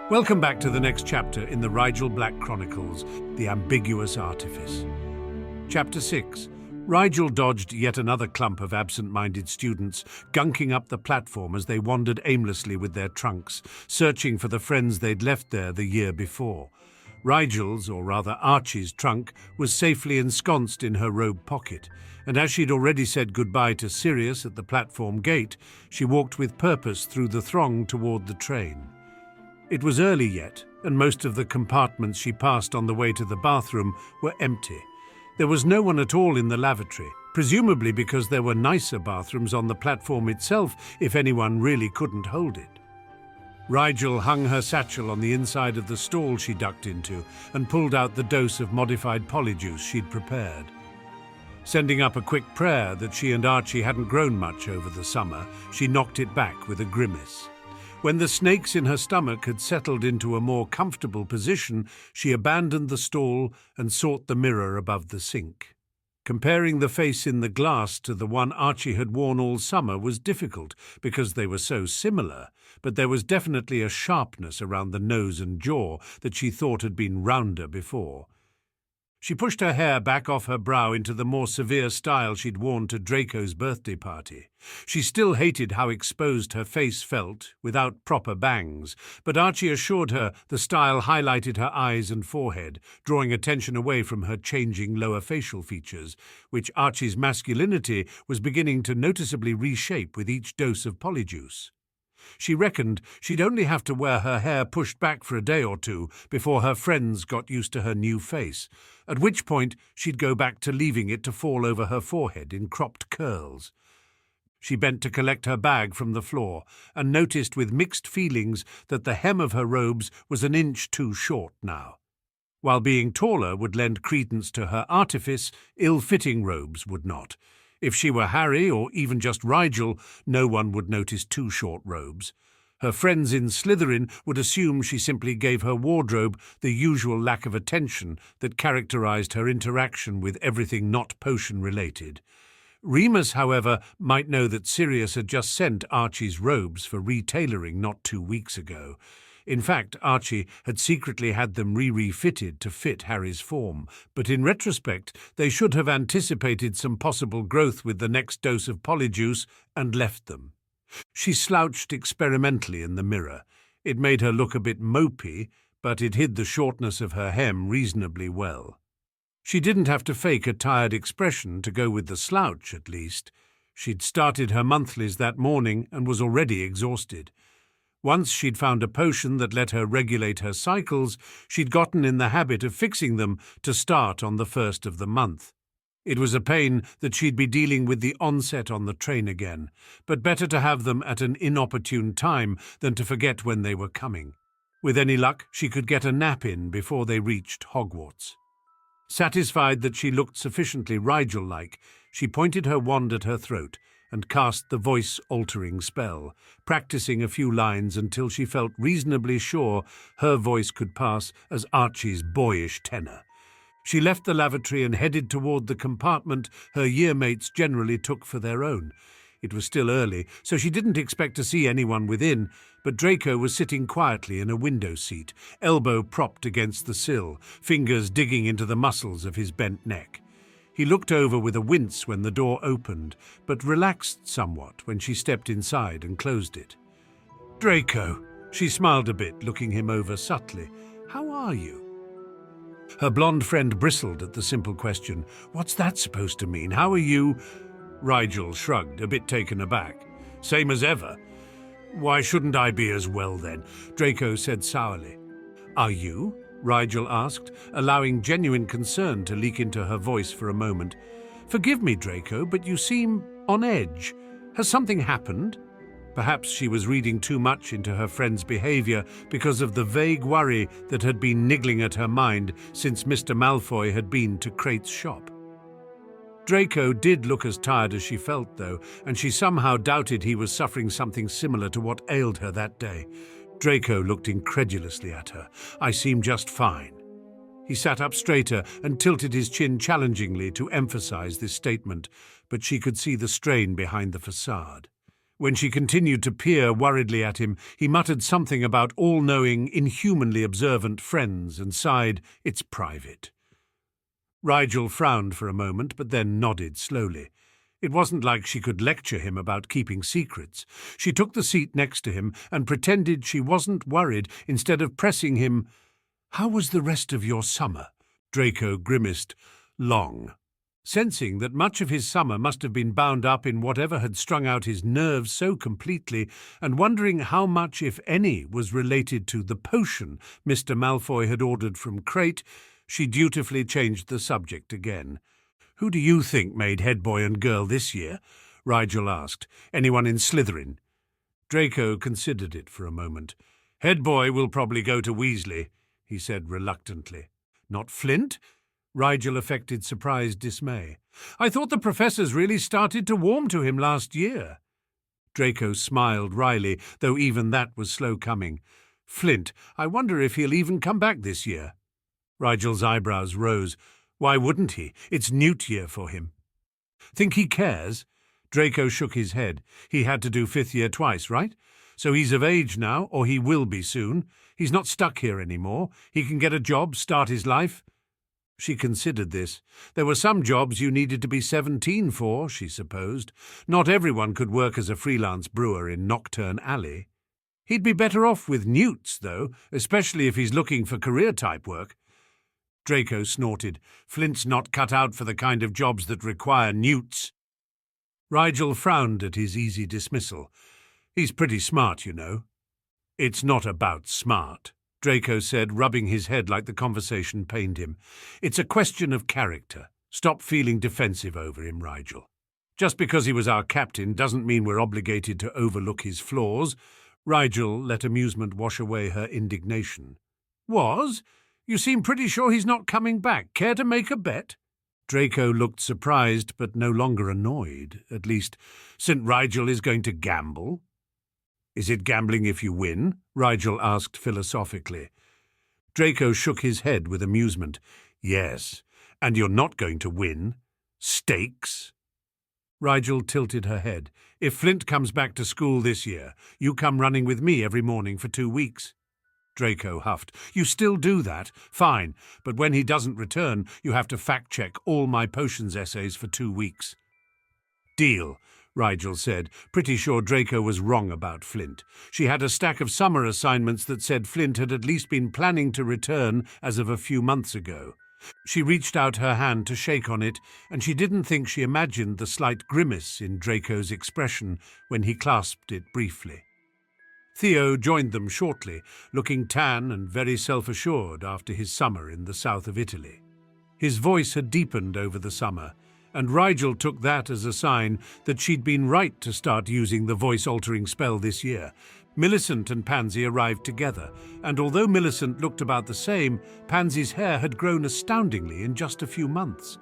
Welcome back to the next chapter in the Rigel Black Chronicles, The Ambiguous Artifice. Chapter 6. Rigel dodged yet another clump of absent-minded students, gunking up the platform as they wandered aimlessly with their trunks, searching for the friends they'd left there the year before. Rigel's, or rather Archie's, trunk was safely ensconced in her robe pocket, and as she'd already said goodbye to Sirius at the platform gate, she walked with purpose through the throng toward the train. It was early yet, and most of the compartments she passed on the way to the bathroom were empty. There was no one at all in the lavatory, presumably because there were nicer bathrooms on the platform itself if anyone really couldn't hold it. Rigel hung her satchel on the inside of the stall she ducked into and pulled out the dose of modified polyjuice she'd prepared. Sending up a quick prayer that she and Archie hadn't grown much over the summer, she knocked it back with a grimace. When the snakes in her stomach had settled into a more comfortable position, she abandoned the stall and sought the mirror above the sink. Comparing the face in the glass to the one Archie had worn all summer was difficult because they were so similar, but there was definitely a sharpness around the nose and jaw that she thought had been rounder before. She pushed her hair back off her brow into the more severe style she'd worn to Draco's birthday party. She still hated how exposed her face felt, without proper bangs, but Archie assured her the style highlighted her eyes and forehead, drawing attention away from her changing lower facial features, which Archie's masculinity was beginning to noticeably reshape with each dose of polyjuice. She reckoned she'd only have to wear her hair pushed back for a day or two before her friends got used to her new face, at which point she'd go back to leaving it to fall over her forehead in cropped curls. She bent to collect her bag from the floor and noticed with mixed feelings that the hem of her robes was an inch too short now. While being taller would lend credence to her artifice, ill-fitting robes would not. If she were Harry, or even just Rigel, no one would notice too short robes. Her friends in Slytherin would assume she simply gave her wardrobe the usual lack of attention that characterized her interaction with everything not potion-related. Remus, however, might know that Sirius had just sent Archie's robes for retailoring not 2 weeks ago. In fact, Archie had secretly had them refitted to fit Harry's form, but in retrospect they should have anticipated some possible growth with the next dose of polyjuice and left them. She slouched experimentally in the mirror. It made her look a bit mopey, but it hid the shortness of her hem reasonably well. She didn't have to fake a tired expression to go with the slouch, at least. She'd started her monthlies that morning and was already exhausted. Once she'd found a potion that let her regulate her cycles, she'd gotten in the habit of fixing them to start on the first of the month. It was a pain that she'd be dealing with the onset on the train again, but better to have them at an inopportune time than to forget when they were coming. With any luck, she could get a nap in before they reached Hogwarts. Satisfied that she looked sufficiently Rigel-like, she pointed her wand at her throat and cast the voice-altering spell, practicing a few lines until she felt reasonably sure her voice could pass as Archie's boyish tenor. She left the lavatory and headed toward the compartment her year-mates generally took for their own. It was still early, so she didn't expect to see anyone within, but Draco was sitting quietly in a window seat, elbow propped against the sill, fingers digging into the muscles of his bent neck. He looked over with a wince when the door opened, but relaxed somewhat when she stepped inside and closed it. "Draco," she smiled a bit, looking him over subtly. "How are you?" Her blonde friend bristled at the simple question. "What's that supposed to mean? How are you?" Rigel shrugged, a bit taken aback. "Same as ever." "Why shouldn't I be as well then?" Draco said sourly. "Are you?" Rigel asked, allowing genuine concern to leak into her voice for a moment. "Forgive me, Draco, but you seem on edge. Has something happened?" Perhaps she was reading too much into her friend's behavior because of the vague worry that had been niggling at her mind since Mr. Malfoy had been to Crate's shop. Draco did look as tired as she felt, though, and she somehow doubted he was suffering something similar to what ailed her that day. Draco looked incredulously at her. "I seem just fine." He sat up straighter and tilted his chin challengingly to emphasize this statement, but she could see the strain behind the facade. When she continued to peer worriedly at him, he muttered something about all-knowing, inhumanly observant friends and sighed, "It's private." Rigel frowned for a moment, but then nodded slowly. It wasn't like she could lecture him about keeping secrets. She took the seat next to him and pretended she wasn't worried instead of pressing him. "How was the rest of your summer?" Draco grimaced. "Long." Sensing that much of his summer must have been bound up in whatever had strung out his nerves so completely, and wondering how much, if any, was related to the potion Mr. Malfoy had ordered from Crate, she dutifully changed the subject again. "Who do you think made head boy and girl this year?" Rigel asked. "Anyone in Slytherin?" Draco considered it for a moment. "Head boy will probably go to Weasley," he said reluctantly. "Not Flint?" Rigel affected surprised dismay. "I thought the professors really started to warm to him last year." Draco smiled wryly, though even that was slow coming. "Flint, I wonder if he'll even come back this year." Rigel's eyebrows rose. "Why wouldn't he? It's Newt year for him." "Think he cares?" Draco shook his head. "He had to do fifth year twice, right? So he's of age now, or he will be soon. He's not stuck here anymore. He can get a job, start his life." She considered this. There were some jobs you needed to be 17 for, she supposed. Not everyone could work as a freelance brewer in Nocturne Alley. He'd be better off with Newts, though, especially if he's looking for career-type work. Draco snorted. "Flint's not cut out for the kind of jobs that require Newts." Rigel frowned at his easy dismissal. "He's pretty smart, you know." "It's not about smart," Draco said, rubbing his head like the conversation pained him. "It's a question of character. Stop feeling defensive over him, Rigel. Just because he was our captain doesn't mean we're obligated to overlook his flaws." Rigel let amusement wash away her indignation. "Was? You seem pretty sure he's not coming back. Care to make a bet?" Draco looked surprised, but no longer annoyed. At least, St. Rigel is going to gamble. "Is it gambling if you win?" Rigel asked philosophically. Draco shook his head with amusement. "Yes, and you're not going to win. Stakes?" Rigel tilted her head. "If Flint comes back to school this year, you come running with me every morning for 2 weeks. Draco huffed. "You still do that? Fine, but when he doesn't return, you have to fact-check all my potions essays for 2 weeks. "Deal," Rigel said, pretty sure Draco was wrong about Flint. She had a stack of summer assignments that said Flint had at least been planning to return as of a few months ago. She reached out her hand to shake on it, and she didn't think she imagined the slight grimace in Draco's expression when he clasped it briefly. Theo joined them shortly, looking tan and very self-assured after his summer in the south of Italy. His voice had deepened over the summer, and Rigel took that as a sign that she'd been right to start using the voice-altering spell this year. Millicent and Pansy arrived together, and although Millicent looked about the same, Pansy's hair had grown astoundingly in just a few months.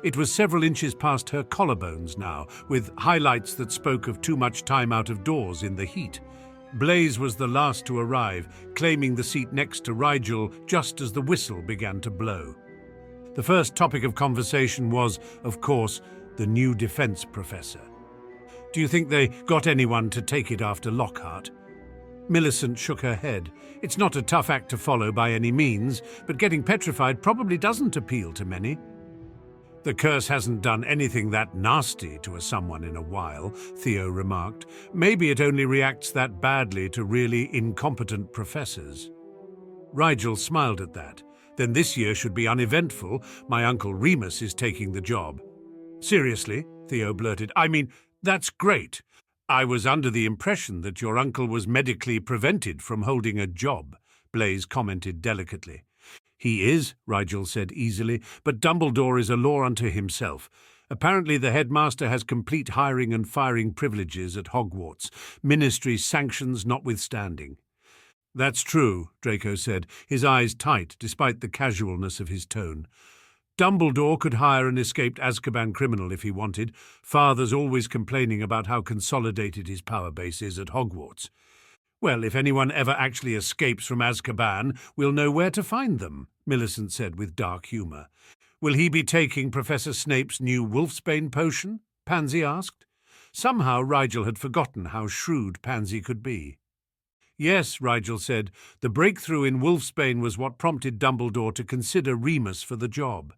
It was several inches past her collarbones now, with highlights that spoke of too much time out of doors in the heat. Blaze was the last to arrive, claiming the seat next to Rigel just as the whistle began to blow. The first topic of conversation was, of course, the new defense professor. "Do you think they got anyone to take it after Lockhart?" Millicent shook her head. "It's not a tough act to follow by any means, but getting petrified probably doesn't appeal to many." "The curse hasn't done anything that nasty to someone in a while," Theo remarked. "Maybe it only reacts that badly to really incompetent professors." Rigel smiled at that. "Then this year should be uneventful. My Uncle Remus is taking the job." "Seriously?" Theo blurted. "I mean, that's great. I was under the impression that your uncle was medically prevented from holding a job," Blaze commented delicately. "He is," Rigel said easily, "but Dumbledore is a law unto himself. Apparently the headmaster has complete hiring and firing privileges at Hogwarts, ministry sanctions notwithstanding." "That's true," Draco said, his eyes tight despite the casualness of his tone. "Dumbledore could hire an escaped Azkaban criminal if he wanted. Father's always complaining about how consolidated his power base is at Hogwarts." "Well, if anyone ever actually escapes from Azkaban, we'll know where to find them," Millicent said with dark humour. "Will he be taking Professor Snape's new Wolfsbane potion?" Pansy asked. Somehow Rigel had forgotten how shrewd Pansy could be. Yes, Rigel said, the breakthrough in Wolfsbane was what prompted Dumbledore to consider Remus for the job.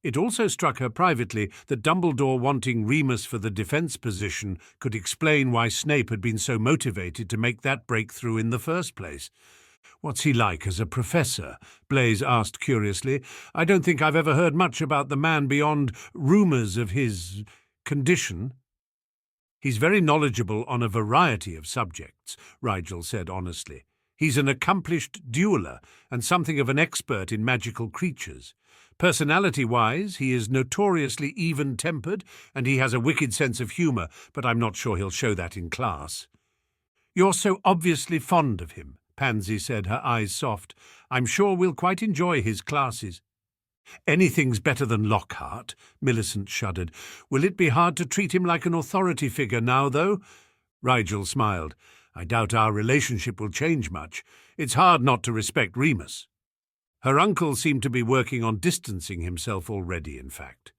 It also struck her privately that Dumbledore wanting Remus for the defense position could explain why Snape had been so motivated to make that breakthrough in the first place. "What's he like as a professor?" Blaise asked curiously. "I don't think I've ever heard much about the man beyond rumours of his condition." "He's very knowledgeable on a variety of subjects," Rigel said honestly. "He's an accomplished dueller and something of an expert in magical creatures. Personality-wise, he is notoriously even-tempered and he has a wicked sense of humour, but I'm not sure he'll show that in class." "You're so obviously fond of him," Pansy said, her eyes soft. "I'm sure we'll quite enjoy his classes." "Anything's better than Lockhart," Millicent shuddered. "Will it be hard to treat him like an authority figure now, though?" Rigel smiled. "I doubt our relationship will change much. It's hard not to respect Remus." Her uncle seemed to be working on distancing himself already, in fact.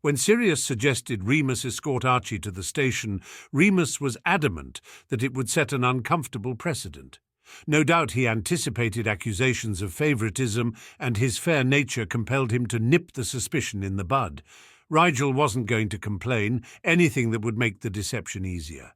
When Sirius suggested Remus escort Archie to the station, Remus was adamant that it would set an uncomfortable precedent. No doubt he anticipated accusations of favouritism, and his fair nature compelled him to nip the suspicion in the bud. Rigel wasn't going to complain, anything that would make the deception easier.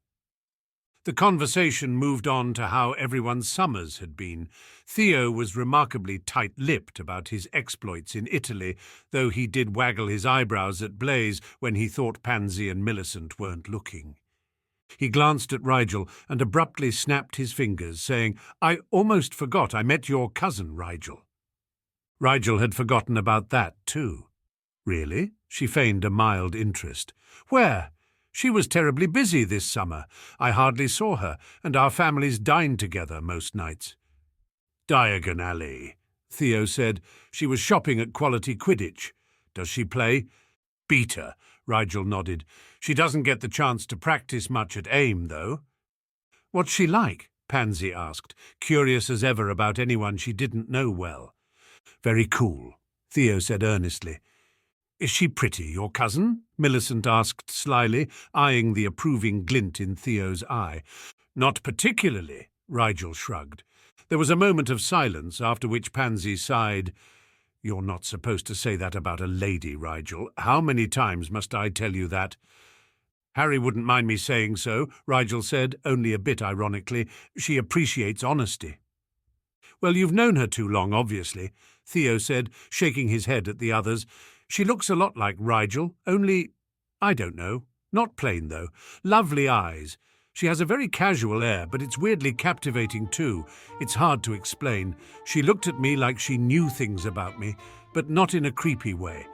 The conversation moved on to how everyone's summers had been. Theo was remarkably tight-lipped about his exploits in Italy, though he did waggle his eyebrows at Blaise when he thought Pansy and Millicent weren't looking. He glanced at Rigel and abruptly snapped his fingers, saying, "I almost forgot I met your cousin, Rigel." Rigel had forgotten about that too. "Really?" She feigned a mild interest. "Where? She was terribly busy this summer. I hardly saw her, and our families dined together most nights." "Diagon Alley," Theo said. "She was shopping at Quality Quidditch. Does she play?" "Beat her," Rigel nodded. "She doesn't get the chance to practice much at AIM, though." "What's she like?" Pansy asked, curious as ever about anyone she didn't know well. "Very cool," Theo said earnestly. "Is she pretty, your cousin?" Millicent asked slyly, eyeing the approving glint in Theo's eye. "Not particularly," Rigel shrugged. There was a moment of silence, after which Pansy sighed. "You're not supposed to say that about a lady, Rigel. How many times must I tell you that?" "Harry wouldn't mind me saying so," Rigel said, only a bit ironically. "She appreciates honesty." "Well, you've known her too long, obviously," Theo said, shaking his head at the others. "She looks a lot like Rigel, only, I don't know. Not plain, though. Lovely eyes. She has a very casual air, but it's weirdly captivating too. It's hard to explain. She looked at me like she knew things about me, but not in a creepy way.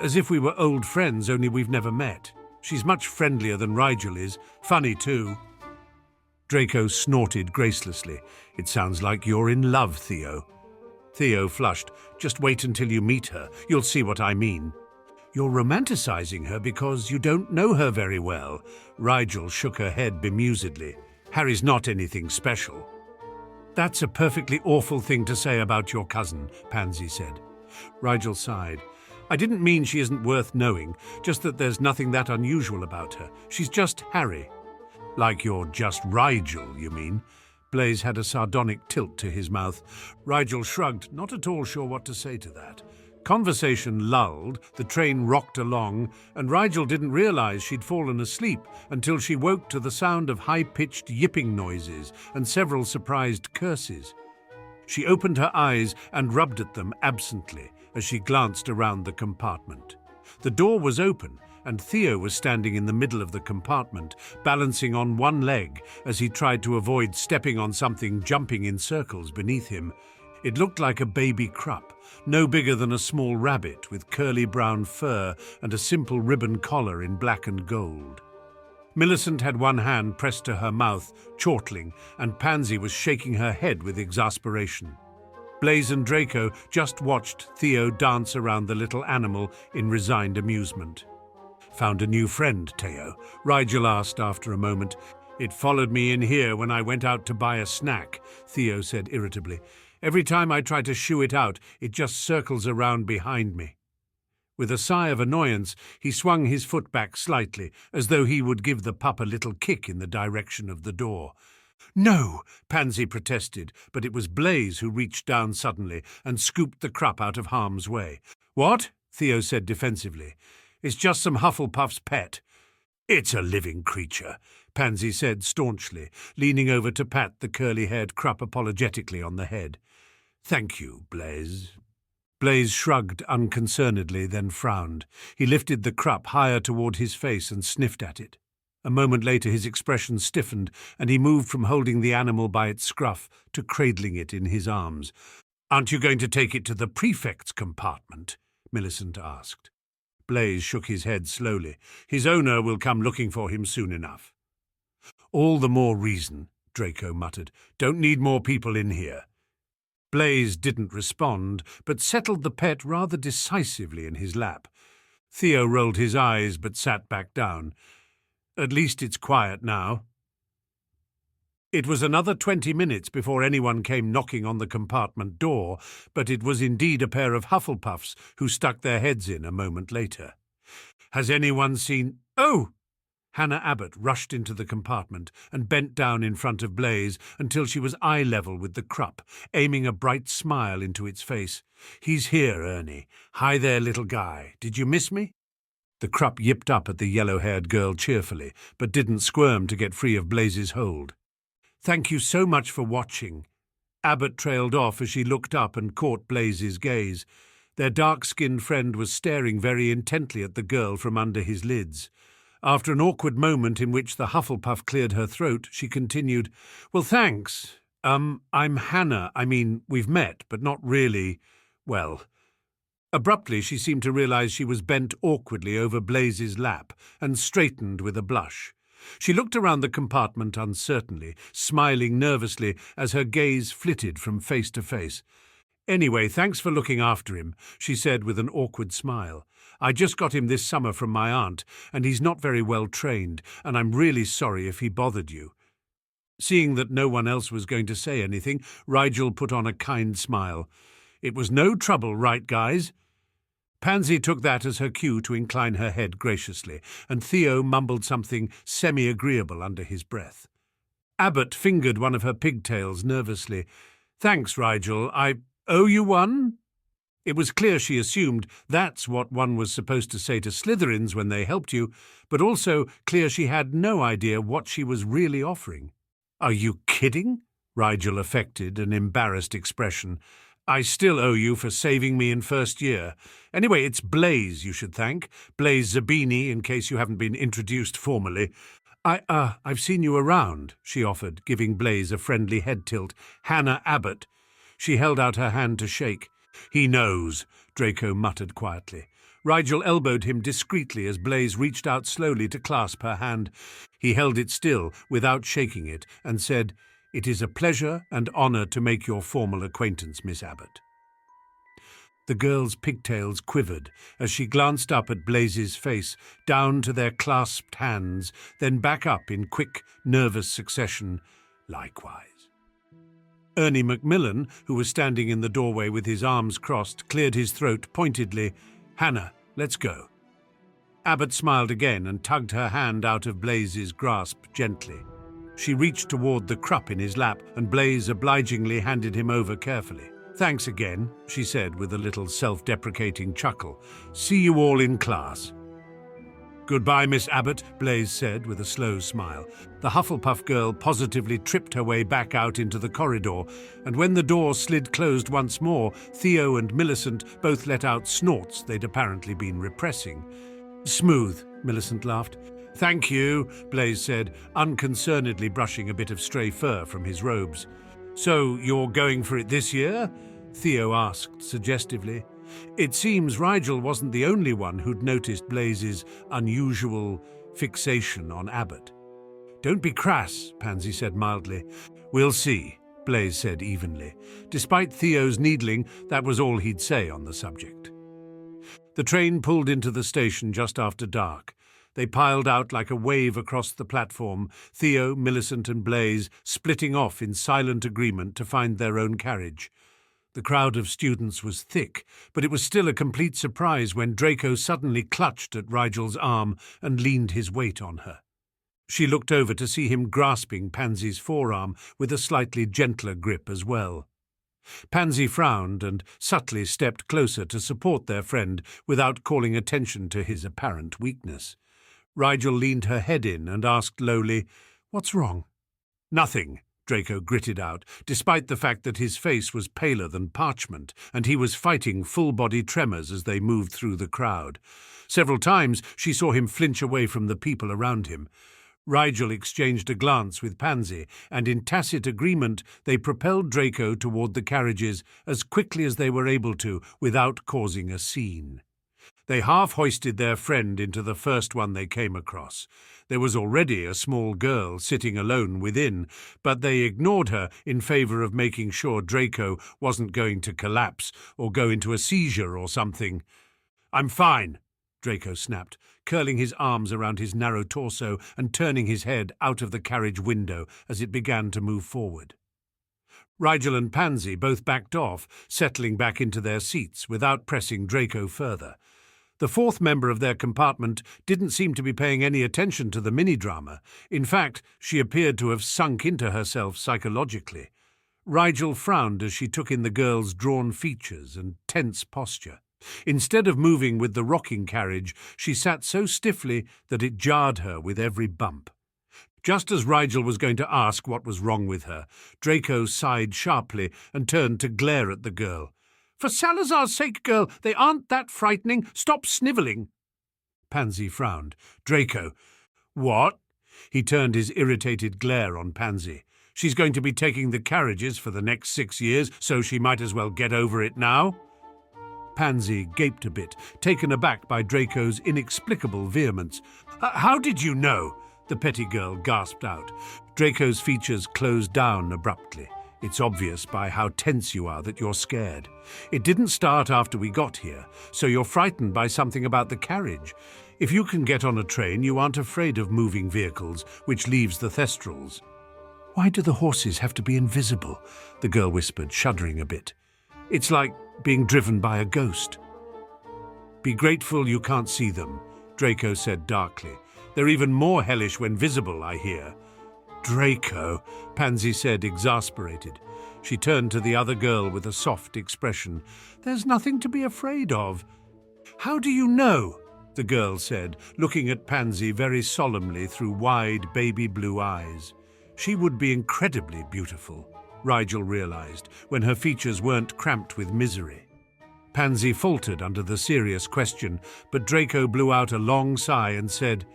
As if we were old friends, only we've never met. She's much friendlier than Rigel is. Funny too." Draco snorted gracelessly. "It sounds like you're in love, Theo." Theo flushed. "Just wait until you meet her. You'll see what I mean." "You're romanticising her because you don't know her very well." Rigel shook her head bemusedly. "Harry's not anything special." "That's a perfectly awful thing to say about your cousin," Pansy said. Rigel sighed. "I didn't mean she isn't worth knowing, just that there's nothing that unusual about her. She's just Harry." "Like you're just Rigel, you mean?" Blaise had a sardonic tilt to his mouth. Rigel shrugged, not at all sure what to say to that. Conversation lulled, the train rocked along, and Rigel didn't realise she'd fallen asleep until she woke to the sound of high-pitched yipping noises and several surprised curses. She opened her eyes and rubbed at them absently as she glanced around the compartment. The door was open, and Theo was standing in the middle of the compartment, balancing on one leg as he tried to avoid stepping on something jumping in circles beneath him. It looked like a baby Krupp, no bigger than a small rabbit with curly brown fur and a simple ribbon collar in black and gold. Millicent had one hand pressed to her mouth, chortling, and Pansy was shaking her head with exasperation. Blaise and Draco just watched Theo dance around the little animal in resigned amusement. "Found a new friend, Theo?" Rigel asked after a moment. "It followed me in here when I went out to buy a snack," Theo said irritably. "Every time I try to shoo it out, it just circles around behind me." With a sigh of annoyance, he swung his foot back slightly, as though he would give the pup a little kick in the direction of the door. "No," Pansy protested, but it was Blaze who reached down suddenly and scooped the Krupp out of harm's way. "What?" Theo said defensively. "It's just some Hufflepuff's pet." "It's a living creature," Pansy said staunchly, leaning over to pat the curly-haired Krupp apologetically on the head. "Thank you, Blaze." Blaze shrugged unconcernedly, then frowned. He lifted the Krupp higher toward his face and sniffed at it. A moment later his expression stiffened, and he moved from holding the animal by its scruff to cradling it in his arms. "Aren't you going to take it to the prefect's compartment?" Millicent asked. Blaze shook his head slowly. "His owner will come looking for him soon enough." "All the more reason," Draco muttered. "Don't need more people in here." Blaze didn't respond, but settled the pet rather decisively in his lap. Theo rolled his eyes but sat back down. "At least it's quiet now." It was another 20 minutes before anyone came knocking on the compartment door, but it was indeed a pair of Hufflepuffs who stuck their heads in a moment later. "Has anyone seen—" "Oh!" Hannah Abbott rushed into the compartment and bent down in front of Blaze until she was eye-level with the Krupp, aiming a bright smile into its face. "He's here, Ernie. Hi there, little guy. Did you miss me?" The Krupp yipped up at the yellow-haired girl cheerfully, but didn't squirm to get free of Blaze's hold. "Thank you so much for watching." Abbott trailed off as she looked up and caught Blaze's gaze. Their dark-skinned friend was staring very intently at the girl from under his lids. After an awkward moment in which the Hufflepuff cleared her throat, she continued, "Well, thanks. I'm Hannah. I mean, we've met, but not really, well." Abruptly, she seemed to realize she was bent awkwardly over Blaze's lap and straightened with a blush. She looked around the compartment uncertainly, smiling nervously as her gaze flitted from face to face. "Anyway, thanks for looking after him," she said with an awkward smile. "I just got him this summer from my aunt, and he's not very well trained, and I'm really sorry if he bothered you." Seeing that no one else was going to say anything, Rigel put on a kind smile. "It was no trouble, right, guys?" Pansy took that as her cue to incline her head graciously, and Theo mumbled something semi-agreeable under his breath. Abbott fingered one of her pigtails nervously. "Thanks, Rigel. I owe you one?" It was clear she assumed that's what one was supposed to say to Slytherins when they helped you, but also clear she had no idea what she was really offering. "Are you kidding?" Rigel affected an embarrassed expression. "I still owe you for saving me in first year. Anyway, it's Blaze you should thank. Blaze Zabini, in case you haven't been introduced formally. I've seen you around," she offered, giving Blaze a friendly head tilt. "Hannah Abbott." She held out her hand to shake. "He knows," Draco muttered quietly. Rigel elbowed him discreetly as Blaze reached out slowly to clasp her hand. He held it still, without shaking it, and said, "It is a pleasure and honor to make your formal acquaintance, Miss Abbott." The girl's pigtails quivered as she glanced up at Blaze's face, down to their clasped hands, then back up in quick, nervous succession. "Likewise." Ernie Macmillan, who was standing in the doorway with his arms crossed, cleared his throat pointedly. "Hannah, let's go." Abbott smiled again and tugged her hand out of Blaze's grasp gently. She reached toward the Krupp in his lap, and Blaze obligingly handed him over carefully. "Thanks again," she said with a little self-deprecating chuckle. "See you all in class." "Goodbye, Miss Abbott," Blaze said with a slow smile. The Hufflepuff girl positively tripped her way back out into the corridor, and when the door slid closed once more, Theo and Millicent both let out snorts they'd apparently been repressing. "Smooth," Millicent laughed. "Thank you," Blaze said, unconcernedly brushing a bit of stray fur from his robes. "So you're going for it this year?" Theo asked suggestively. It seems Rigel wasn't the only one who'd noticed Blaze's unusual fixation on Abbott. "Don't be crass," Pansy said mildly. "We'll see," Blaze said evenly. Despite Theo's needling, that was all he'd say on the subject. The train pulled into the station just after dark. They piled out like a wave across the platform, Theo, Millicent and Blaze splitting off in silent agreement to find their own carriage. The crowd of students was thick, but it was still a complete surprise when Draco suddenly clutched at Rigel's arm and leaned his weight on her. She looked over to see him grasping Pansy's forearm with a slightly gentler grip as well. Pansy frowned and subtly stepped closer to support their friend without calling attention to his apparent weakness. Rigel leaned her head in and asked lowly, "What's wrong?" "Nothing," Draco gritted out, despite the fact that his face was paler than parchment, and he was fighting full-body tremors as they moved through the crowd. Several times she saw him flinch away from the people around him. Rigel exchanged a glance with Pansy, and in tacit agreement they propelled Draco toward the carriages as quickly as they were able to without causing a scene. They half-hoisted their friend into the first one they came across. There was already a small girl sitting alone within, but they ignored her in favor of making sure Draco wasn't going to collapse or go into a seizure or something. "I'm fine," Draco snapped, curling his arms around his narrow torso and turning his head out of the carriage window as it began to move forward. Rigel and Pansy both backed off, settling back into their seats without pressing Draco further. The fourth member of their compartment didn't seem to be paying any attention to the mini-drama. In fact, she appeared to have sunk into herself psychologically. Rigel frowned as she took in the girl's drawn features and tense posture. Instead of moving with the rocking carriage, she sat so stiffly that it jarred her with every bump. Just as Rigel was going to ask what was wrong with her, Draco sighed sharply and turned to glare at the girl. "For Salazar's sake, girl, they aren't that frightening. Stop snivelling." Pansy frowned. "Draco." "What?" He turned his irritated glare on Pansy. "She's going to be taking the carriages for the next 6 years, so she might as well get over it now." Pansy gaped a bit, taken aback by Draco's inexplicable vehemence. "How did you know?" the petty girl gasped out. Draco's features closed down abruptly. "It's obvious by how tense you are that you're scared. It didn't start after we got here, so you're frightened by something about the carriage. If you can get on a train, you aren't afraid of moving vehicles, which leaves the Thestrals." "Why do the horses have to be invisible?" the girl whispered, shuddering a bit. "It's like being driven by a ghost." "Be grateful you can't see them," Draco said darkly. "They're even more hellish when visible, I hear." "Draco," Pansy said, exasperated. She turned to the other girl with a soft expression. "There's nothing to be afraid of." "How do you know?" the girl said, looking at Pansy very solemnly through wide baby blue eyes. She would be incredibly beautiful, Rigel realized, when her features weren't cramped with misery. Pansy faltered under the serious question, but Draco blew out a long sigh and said,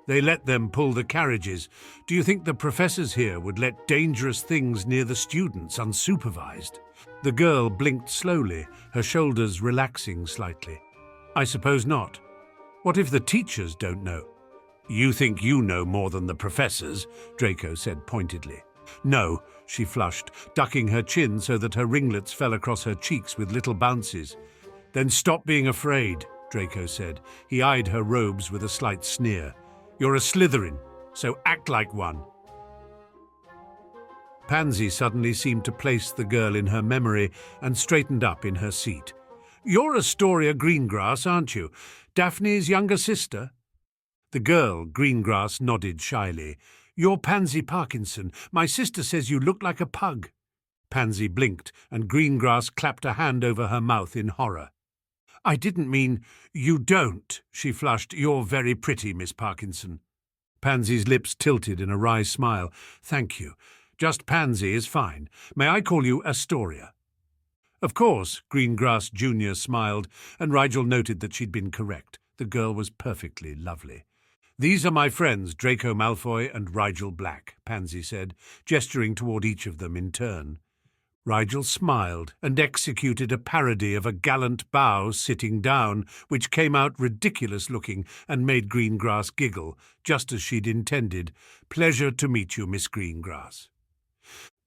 "They let them pull the carriages. Do you think the professors here would let dangerous things near the students unsupervised?" The girl blinked slowly, her shoulders relaxing slightly. "I suppose not. What if the teachers don't know?" "You think you know more than the professors," Draco said pointedly. "No," she flushed, ducking her chin so that her ringlets fell across her cheeks with little bounces. "Then stop being afraid," Draco said. He eyed her robes with a slight sneer. "You're a Slytherin, so act like one." Pansy suddenly seemed to place the girl in her memory and straightened up in her seat. "You're Astoria Greengrass, aren't you? Daphne's younger sister?" The girl, Greengrass, nodded shyly. "You're Pansy Parkinson. My sister says you look like a pug." Pansy blinked, and Greengrass clapped a hand over her mouth in horror. "I didn't mean—" "You don't," she flushed. "You're very pretty, Miss Parkinson." Pansy's lips tilted in a wry smile. "Thank you. Just Pansy is fine. May I call you Astoria?" "Of course," Greengrass Jr. smiled, and Rigel noted that she'd been correct. The girl was perfectly lovely. "These are my friends, Draco Malfoy and Rigel Black," Pansy said, gesturing toward each of them in turn. Rigel smiled and executed a parody of a gallant bow sitting down, which came out ridiculous-looking and made Greengrass giggle, just as she'd intended. "Pleasure to meet you, Miss Greengrass."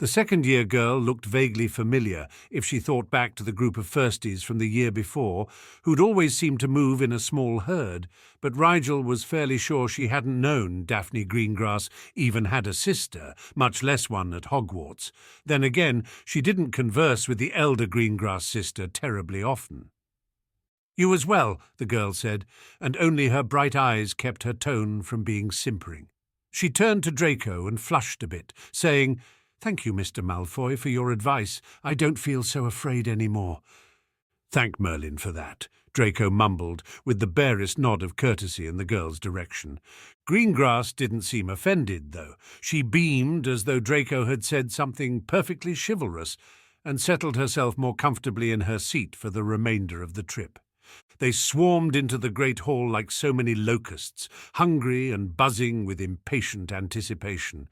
The second-year girl looked vaguely familiar if she thought back to the group of firsties from the year before, who'd always seemed to move in a small herd, but Rigel was fairly sure she hadn't known Daphne Greengrass even had a sister, much less one at Hogwarts. Then again, she didn't converse with the elder Greengrass sister terribly often. "You as well," the girl said, and only her bright eyes kept her tone from being simpering. She turned to Draco and flushed a bit, saying, "Thank you, Mr. Malfoy, for your advice. I don't feel so afraid any more." "Thank Merlin for that," Draco mumbled, with the barest nod of courtesy in the girl's direction. Greengrass didn't seem offended, though. She beamed as though Draco had said something perfectly chivalrous, and settled herself more comfortably in her seat for the remainder of the trip. They swarmed into the great hall like so many locusts, hungry and buzzing with impatient anticipation.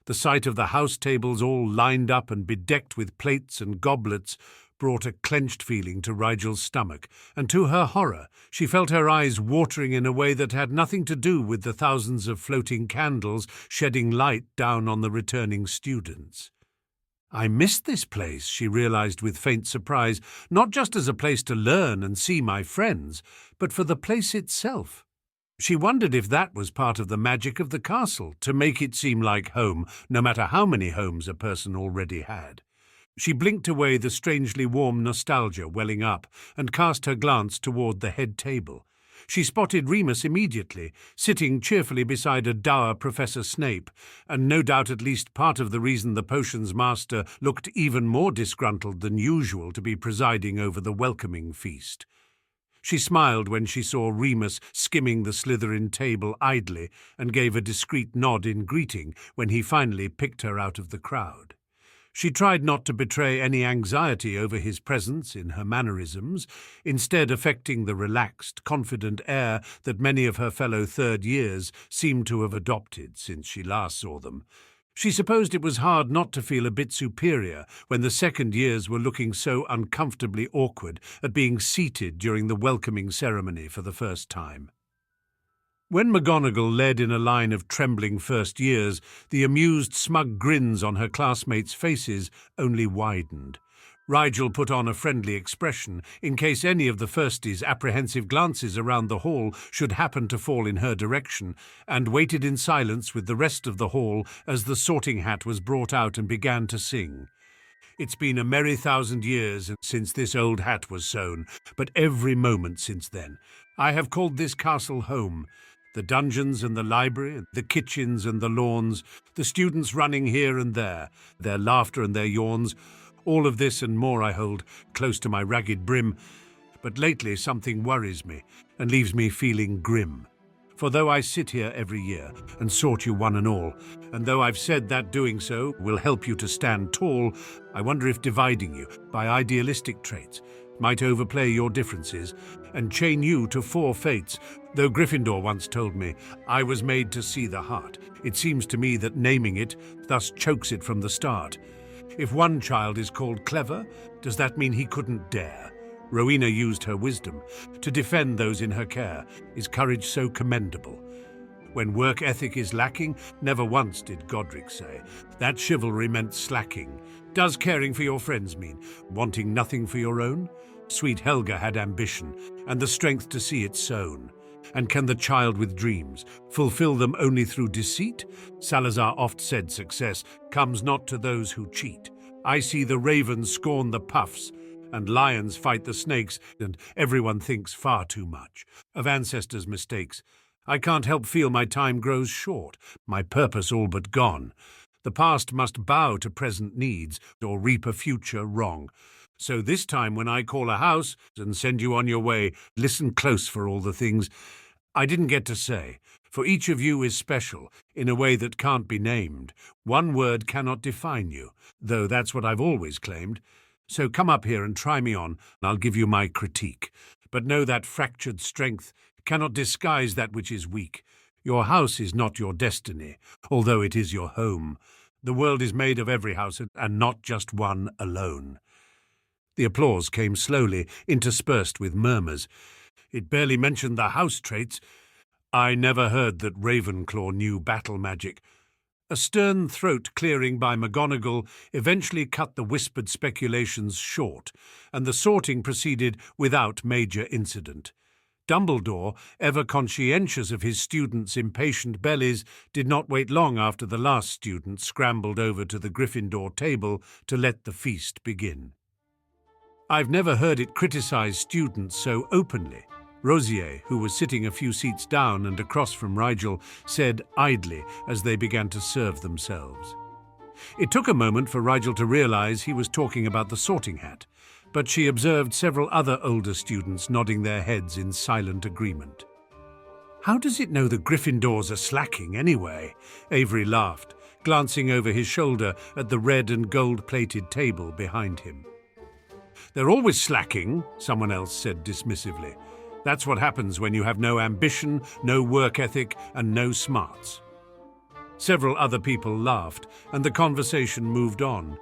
The sight of the house tables all lined up and bedecked with plates and goblets brought a clenched feeling to Rigel's stomach, and to her horror, she felt her eyes watering in a way that had nothing to do with the thousands of floating candles shedding light down on the returning students. I missed this place, she realized with faint surprise, not just as a place to learn and see my friends, but for the place itself. She wondered if that was part of the magic of the castle, to make it seem like home, no matter how many homes a person already had. She blinked away the strangely warm nostalgia welling up and cast her glance toward the head table. She spotted Remus immediately, sitting cheerfully beside a dour Professor Snape, and no doubt at least part of the reason the potions master looked even more disgruntled than usual to be presiding over the welcoming feast. She smiled when she saw Remus skimming the Slytherin table idly and gave a discreet nod in greeting when he finally picked her out of the crowd. She tried not to betray any anxiety over his presence in her mannerisms, instead affecting the relaxed, confident air that many of her fellow third years seemed to have adopted since she last saw them. She supposed it was hard not to feel a bit superior when the second years were looking so uncomfortably awkward at being seated during the welcoming ceremony for the first time. When McGonagall led in a line of trembling first years, the amused, smug grins on her classmates' faces only widened. Rigel put on a friendly expression in case any of the firsties' apprehensive glances around the hall should happen to fall in her direction, and waited in silence with the rest of the hall as the sorting hat was brought out and began to sing. It's been a merry 1,000 years since this old hat was sewn, but every moment since then. I have called this castle home. The dungeons and the library, the kitchens and the lawns, the students running here and there, their laughter and their yawns, all of this and more I hold close to my ragged brim. But lately something worries me and leaves me feeling grim. For though I sit here every year and sort you one and all, and though I've said that doing so will help you to stand tall, I wonder if dividing you by idealistic traits might overplay your differences and chain you to 4 fates. Though Gryffindor once told me I was made to see the heart, it seems to me that naming it thus chokes it from the start. If one child is called clever, does that mean he couldn't dare? Rowena used her wisdom to defend those in her care. Is courage so commendable? When work ethic is lacking, never once did Godric say that chivalry meant slacking. Does caring for your friends mean wanting nothing for your own? Sweet Helga had ambition and the strength to see it sown. And can the child with dreams fulfill them only through deceit? Salazar oft said success comes not to those who cheat. I see the ravens scorn the puffs, and lions fight the snakes, and everyone thinks far too much of ancestors' mistakes. I can't help feel my time grows short, my purpose all but gone. The past must bow to present needs, or reap a future wrong. So this time when I call a house and send you on your way, listen close for all the things I didn't get to say, for each of you is special in a way that can't be named. One word cannot define you, though that's what I've always claimed. So come up here and try me on, and I'll give you my critique. But know that fractured strength cannot disguise that which is weak. Your house is not your destiny, although it is your home. The world is made of every house, and not just one alone. The applause came slowly, interspersed with murmurs. It barely mentioned the house traits. I never heard that Ravenclaw knew battle magic. A stern throat-clearing by McGonagall eventually cut the whispered speculations short, and the sorting proceeded without major incident. Dumbledore, ever conscientious of his students' impatient bellies, did not wait long after the last student scrambled over to the Gryffindor table to let the feast begin. "I've never heard it criticize students so openly," Rosier, who was sitting a few seats down and across from Rigel, said idly as they began to serve themselves. It took a moment for Rigel to realize he was talking about the sorting hat, but she observed several other older students nodding their heads in silent agreement. "How does it know the Gryffindors are slacking anyway?" Avery laughed, glancing over his shoulder at the red and gold-plated table behind him. "They're always slacking," someone else said dismissively. "That's what happens when you have no ambition, no work ethic, and no smarts." Several other people laughed, and the conversation moved on.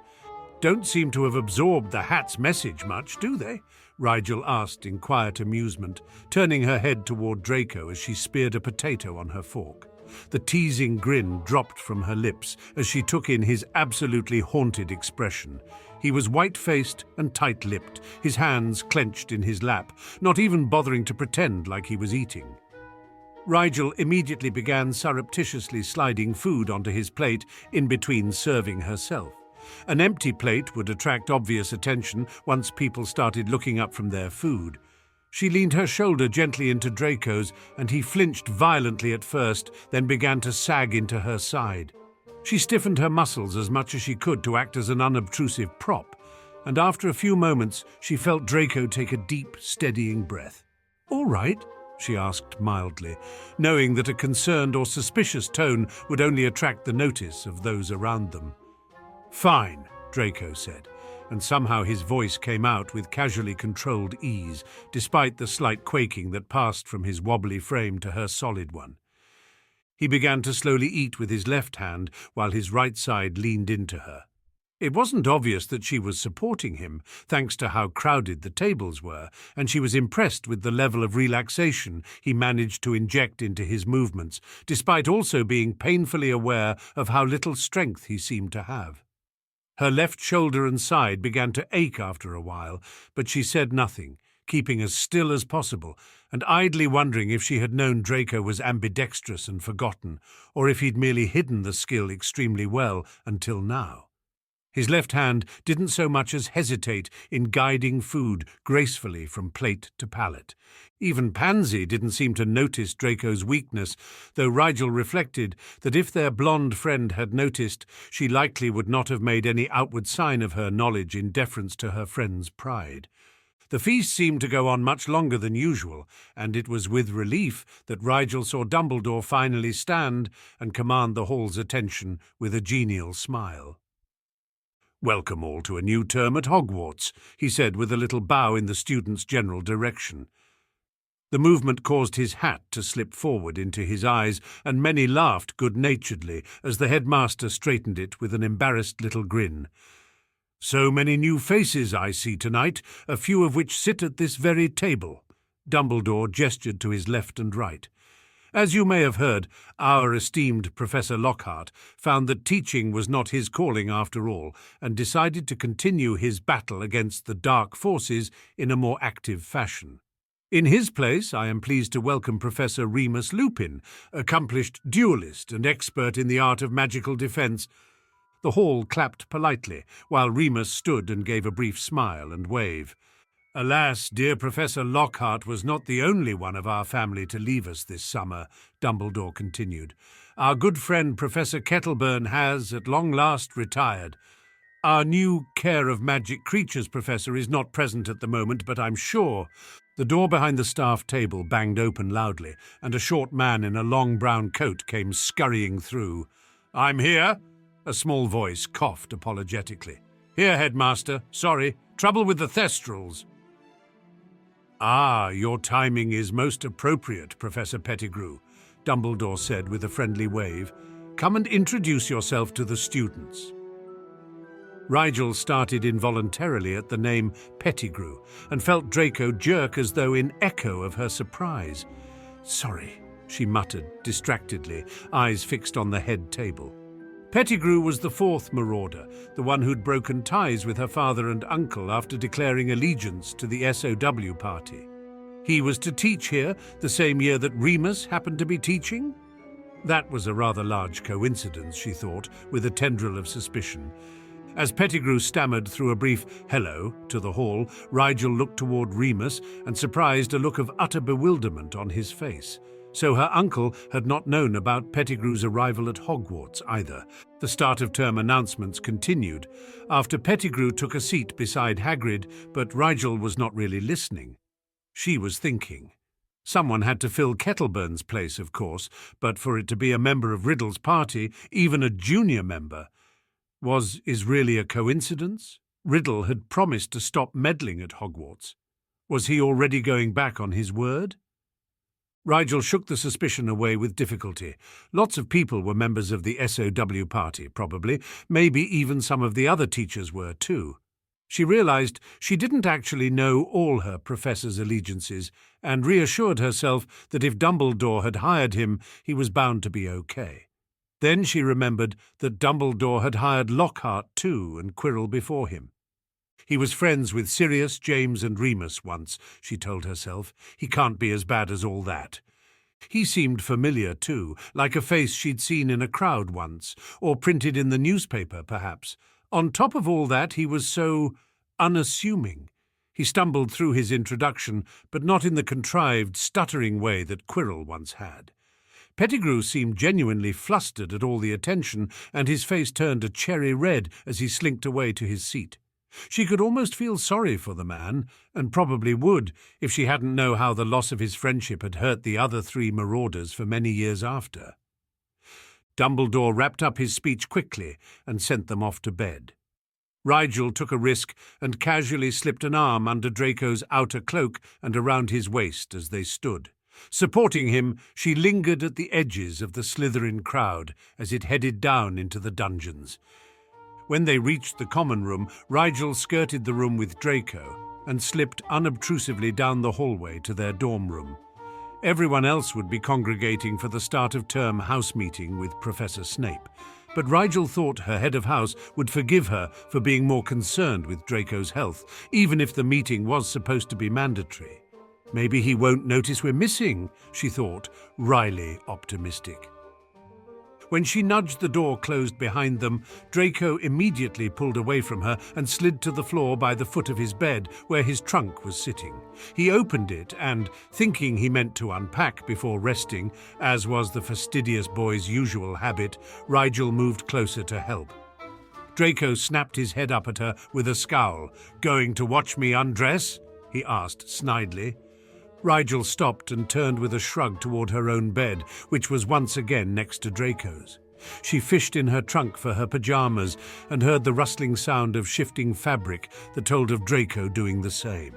"Don't seem to have absorbed the hat's message much, do they?" Rigel asked in quiet amusement, turning her head toward Draco as she speared a potato on her fork. The teasing grin dropped from her lips as she took in his absolutely haunted expression. He was white-faced and tight-lipped, his hands clenched in his lap, not even bothering to pretend like he was eating. Rigel immediately began surreptitiously sliding food onto his plate in between serving herself. An empty plate would attract obvious attention once people started looking up from their food. She leaned her shoulder gently into Draco's, and he flinched violently at first, then began to sag into her side. She stiffened her muscles as much as she could to act as an unobtrusive prop, and after a few moments she felt Draco take a deep, steadying breath. "All right?" she asked mildly, knowing that a concerned or suspicious tone would only attract the notice of those around them. "Fine," Draco said, and somehow his voice came out with casually controlled ease, despite the slight quaking that passed from his wobbly frame to her solid one. He began to slowly eat with his left hand while his right side leaned into her. It wasn't obvious that she was supporting him, thanks to how crowded the tables were, and she was impressed with the level of relaxation he managed to inject into his movements, despite also being painfully aware of how little strength he seemed to have. Her left shoulder and side began to ache after a while, but she said nothing, keeping as still as possible, and idly wondering if she had known Draco was ambidextrous and forgotten, or if he'd merely hidden the skill extremely well until now. His left hand didn't so much as hesitate in guiding food gracefully from plate to palate. Even Pansy didn't seem to notice Draco's weakness, though Rigel reflected that if their blonde friend had noticed, she likely would not have made any outward sign of her knowledge in deference to her friend's pride. The feast seemed to go on much longer than usual, and it was with relief that Rigel saw Dumbledore finally stand and command the hall's attention with a genial smile. "Welcome all to a new term at Hogwarts," he said with a little bow in the students' general direction. The movement caused his hat to slip forward into his eyes, and many laughed good-naturedly as the headmaster straightened it with an embarrassed little grin. "So many new faces I see tonight, a few of which sit at this very table." Dumbledore gestured to his left and right. "As you may have heard, our esteemed Professor Lockhart found that teaching was not his calling after all, and decided to continue his battle against the dark forces in a more active fashion. In his place, I am pleased to welcome Professor Remus Lupin, accomplished duelist and expert in the art of magical defense." The hall clapped politely, while Remus stood and gave a brief smile and wave. "Alas, dear Professor Lockhart was not the only one of our family to leave us this summer," Dumbledore continued. "Our good friend Professor Kettleburn has, at long last, retired. Our new Care of Magic Creatures professor is not present at the moment, but I'm sure—" The door behind the staff table banged open loudly, and a short man in a long brown coat came scurrying through. "I'm here," a small voice coughed apologetically. "Here, Headmaster. Sorry, trouble with the Thestrals." "Ah, your timing is most appropriate, Professor Pettigrew," Dumbledore said with a friendly wave. "Come and introduce yourself to the students." Rigel started involuntarily at the name Pettigrew and felt Draco jerk as though in echo of her surprise. "Sorry," she muttered distractedly, eyes fixed on the head table. Pettigrew was the fourth marauder, the one who'd broken ties with her father and uncle after declaring allegiance to the SOW party. He was to teach here the same year that Remus happened to be teaching? That was a rather large coincidence, she thought, with a tendril of suspicion. As Pettigrew stammered through a brief hello to the hall, Rigel looked toward Remus and surprised a look of utter bewilderment on his face. So her uncle had not known about Pettigrew's arrival at Hogwarts either. The start-of-term announcements continued. After Pettigrew took a seat beside Hagrid, but Rigel was not really listening. She was thinking. Someone had to fill Kettleburn's place, of course, but for it to be a member of Riddle's party, even a junior member, is really a coincidence? Riddle had promised to stop meddling at Hogwarts. Was he already going back on his word? Rigel shook the suspicion away with difficulty. Lots of people were members of the SOW party, probably. Maybe even some of the other teachers were too. She realized she didn't actually know all her professor's allegiances and reassured herself that if Dumbledore had hired him, he was bound to be okay. Then she remembered that Dumbledore had hired Lockhart too and Quirrell before him. He was friends with Sirius, James and Remus once, she told herself. He can't be as bad as all that. He seemed familiar too, like a face she'd seen in a crowd once, or printed in the newspaper perhaps. On top of all that, he was so unassuming. He stumbled through his introduction, but not in the contrived, stuttering way that Quirrell once had. Pettigrew seemed genuinely flustered at all the attention, and his face turned a cherry red as he slinked away to his seat. She could almost feel sorry for the man, and probably would, if she hadn't known how the loss of his friendship had hurt the other three marauders for many years after. Dumbledore wrapped up his speech quickly and sent them off to bed. Rigel took a risk and casually slipped an arm under Draco's outer cloak and around his waist as they stood. Supporting him, she lingered at the edges of the Slytherin crowd as it headed down into the dungeons. When they reached the common room, Rigel skirted the room with Draco and slipped unobtrusively down the hallway to their dorm room. Everyone else would be congregating for the start-of-term house meeting with Professor Snape, but Rigel thought her head of house would forgive her for being more concerned with Draco's health, even if the meeting was supposed to be mandatory. Maybe he won't notice we're missing, she thought, wryly optimistic. When she nudged the door closed behind them, Draco immediately pulled away from her and slid to the floor by the foot of his bed, where his trunk was sitting. He opened it and, thinking he meant to unpack before resting, as was the fastidious boy's usual habit, Rigel moved closer to help. Draco snapped his head up at her with a scowl. "Going to watch me undress?" he asked snidely. Rigel stopped and turned with a shrug toward her own bed, which was once again next to Draco's. She fished in her trunk for her pajamas and heard the rustling sound of shifting fabric that told of Draco doing the same.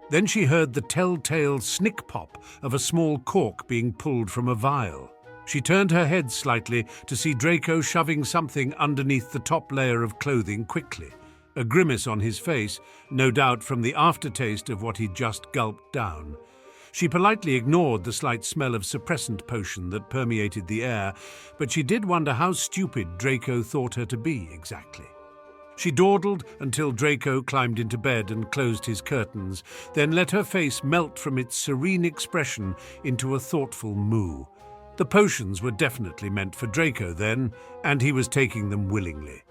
Then she heard the telltale snick-pop of a small cork being pulled from a vial. She turned her head slightly to see Draco shoving something underneath the top layer of clothing quickly, a grimace on his face, no doubt from the aftertaste of what he'd just gulped down. She politely ignored the slight smell of suppressant potion that permeated the air, but she did wonder how stupid Draco thought her to be exactly. She dawdled until Draco climbed into bed and closed his curtains, then let her face melt from its serene expression into a thoughtful moue. The potions were definitely meant for Draco then, and he was taking them willingly.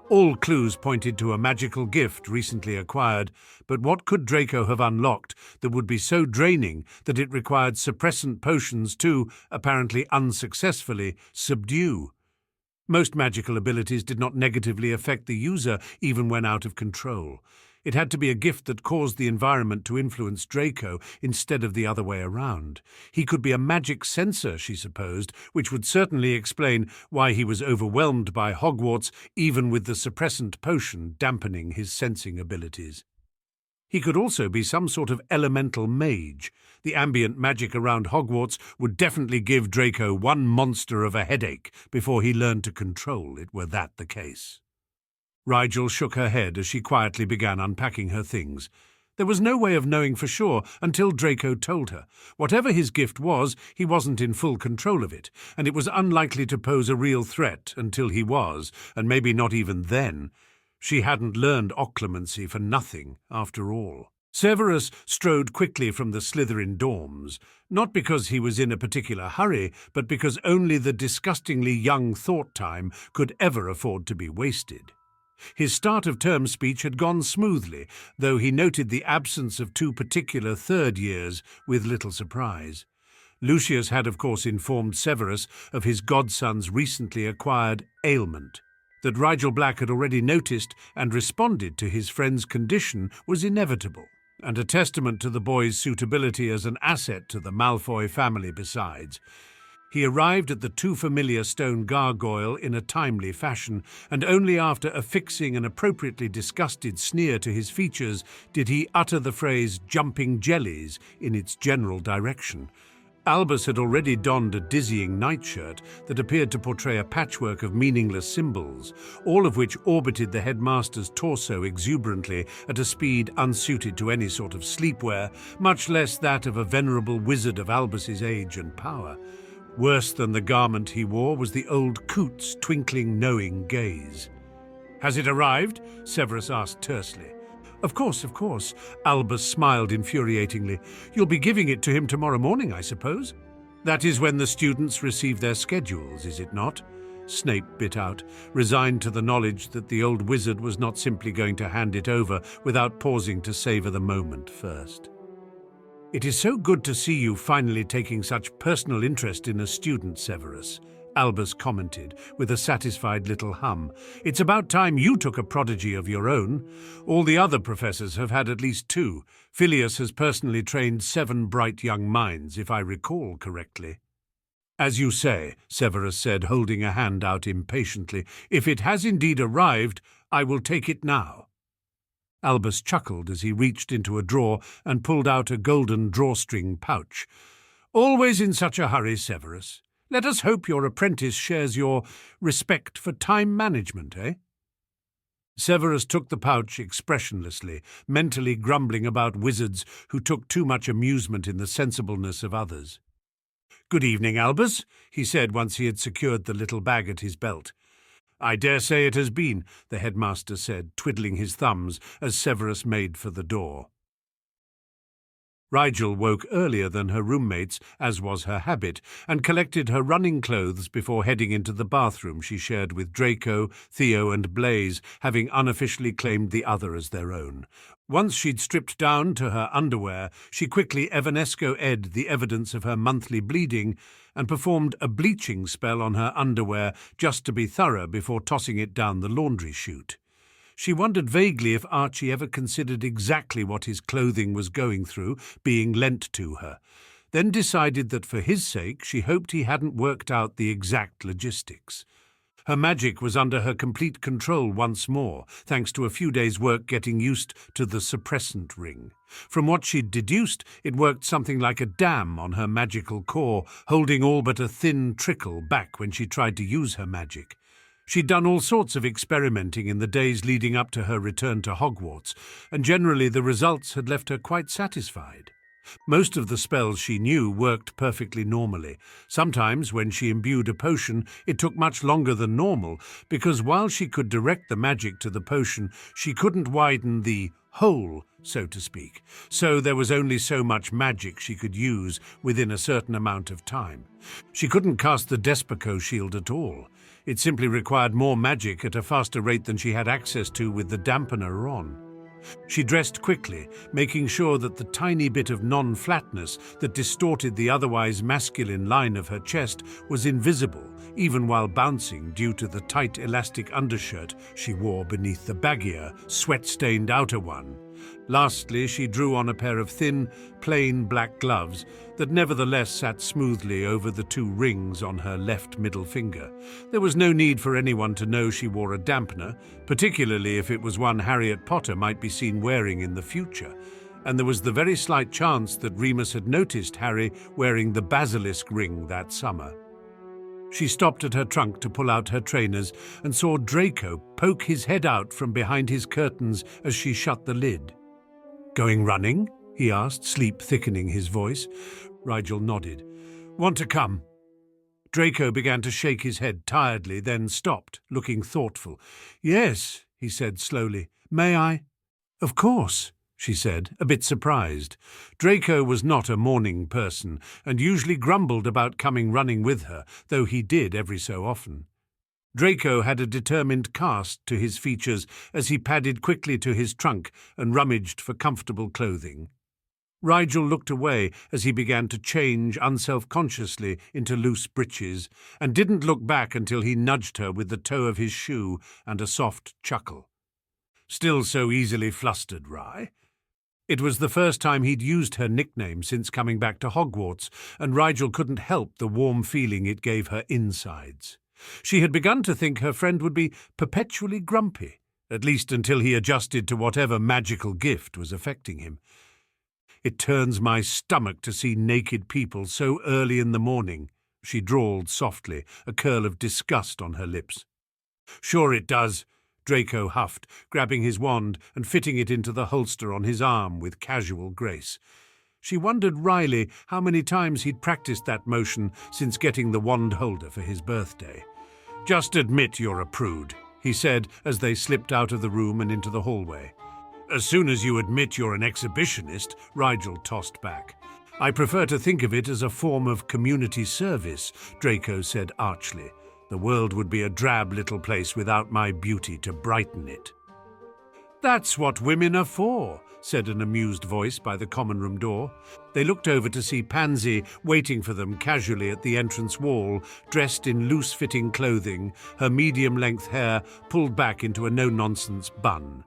All clues pointed to a magical gift recently acquired, but what could Draco have unlocked that would be so draining that it required suppressant potions to, apparently unsuccessfully, subdue? Most magical abilities did not negatively affect the user even when out of control. It had to be a gift that caused the environment to influence Draco instead of the other way around. He could be a magic sensor, she supposed, which would certainly explain why he was overwhelmed by Hogwarts, even with the suppressant potion dampening his sensing abilities. He could also be some sort of elemental mage. The ambient magic around Hogwarts would definitely give Draco one monster of a headache before he learned to control it, were that the case. Rigel shook her head as she quietly began unpacking her things. There was no way of knowing for sure until Draco told her. Whatever his gift was, he wasn't in full control of it, and it was unlikely to pose a real threat until he was, and maybe not even then. She hadn't learned occlumency for nothing, after all. Severus strode quickly from the Slytherin dorms, not because he was in a particular hurry, but because only the disgustingly young thought time could ever afford to be wasted. His start-of-term speech had gone smoothly, though he noted the absence of 2 particular third years with little surprise. Lucius had, of course, informed Severus of his godson's recently acquired ailment. That Rigel Black had already noticed and responded to his friend's condition was inevitable, and a testament to the boy's suitability as an asset to the Malfoy family besides. He arrived at the too familiar stone gargoyle in a timely fashion, and only after affixing an appropriately disgusted sneer to his features did he utter the phrase "jumping jellies" in its general direction. Albus had already donned a dizzying nightshirt that appeared to portray a patchwork of meaningless symbols, all of which orbited the headmaster's torso exuberantly at a speed unsuited to any sort of sleepwear, much less that of a venerable wizard of Albus's age and power. Worse than the garment he wore was the old coot's twinkling, knowing gaze. "Has it arrived?" Severus asked tersely. Of course," Albus smiled infuriatingly. "You'll be giving it to him tomorrow morning, I suppose?" "That is when the students receive their schedules, is it not?" Snape bit out, resigned to the knowledge that the old wizard was not simply going to hand it over without pausing to savour the moment first. "It is so good to see you finally taking such personal interest in a student, Severus," Albus commented, with a satisfied little hum. "It's about time you took a prodigy of your own. All the other professors have had at least 2. Phileas has personally trained 7 bright young minds, if I recall correctly." "As you say," Severus said, holding a hand out impatiently. "If it has indeed arrived, I will take it now." Albus chuckled as he reached into a drawer and pulled out a golden drawstring pouch. "Always in such a hurry, Severus. Let us hope your apprentice shares your respect for time management, eh?" Severus took the pouch expressionlessly, mentally grumbling about wizards who took too much amusement in the sensibleness of others. "Good evening, Albus," he said once he had secured the little bag at his belt. "I dare say it has been," the headmaster said, twiddling his thumbs as Severus made for the door. Rigel woke earlier than her roommates, as was her habit, and collected her running clothes before heading into the bathroom she shared with Draco, Theo and Blaze, having unofficially claimed the other as their own. Once she'd stripped down to her underwear, she quickly Evanesco-ed the evidence of her monthly bleeding and performed a bleaching spell on her underwear just to be thorough before tossing it down the laundry chute. She wondered vaguely if Archie ever considered exactly what his clothing was going through, being lent to her, then decided that for his sake she hoped he hadn't worked out the exact logistics. Her magic was under her complete control once more, thanks to a few days' work getting used to the suppressant ring. From what she'd deduced, it worked something like a dam on her magical core, holding all but a thin trickle back when she tried to use her magic. She'd done all sorts of experimenting in the days leading up to her return to Hogwarts, and generally the results had left her quite satisfied. Most of the spells she knew worked perfectly normally. Sometimes, when she imbued a potion, it took much longer than normal, because while she could direct the magic to the potion, she couldn't widen the hole, so to speak. So there was only so much magic she could use within a certain amount of time. She couldn't cast the Despoco shield at all. It simply required more magic at a faster rate than she had access to with the dampener on. She dressed quickly, making sure that the tiny bit of non-flatness that distorted the otherwise masculine line of her chest was invisible, even while bouncing due to the tight elastic undershirt she wore beneath the baggier, sweat-stained outer one. Lastly, she drew on a pair of thin, plain black gloves that nevertheless sat smoothly over the 2 rings on her left middle finger. There was no need for anyone to know she wore a dampener, particularly if it was one Harriet Potter might be seen wearing in the future, and there was the very slight chance that Remus had noticed Harry wearing the basilisk ring that summer. She stopped at her trunk to pull out her trainers and saw Draco poke his head out from behind his curtains as she shut the lid. "Going running?" he asked, sleep thickening his voice. Rigel nodded. "Want to come?" Draco began to shake his head tiredly, then stopped, looking thoughtful. "Yes," he said slowly. "May I?" "Of course," she said, a bit surprised. Draco was not a morning person, and usually grumbled about coming running with her, though he did every so often. Draco had a determined cast to his features as he padded quickly to his trunk and rummaged for comfortable clothing. Rigel looked away as he began to change unself-consciously into loose breeches, and didn't look back until he nudged her with the toe of his shoe and a soft chuckle. "Still so easily flustered, Rye?" It was the first time he'd used her nickname since coming back to Hogwarts, and Rigel couldn't help the warm feeling it gave her insides. She had begun to think her friend would be perpetually grumpy, at least until he adjusted to whatever magical gift was affecting him. "It turns my stomach to see naked people so early in the morning," she drawled softly, a curl of disgust on her lips. "Sure it does," Draco huffed, grabbing his wand and fitting it into the holster on his arm with casual grace. She wondered wryly how many times he'd practiced that motion since getting the wand holder for his birthday. "Just admit you're a prude," he said as they slipped out of the room and into the hallway. "As soon as you admit you're an exhibitionist," Rigel tossed back. "I prefer to think of it as a form of community service," Draco said archly. "The world would be a drab little place without my beauty to brighten it." "That's what women are for," said an amused voice by the common room door. They looked over to see Pansy waiting for them casually at the entrance wall, dressed in loose-fitting clothing, her medium-length hair pulled back into a no-nonsense bun.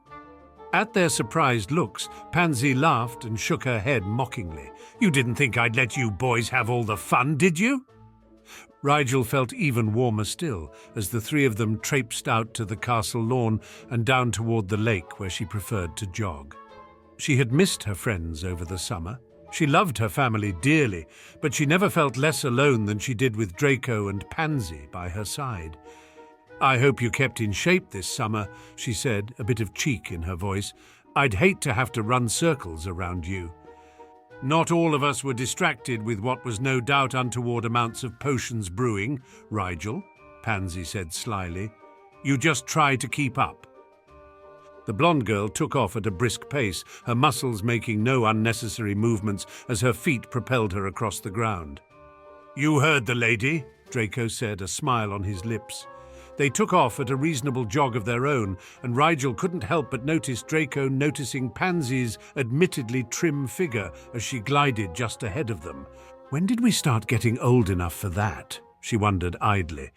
At their surprised looks, Pansy laughed and shook her head mockingly. "You didn't think I'd let you boys have all the fun, did you?" Rigel felt even warmer still as the three of them traipsed out to the castle lawn and down toward the lake where she preferred to jog. She had missed her friends over the summer. She loved her family dearly, but she never felt less alone than she did with Draco and Pansy by her side. "I hope you kept in shape this summer," she said, a bit of cheek in her voice. "I'd hate to have to run circles around you." "Not all of us were distracted with what was no doubt untoward amounts of potions brewing, Rigel," Pansy said slyly. "You just try to keep up." The blonde girl took off at a brisk pace, her muscles making no unnecessary movements as her feet propelled her across the ground. "You heard the lady," Draco said, a smile on his lips. They took off at a reasonable jog of their own, and Rigel couldn't help but notice Draco noticing Pansy's admittedly trim figure as she glided just ahead of them. When did we start getting old enough for that? She wondered idly.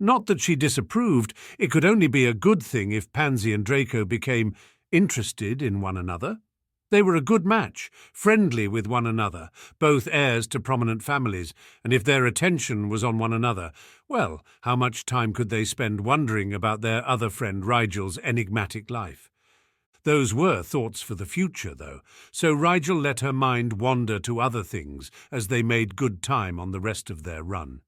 Not that she disapproved, it could only be a good thing if Pansy and Draco became interested in one another. They were a good match, friendly with one another, both heirs to prominent families, and if their attention was on one another, well, how much time could they spend wondering about their other friend Rigel's enigmatic life? Those were thoughts for the future, though, so Rigel let her mind wander to other things as they made good time on the rest of their run.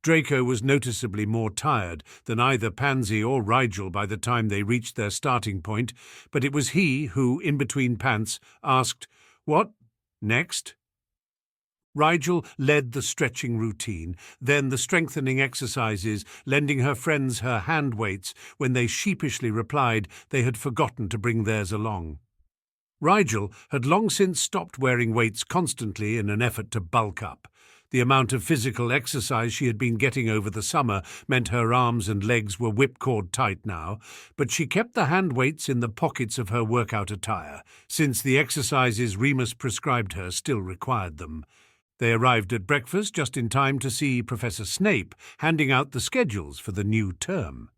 Draco was noticeably more tired than either Pansy or Rigel by the time they reached their starting point, but it was he who, in between pants, asked, "What next?" Rigel led the stretching routine, then the strengthening exercises, lending her friends her hand weights when they sheepishly replied they had forgotten to bring theirs along. Rigel had long since stopped wearing weights constantly in an effort to bulk up. The amount of physical exercise she had been getting over the summer meant her arms and legs were whipcord tight now, but she kept the hand weights in the pockets of her workout attire, since the exercises Remus prescribed her still required them. They arrived at breakfast just in time to see Professor Snape handing out the schedules for the new term.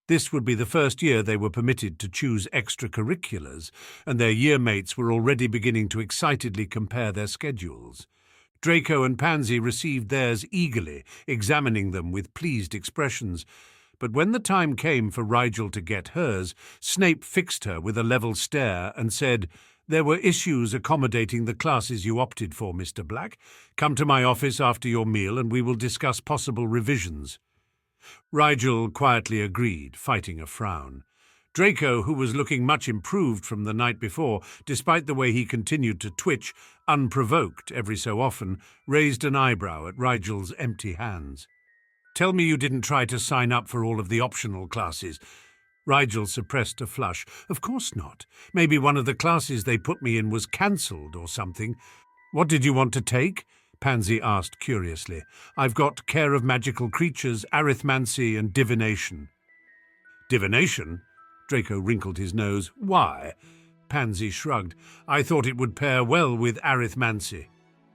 This would be the first year they were permitted to choose extracurriculars, and their year mates were already beginning to excitedly compare their schedules. Draco and Pansy received theirs eagerly, examining them with pleased expressions. But when the time came for Rigel to get hers, Snape fixed her with a level stare and said, "There were issues accommodating the classes you opted for, Mr. Black. Come to my office after your meal and we will discuss possible revisions." Rigel quietly agreed, fighting a frown. Draco, who was looking much improved from the night before, despite the way he continued to twitch, unprovoked every so often, raised an eyebrow at Rigel's empty hands. "Tell me you didn't try to sign up for all of the optional classes." Rigel suppressed a flush. "Of course not. Maybe one of the classes they put me in was cancelled or something." "What did you want to take?" Pansy asked curiously. "I've got care of magical creatures, arithmancy and divination." "Divination?" Draco wrinkled his nose. "Why?" Pansy shrugged. "I thought it would pair well with arithmancy."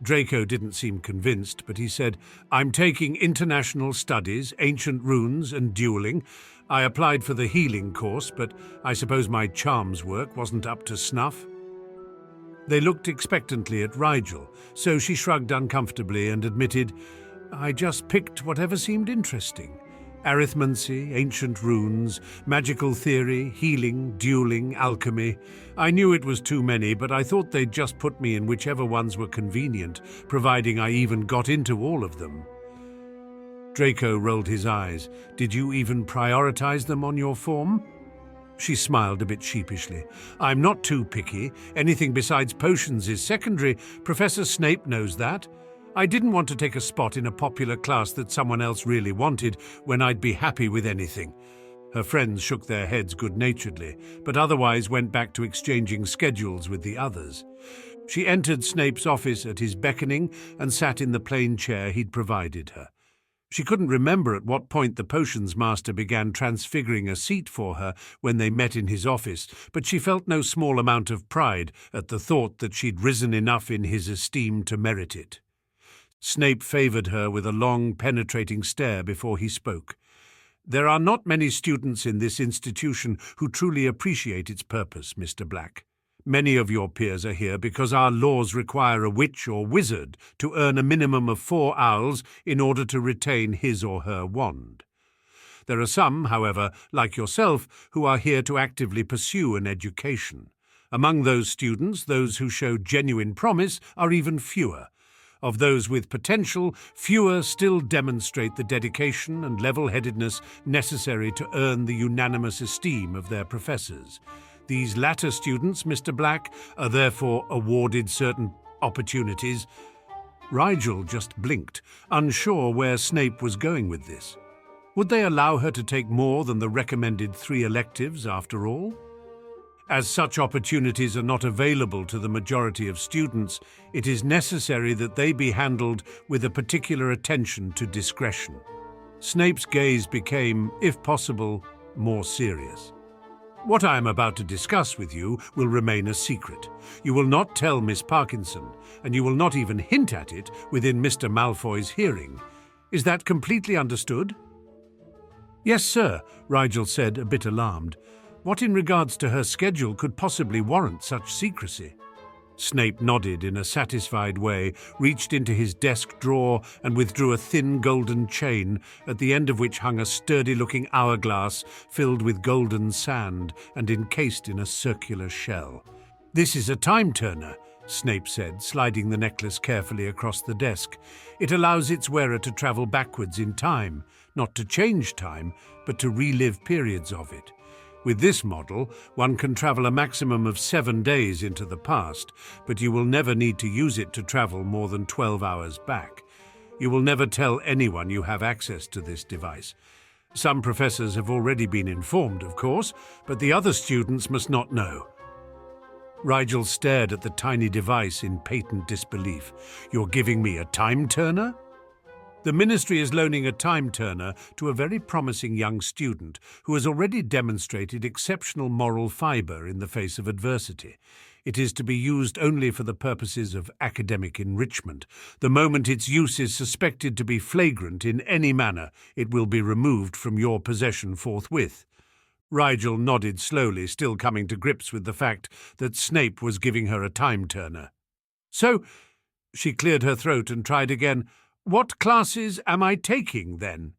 Draco didn't seem convinced, but he said, "I'm taking international studies, ancient runes and dueling. I applied for the healing course, but I suppose my charms work wasn't up to snuff." They looked expectantly at Rigel, so she shrugged uncomfortably and admitted, "I just picked whatever seemed interesting. Arithmancy, ancient runes, magical theory, healing, dueling, alchemy. I knew it was too many, but I thought they'd just put me in whichever ones were convenient, providing I even got into all of them." Draco rolled his eyes. "Did you even prioritize them on your form?" She smiled a bit sheepishly. "I'm not too picky. Anything besides potions is secondary. Professor Snape knows that. I didn't want to take a spot in a popular class that someone else really wanted when I'd be happy with anything." Her friends shook their heads good-naturedly, but otherwise went back to exchanging schedules with the others. She entered Snape's office at his beckoning and sat in the plain chair he'd provided her. She couldn't remember at what point the potions master began transfiguring a seat for her when they met in his office, but she felt no small amount of pride at the thought that she'd risen enough in his esteem to merit it. Snape favoured her with a long, penetrating stare before he spoke. "There are not many students in this institution who truly appreciate its purpose, Mr. Black. Many of your peers are here because our laws require a witch or wizard to earn a minimum of 4 owls in order to retain his or her wand. There are some, however, like yourself, who are here to actively pursue an education. Among those students, those who show genuine promise are even fewer. Of those with potential, fewer still demonstrate the dedication and level-headedness necessary to earn the unanimous esteem of their professors. These latter students, Mr. Black, are therefore awarded certain opportunities." Rigel just blinked, unsure where Snape was going with this. Would they allow her to take more than the recommended 3 electives, after all? As such opportunities are not available to the majority of students, it is necessary that they be handled with a particular attention to discretion. Snape's gaze became, if possible, more serious. "What I am about to discuss with you will remain a secret. You will not tell Miss Parkinson, and you will not even hint at it within Mr. Malfoy's hearing. Is that completely understood?" "Yes, sir," Rigel said, a bit alarmed. What in regards to her schedule could possibly warrant such secrecy? Snape nodded in a satisfied way, reached into his desk drawer and withdrew a thin golden chain, at the end of which hung a sturdy-looking hourglass filled with golden sand and encased in a circular shell. "This is a time-turner," Snape said, sliding the necklace carefully across the desk. "It allows its wearer to travel backwards in time, not to change time, but to relive periods of it. With this model, one can travel a maximum of 7 days into the past, but you will never need to use it to travel more than 12 hours back. You will never tell anyone you have access to this device. Some professors have already been informed, of course, but the other students must not know." Rigel stared at the tiny device in patent disbelief. "You're giving me a time-turner?" "The Ministry is loaning a time-turner to a very promising young student who has already demonstrated exceptional moral fibre in the face of adversity. It is to be used only for the purposes of academic enrichment. The moment its use is suspected to be flagrant in any manner, it will be removed from your possession forthwith." Rigel nodded slowly, still coming to grips with the fact that Snape was giving her a time-turner. "So," she cleared her throat and tried again, "what classes am I taking, then?"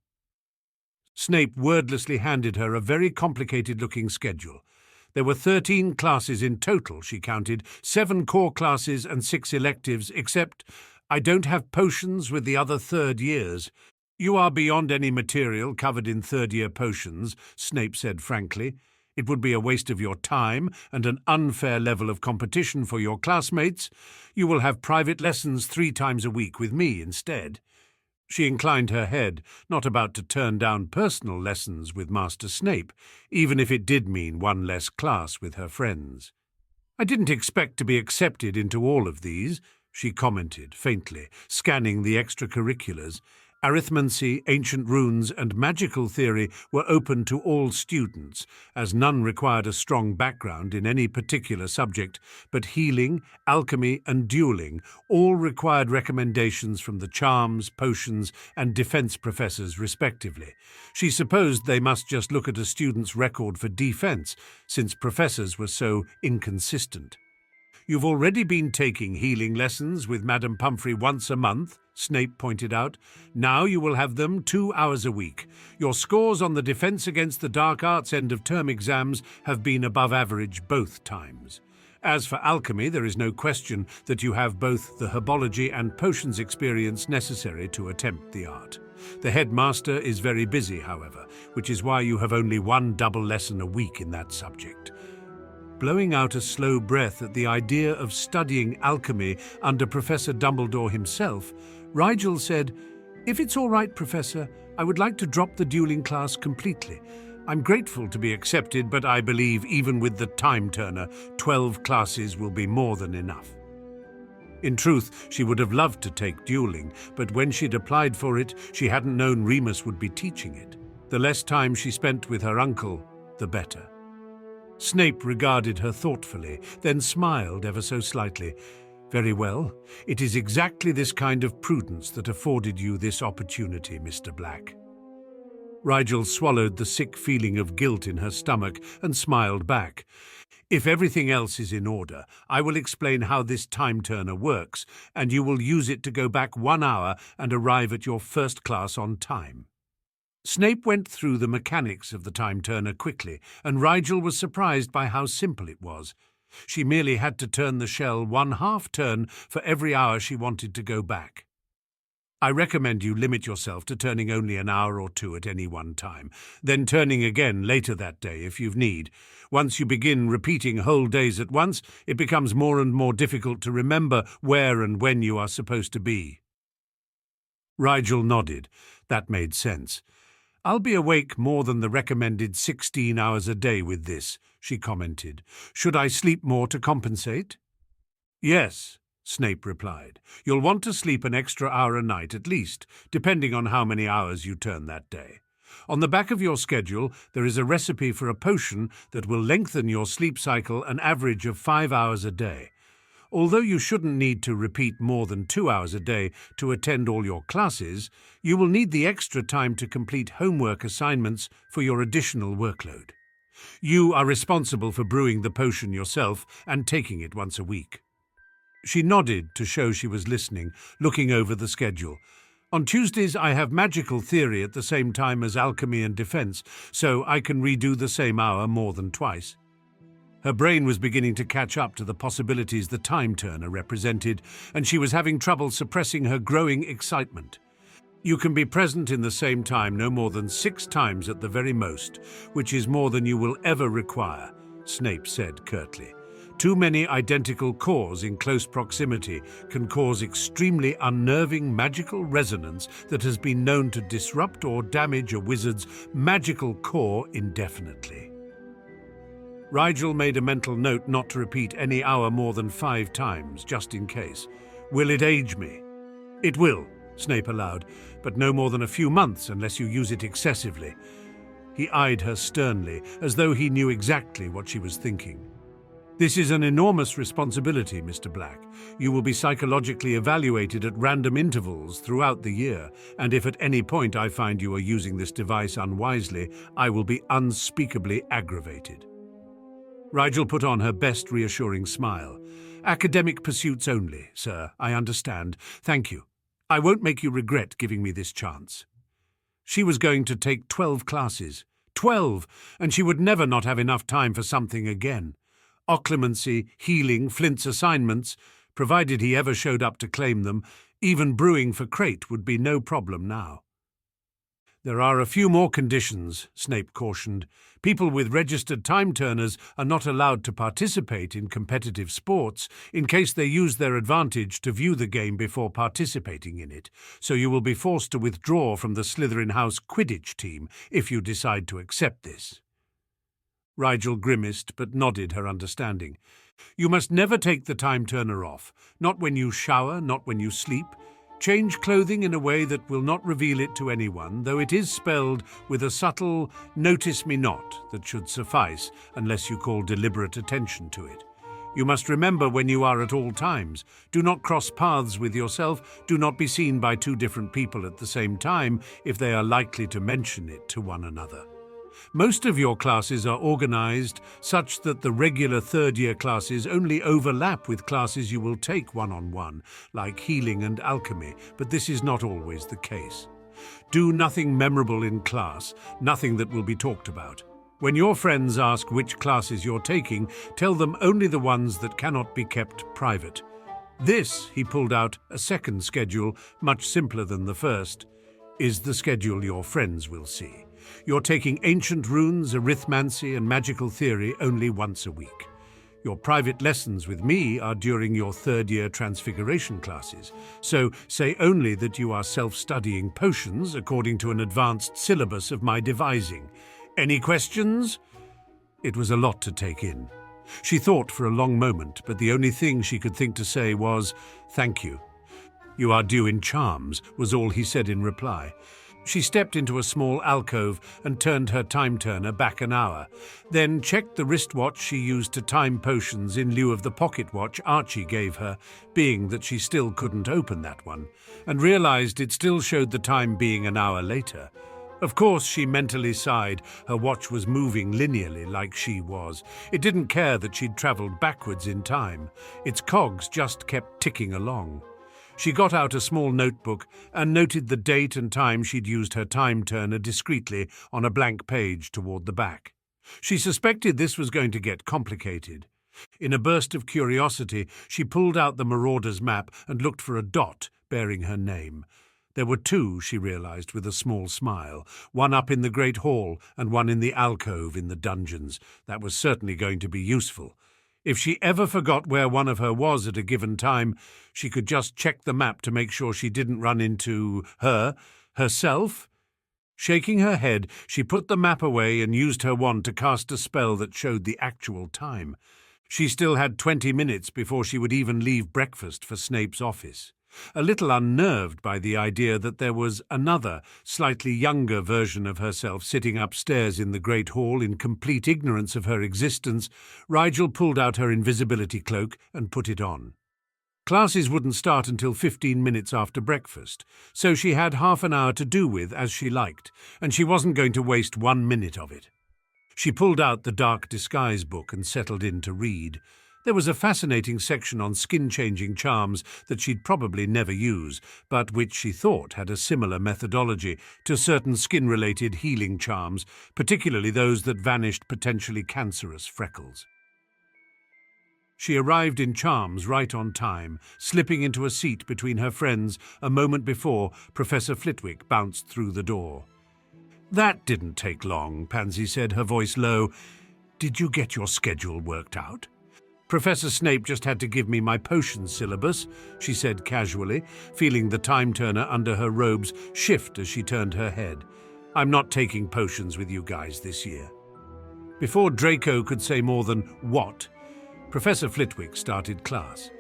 Snape wordlessly handed her a very complicated-looking schedule. There were 13 classes in total, she counted, 7 core classes and 6 electives, except I don't have potions with the other third years. "You are beyond any material covered in third-year potions," Snape said frankly. It would be a waste of your time and an unfair level of competition for your classmates. You will have private lessons 3 times a week with me instead." She inclined her head, not about to turn down personal lessons with Master Snape, even if it did mean one less class with her friends. "I didn't expect to be accepted into all of these," she commented faintly, scanning the extracurriculars. Arithmancy, ancient runes, and magical theory were open to all students, as none required a strong background in any particular subject, but healing, alchemy, and dueling all required recommendations from the charms, potions, and defense professors respectively. She supposed they must just look at a student's record for defense, since professors were so inconsistent. "You've already been taking healing lessons with Madame Pumphrey once a month," Snape pointed out. "Now you will have them 2 hours a week. Your scores on the Defense Against the Dark Arts end-of-term exams have been above average both times. As for alchemy, there is no question that you have both the herbology and potions experience necessary to attempt the art. The headmaster is very busy, however, which is why you have only 1 double lesson a week in that subject." Blowing out a slow breath at the idea of studying alchemy under Professor Dumbledore himself, Rigel said, "If it's all right, Professor, I would like to drop the dueling class completely. I'm grateful to be accepted, but I believe even with the time turner, 12 classes will be more than enough." In truth, she would have loved to take dueling, but when she'd applied for it, she hadn't known Remus would be teaching it. The less time she spent with her uncle, the better. Snape regarded her thoughtfully, then smiled ever so slightly. "Very well. It is exactly this kind of prudence that afforded you this opportunity, Mr. Black." Rigel swallowed the sick feeling of guilt in her stomach and smiled back. "If everything else is in order, I will explain how this time turner works, and you will use it to go back 1 hour and arrive at your first class on time." Snape went through the mechanics of the time turner quickly, and Rigel was surprised by how simple it was. She merely had to turn the shell 1/2 turn for every hour she wanted to go back. "I recommend you limit yourself to turning only an hour or 2 at any one time, then turning again later that day if you've need. Once you begin repeating whole days at once, it becomes more and more difficult to remember where and when you are supposed to be." Rigel nodded. That made sense. "I'll be awake more than the recommended 16 hours a day with this," she commented. "Should I sleep more to compensate?" "Yes," Snape replied. "You'll want to sleep an extra hour a night at least, depending on how many hours you turn that day. On the back of your schedule, there is a recipe for a potion that will lengthen your sleep cycle an average of 5 hours a day. Although you shouldn't need to repeat more than 2 hours a day to attend all your classes, you will need the extra time to complete homework assignments for your additional workload. You are responsible for brewing the potion yourself and taking it once a week." She nodded to show she was listening, looking over the schedule. "On Tuesdays I have magical theory at the same time as alchemy and defense, so I can redo the same hour more than twice." Her brain was beginning to catch up to the possibilities the time turner represented, and she was having trouble suppressing her growing excitement. "You can be present in the same time no more than 6 times at the very most, which is more than you will ever require," Snape said curtly. "Too many identical cores in close proximity can cause extremely unnerving magical resonance that has been known to disrupt or damage a wizard's magical core indefinitely." Rigel made a mental note not to repeat any hour more than 5 times, just in case. "Will it age me?" "It will," Snape allowed, "but no more than a few months unless you use it excessively." He eyed her sternly, as though he knew exactly what she was thinking. "This is an enormous responsibility, Mr. Black. You will be psychologically evaluated at random intervals throughout the year, and if at any point I find you are using this device unwisely, I will be unspeakably aggravated." Rigel put on her best reassuring smile. "Academic pursuits only, sir, I understand. Thank you. I won't make you regret giving me this chance." She was going to take 12 classes. 12! And she would never not have enough time for something again. Occlumency, healing, Flint's assignments, provided he ever showed up to claim them, even brewing for Crate would be no problem now. There are a few more conditions, Snape cautioned. People with registered time-turners are not allowed to participate in competitive sports in case they use their advantage to view the game before participating in it, so you will be forced to withdraw from the Slytherin House Quidditch team if you decide to accept this. Rigel grimaced but nodded her understanding. You must never take the time-turner off, not when you shower, not when you sleep. Change clothing in a way that will not reveal it to anyone, though it is spelled with a subtle "notice me not" that should suffice unless you call deliberate attention to it. You must remember when you are at all times. Do not cross paths with yourself. Do not be seen by two different people at the same time if they are likely to mention it to one another. Most of your classes are organized such that the regular third-year classes only overlap with classes you will take one-on-one, like healing and alchemy, but this is not always the case. Do nothing memorable in class, nothing that will be talked about. When your friends ask which classes you're taking, tell them only the ones that cannot be kept private. This, he pulled out a second schedule, much simpler than the first, is the schedule your friends will see. You're taking ancient runes, arithmancy, and magical theory only once a week. Your private lessons with me are during your third-year transfiguration classes, so say only that you are self-studying potions according to an advanced syllabus of my devising. Any questions? It was a lot to take in. She thought for a long moment, but the only thing she could think to say was, "Thank you." "You are due in charms," was all he said in reply. She stepped into a small alcove and turned her time-turner back an hour, then checked the wristwatch she used to time potions in lieu of the pocket watch Archie gave her, being that she still couldn't open that one, and realized it still showed the time being an hour later. Of course, she mentally sighed. Her watch was moving linearly like she was. It didn't care that she'd traveled backwards in time. Its cogs just kept ticking along. She got out a small notebook and noted the date and time she'd used her time-turner discreetly on a blank page toward the back. She suspected this was going to get complicated. In a burst of curiosity, she pulled out the Marauder's map and looked for a dot bearing her name. There were two, she realized with a small smile, one up in the Great Hall and one in the alcove in the dungeons. That was certainly going to be useful. If she ever forgot where one of her was at a given time, she could just check the map to make sure she didn't run into herself. Shaking her head, she put the map away and used her wand to cast a spell that showed the actual time. She still had 20 minutes before she would even leave breakfast for Snape's office. A little unnerved by the idea that there was another, slightly younger version of herself sitting upstairs in the Great Hall in complete ignorance of her existence, Rigel pulled out her invisibility cloak and put it on. Classes wouldn't start until 15 minutes after breakfast, so she had half an hour to do with as she liked, and she wasn't going to waste 1 minute of it. She pulled out the Dark Disguise book and settled in to read. There was a fascinating section on skin-changing charms that she'd probably never use, but which she thought had a similar methodology to certain skin-related healing charms, particularly those that vanished potentially cancerous freckles. She arrived in charms right on time, slipping into a seat between her friends a moment before Professor Flitwick bounced through the door. "That didn't take long," Pansy said, her voice low. "Did you get your schedule worked out?" "Professor Snape just had to give me my potion syllabus," she said casually, feeling the time-turner under her robes shift as she turned her head. "I'm not taking potions with you guys this year." Before Draco could say more than "what?" Professor Flitwick started class.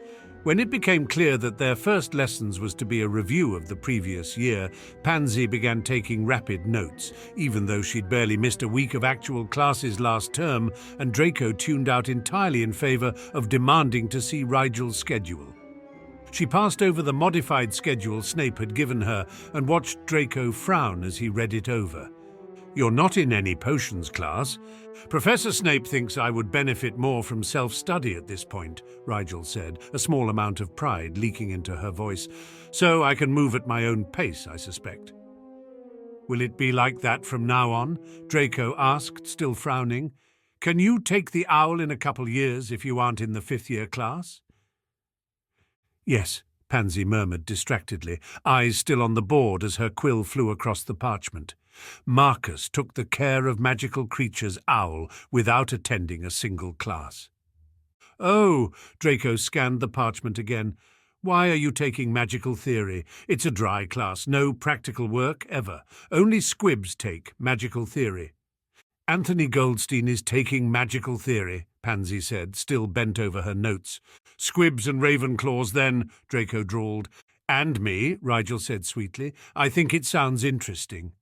When it became clear that their first lessons was to be a review of the previous year, Pansy began taking rapid notes, even though she'd barely missed a week of actual classes last term, and Draco tuned out entirely in favor of demanding to see Rigel's schedule. She passed over the modified schedule Snape had given her and watched Draco frown as he read it over. "You're not in any potions class. Professor Snape thinks I would benefit more from self-study at this point," Rigel said, a small amount of pride leaking into her voice. "So I can move at my own pace, I suspect." "Will it be like that from now on?" Draco asked, still frowning. "Can you take the owl in a couple years if you aren't in the fifth-year class?" "Yes," Pansy murmured distractedly, eyes still on the board as her quill flew across the parchment. Marcus took the care of magical creatures owl without attending a single class. Oh, Draco scanned the parchment again. Why are you taking magical theory? It's a dry class, no practical work ever. Only squibs take magical theory. Anthony Goldstein is taking magical theory, Pansy said, still bent over her notes. Squibs and Ravenclaws then, Draco drawled. And me, Rigel said sweetly. I think it sounds interesting.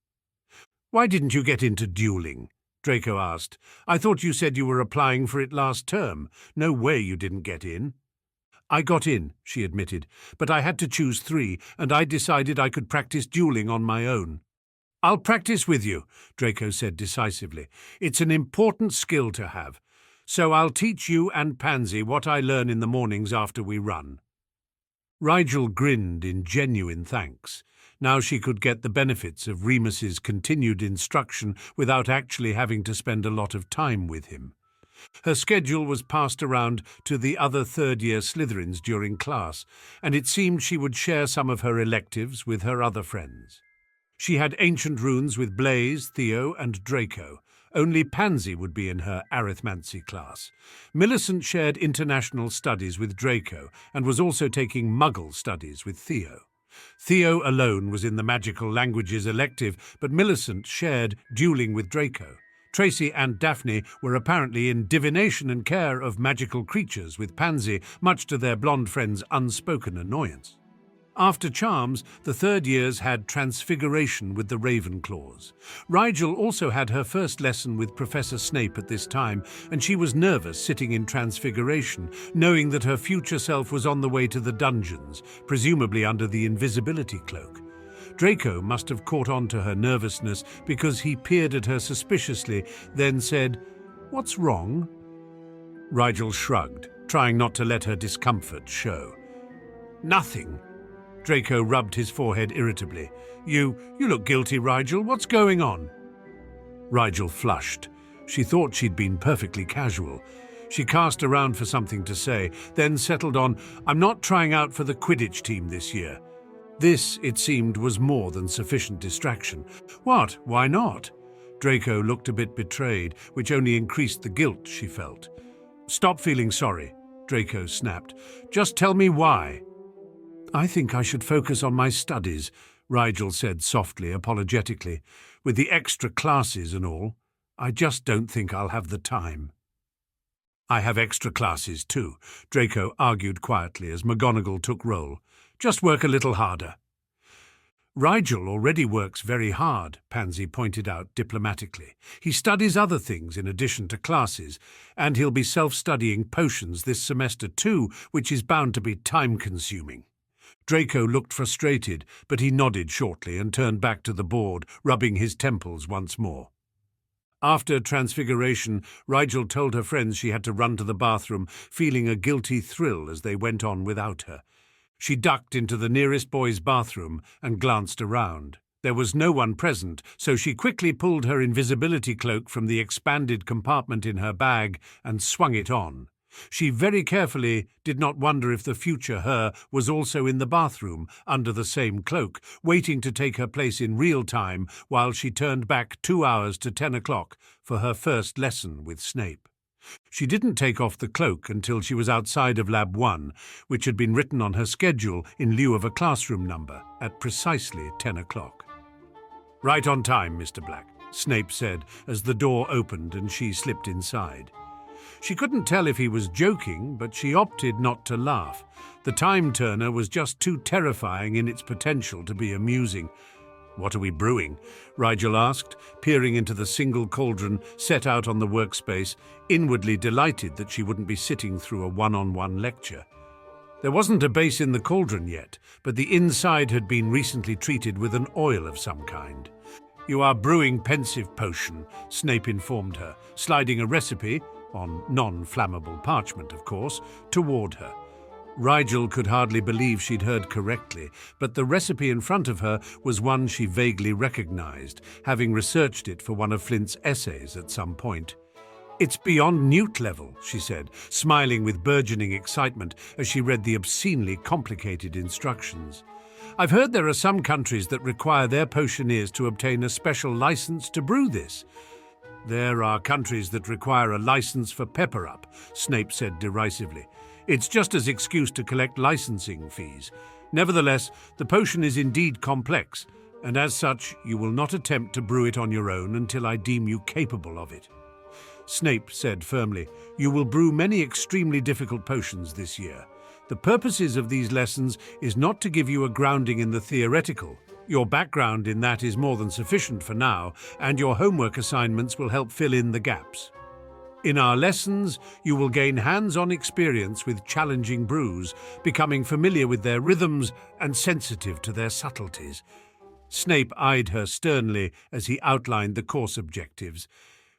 Why didn't you get into dueling? Draco asked. I thought you said you were applying for it last term. No way you didn't get in. I got in, she admitted, but I had to choose 3, and I decided I could practice dueling on my own. I'll practice with you, Draco said decisively. It's an important skill to have. So I'll teach you and Pansy what I learn in the mornings after we run. Rigel grinned in genuine thanks. Now she could get the benefits of Remus's continued instruction without actually having to spend a lot of time with him. Her schedule was passed around to the other third-year Slytherins during class, and it seemed she would share some of her electives with her other friends. She had ancient runes with Blaise, Theo, and Draco. Only Pansy would be in her arithmancy class. Millicent shared international studies with Draco and was also taking Muggle studies with Theo. Theo alone was in the magical languages elective, but Millicent shared dueling with Draco. Tracy and Daphne were apparently in divination and care of magical creatures with Pansy, much to their blonde friend's unspoken annoyance. After Charms, the third years had Transfiguration with the Ravenclaws. Rigel also had her first lesson with Professor Snape at this time, and she was nervous sitting in Transfiguration, knowing that her future self was on the way to the dungeons, presumably under the invisibility cloak. Draco must have caught on to her nervousness because he peered at her suspiciously, then said, "What's wrong?" Rigel shrugged, trying not to let her discomfort show. "Nothing." Draco rubbed his forehead irritably. You look guilty, Rigel. What's going on?" Rigel flushed. She thought she'd been perfectly casual. She cast around for something to say, then settled on, "I'm not trying out for the Quidditch team this year." This, it seemed, was more than sufficient distraction. "What? Why not?" Draco looked a bit betrayed, which only increased the guilt she felt. "Stop feeling sorry," Draco snapped. "Just tell me why." "I think I should focus on my studies," Rigel said softly, apologetically. "With the extra classes and all, I just don't think I'll have the time." "I have extra classes too," Draco argued quietly as McGonagall took roll. "Just work a little harder." "Rigel already works very hard," Pansy pointed out diplomatically. "He studies other things in addition to classes, and he'll be self-studying potions this semester too, which is bound to be time-consuming." Draco looked frustrated, but he nodded shortly and turned back to the board, rubbing his temples once more. After Transfiguration, Rigel told her friends she had to run to the bathroom, feeling a guilty thrill as they went on without her. She ducked into the nearest boys' bathroom and glanced around. There was no one present, so she quickly pulled her invisibility cloak from the expanded compartment in her bag and swung it on. She very carefully did not wonder if the future her was also in the bathroom, under the same cloak, waiting to take her place in real time while she turned back 2 hours to 10 o'clock for her first lesson with Snape. She didn't take off the cloak until she was outside of Lab 1, which had been written on her schedule in lieu of a classroom number, at precisely 10 o'clock. "Right on time, Mr. Black," Snape said as the door opened and she slipped inside. She couldn't tell if he was joking, but she opted not to laugh. The time-turner was just too terrifying in its potential to be amusing. "What are we brewing?" Rigel asked, peering into the single cauldron set out on the workspace, inwardly delighted that she wouldn't be sitting through a one-on-one lecture. There wasn't a base in the cauldron yet, but the inside had been recently treated with an oil of some kind. "You are brewing pensive potion," Snape informed her, sliding a recipe, on non-flammable parchment, of course, toward her. Rigel could hardly believe she'd heard correctly, but the recipe in front of her was one she vaguely recognized, having researched it for one of Flint's essays at some point. It's beyond newt level, she said, smiling with burgeoning excitement as she read the obscenely complicated instructions. I've heard there are some countries that require their potioneers to obtain a special license to brew this. There are countries that require a license for pepper-up, Snape said derisively. It's just as excuse to collect licensing fees. Nevertheless, the potion is indeed complex, and as such, you will not attempt to brew it on your own until I deem you capable of it. Snape said firmly, you will brew many extremely difficult potions this year. The purposes of these lessons is not to give you a grounding in the theoretical. Your background in that is more than sufficient for now, and your homework assignments will help fill in the gaps. In our lessons, you will gain hands-on experience with challenging brews, becoming familiar with their rhythms and sensitive to their subtleties. Snape eyed her sternly as he outlined the course objectives.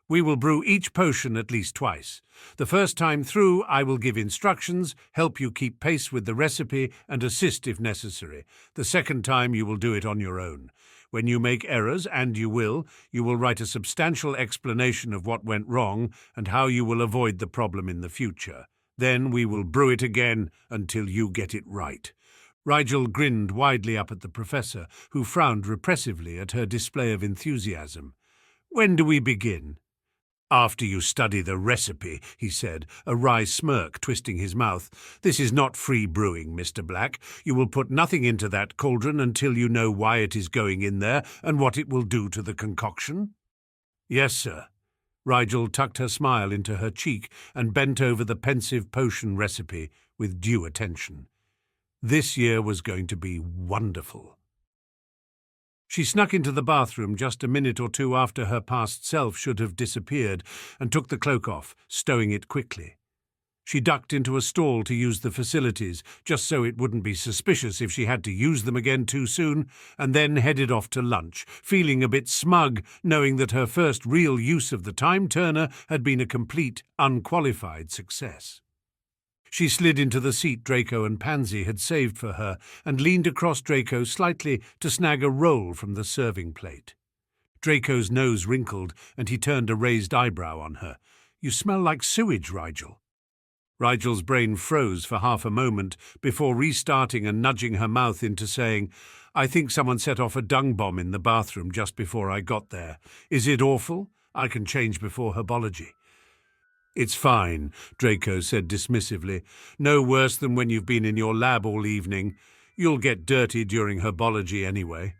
We will brew each potion at least twice. The first time through, I will give instructions, help you keep pace with the recipe, and assist if necessary. The second time, you will do it on your own. When you make errors, and you will write a substantial explanation of what went wrong and how you will avoid the problem in the future. Then we will brew it again until you get it right. Rigel grinned widely up at the professor, who frowned repressively at her display of enthusiasm. When do we begin? After you study the recipe, he said, a wry smirk twisting his mouth. This is not free brewing, Mr. Black. You will put nothing into that cauldron until you know why it is going in there and what it will do to the concoction. Yes, sir. Rigel tucked her smile into her cheek and bent over the pensive potion recipe with due attention. This year was going to be wonderful. She snuck into the bathroom just a minute or two after her past self should have disappeared and took the cloak off, stowing it quickly. She ducked into a stall to use the facilities, just so it wouldn't be suspicious if she had to use them again too soon, and then headed off to lunch, feeling a bit smug, knowing that her first real use of the time-turner had been a complete, unqualified success. She slid into the seat Draco and Pansy had saved for her and leaned across Draco slightly to snag a roll from the serving plate. Draco's nose wrinkled and he turned a raised eyebrow on her. You smell like sewage, Rigel. Rigel's brain froze for half a moment before restarting and nudging her mouth into saying, I think someone set off a dung bomb in the bathroom just before I got there. Is it awful? I can change before herbology. It's fine, Draco said dismissively. No worse than when you've been in your lab all evening. You'll get dirty during herbology anyway.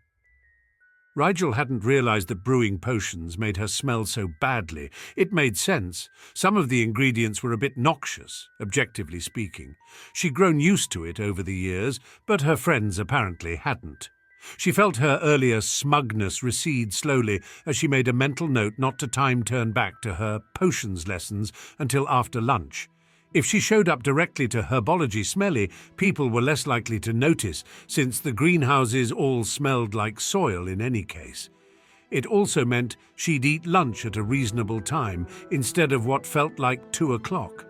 Rigel hadn't realized that brewing potions made her smell so badly. It made sense. Some of the ingredients were a bit noxious, objectively speaking. She'd grown used to it over the years, but her friends apparently hadn't. She felt her earlier smugness recede slowly as she made a mental note not to time-turn back to her potions lessons until after lunch. If she showed up directly to herbology smelly, people were less likely to notice, since the greenhouses all smelled like soil in any case. It also meant she'd eat lunch at a reasonable time, instead of what felt like 2 o'clock.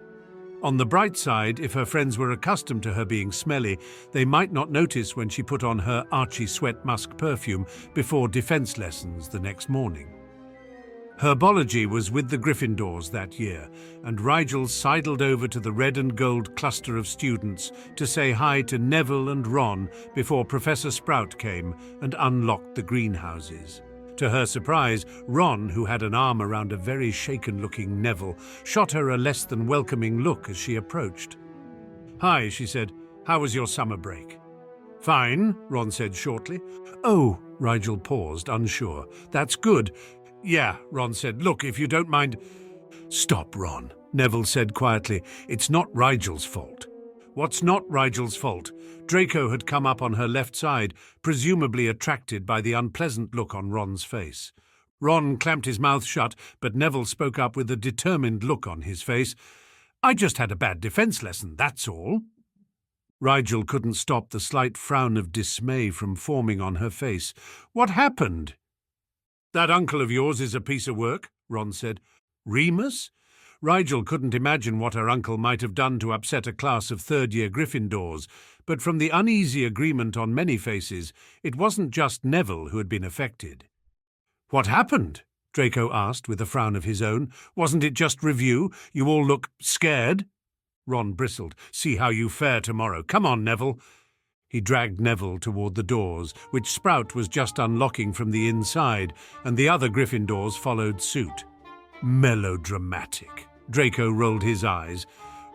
On the bright side, if her friends were accustomed to her being smelly, they might not notice when she put on her Archie Sweat Musk perfume before defense lessons the next morning. Herbology was with the Gryffindors that year, and Rigel sidled over to the red and gold cluster of students to say hi to Neville and Ron before Professor Sprout came and unlocked the greenhouses. To her surprise, Ron, who had an arm around a very shaken-looking Neville, shot her a less than welcoming look as she approached. Hi, she said. How was your summer break? Fine, Ron said shortly. Oh, Rigel paused, unsure. That's good. Yeah, Ron said. Look, if you don't mind... Stop, Ron, Neville said quietly. It's not Rigel's fault. What's not Rigel's fault? Draco had come up on her left side, presumably attracted by the unpleasant look on Ron's face. Ron clamped his mouth shut, but Neville spoke up with a determined look on his face. I just had a bad defense lesson, that's all. Rigel couldn't stop the slight frown of dismay from forming on her face. What happened? That uncle of yours is a piece of work, Ron said. Remus? Rigel couldn't imagine what her uncle might have done to upset a class of third-year Gryffindors, but from the uneasy agreement on many faces, it wasn't just Neville who had been affected. What happened? Draco asked with a frown of his own. "Wasn't it just review? You all look scared." Ron bristled. "See how you fare tomorrow. Come on, Neville." He dragged Neville toward the doors, which Sprout was just unlocking from the inside, and the other Gryffindors followed suit. Melodramatic. Draco rolled his eyes.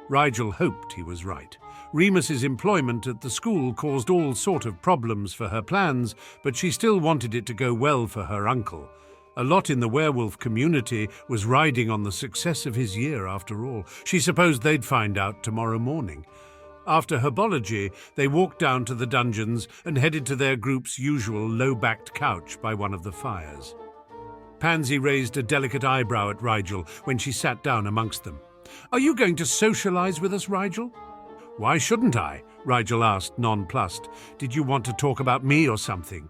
Rigel hoped he was right. Remus's employment at the school caused all sort of problems for her plans, but she still wanted it to go well for her uncle. A lot in the werewolf community was riding on the success of his year, after all. She supposed they'd find out tomorrow morning. After herbology, they walked down to the dungeons and headed to their group's usual low-backed couch by one of the fires. Pansy raised a delicate eyebrow at Rigel when she sat down amongst them. "Are you going to socialize with us, Rigel?" "Why shouldn't I?" Rigel asked, nonplussed. "Did you want to talk about me or something?"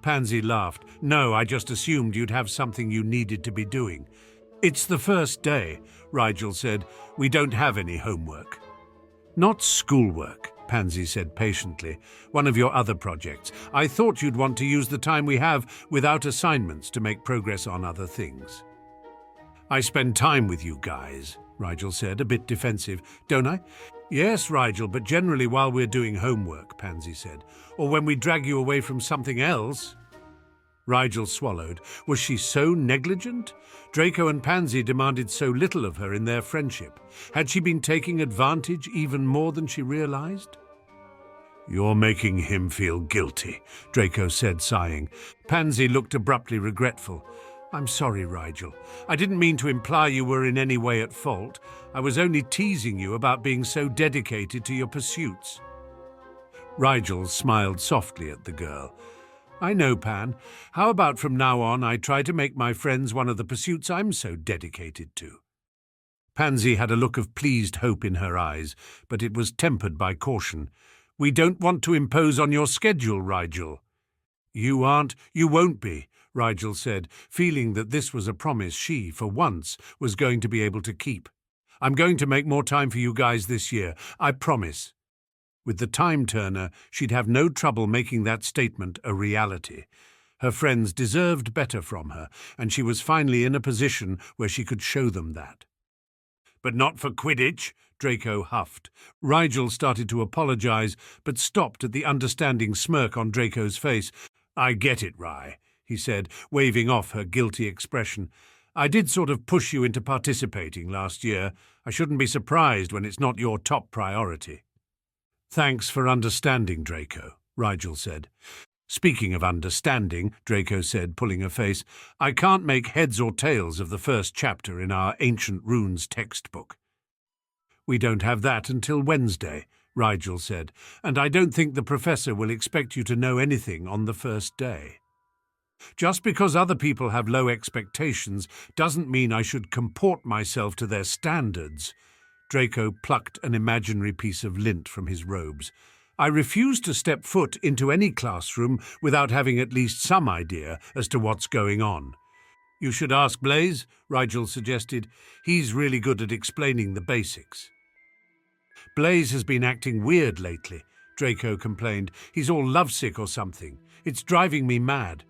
Pansy laughed. "No, I just assumed you'd have something you needed to be doing." "It's the first day," Rigel said. "We don't have any homework." "Not schoolwork," Pansy said patiently. "One of your other projects. I thought you'd want to use the time we have without assignments to make progress on other things." "I spend time with you guys," Rigel said, a bit defensive. "Don't I?" "Yes, Rigel, but generally while we're doing homework," Pansy said. "Or when we drag you away from something else." Rigel swallowed. Was she so negligent? Draco and Pansy demanded so little of her in their friendship. Had she been taking advantage even more than she realized? "You're making him feel guilty," Draco said, sighing. Pansy looked abruptly regretful. "I'm sorry, Rigel. I didn't mean to imply you were in any way at fault. I was only teasing you about being so dedicated to your pursuits." Rigel smiled softly at the girl. "I know, Pan. How about from now on I try to make my friends one of the pursuits I'm so dedicated to?" Pansy had a look of pleased hope in her eyes, but it was tempered by caution. "We don't want to impose on your schedule, Rigel." "You aren't, you won't be," Rigel said, feeling that this was a promise she, for once, was going to be able to keep. "I'm going to make more time for you guys this year, I promise." With the time-turner, she'd have no trouble making that statement a reality. Her friends deserved better from her, and she was finally in a position where she could show them that. "But not for Quidditch," Draco huffed. Rigel started to apologize, but stopped at the understanding smirk on Draco's face. "I get it, Rye," he said, waving off her guilty expression. "I did sort of push you into participating last year. I shouldn't be surprised when it's not your top priority." "Thanks for understanding, Draco," Rigel said. "Speaking of understanding," Draco said, pulling a face, "I can't make heads or tails of the first chapter in our Ancient Runes textbook." "We don't have that until Wednesday," Rigel said, "and I don't think the professor will expect you to know anything on the first day." "Just because other people have low expectations doesn't mean I should comport myself to their standards." Draco plucked an imaginary piece of lint from his robes. "I refuse to step foot into any classroom without having at least some idea as to what's going on." "You should ask Blaise," Rigel suggested. "He's really good at explaining the basics." "Blaise has been acting weird lately," Draco complained. "He's all lovesick or something. It's driving me mad."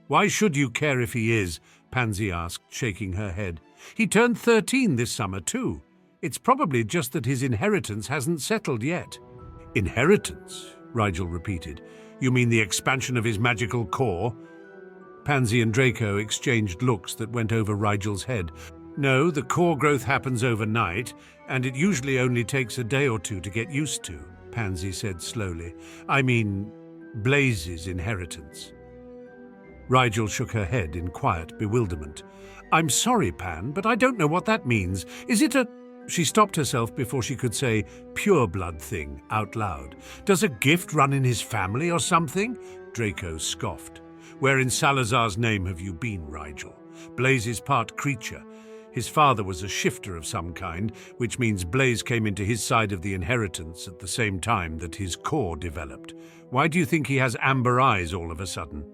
"Why should you care if he is?" Pansy asked, shaking her head. "He turned 13 this summer too. It's probably just that his inheritance hasn't settled yet." "Inheritance?" Rigel repeated. "You mean the expansion of his magical core?" Pansy and Draco exchanged looks that went over Rigel's head. "No, the core growth happens overnight, and it usually only takes a day or two to get used to," Pansy said slowly. "I mean, Blaise's inheritance." Rigel shook her head in quiet bewilderment. "I'm sorry, Pan, but I don't know what that means. Is it a—" She stopped herself before she could say "pureblood thing" out loud. "Does a gift run in his family or something?" Draco scoffed. "Where in Salazar's name have you been, Rigel? Blaise is part creature. His father was a shifter of some kind, which means Blaise came into his side of the inheritance at the same time that his core developed. Why do you think he has amber eyes all of a sudden?"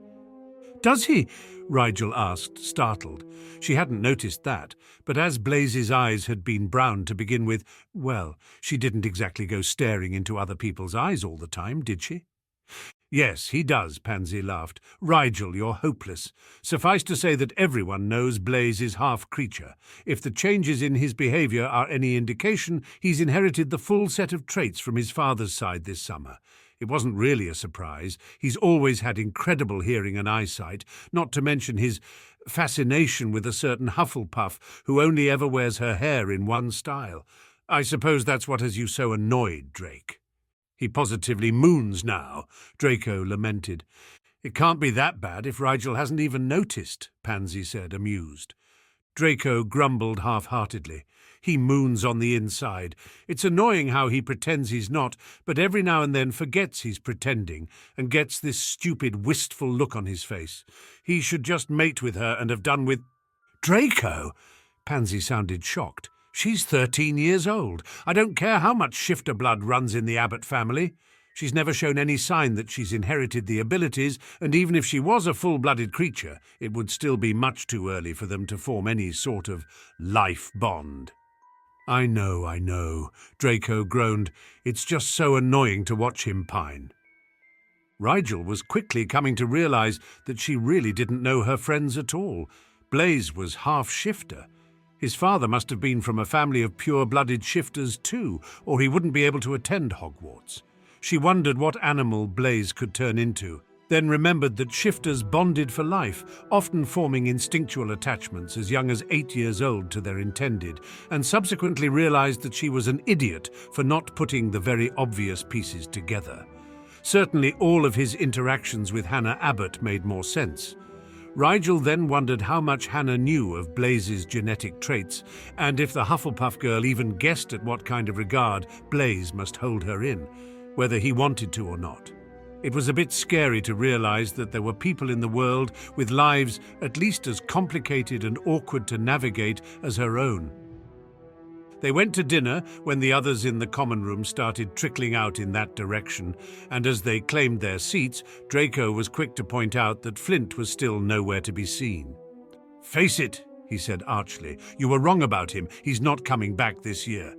"Does he?" Rigel asked, startled. She hadn't noticed that, but as Blaise's eyes had been brown to begin with, well, she didn't exactly go staring into other people's eyes all the time, did she? Yes, he does, Pansy laughed. Rigel, you're hopeless. Suffice to say that everyone knows Blaze is half-creature. If the changes in his behaviour are any indication, he's inherited the full set of traits from his father's side this summer. It wasn't really a surprise. He's always had incredible hearing and eyesight, not to mention his fascination with a certain Hufflepuff who only ever wears her hair in one style. I suppose that's what has you so annoyed, Drake. He positively moons now, Draco lamented. It can't be that bad if Rigel hasn't even noticed, Pansy said, amused. Draco grumbled half-heartedly. He moons on the inside. It's annoying how he pretends he's not, but every now and then forgets he's pretending and gets this stupid, wistful look on his face. He should just mate with her and have done with— Draco? Pansy sounded shocked. She's 13 years old. I don't care how much shifter blood runs in the Abbott family. She's never shown any sign that she's inherited the abilities, and even if she was a full-blooded creature, it would still be much too early for them to form any sort of life bond. I know, Draco groaned. It's just so annoying to watch him pine. Rigel was quickly coming to realize that she really didn't know her friends at all. Blaze was half-shifter. His father must have been from a family of pure-blooded shifters too, or he wouldn't be able to attend Hogwarts. She wondered what animal Blaze could turn into, then remembered that shifters bonded for life, often forming instinctual attachments as young as 8 years old to their intended, and subsequently realized that she was an idiot for not putting the very obvious pieces together. Certainly all of his interactions with Hannah Abbott made more sense. Rigel then wondered how much Hannah knew of Blaze's genetic traits, and if the Hufflepuff girl even guessed at what kind of regard Blaze must hold her in, whether he wanted to or not. It was a bit scary to realize that there were people in the world with lives at least as complicated and awkward to navigate as her own. They went to dinner when the others in the common room started trickling out in that direction, and as they claimed their seats, Draco was quick to point out that Flint was still nowhere to be seen. "Face it," he said archly. "You were wrong about him. He's not coming back this year."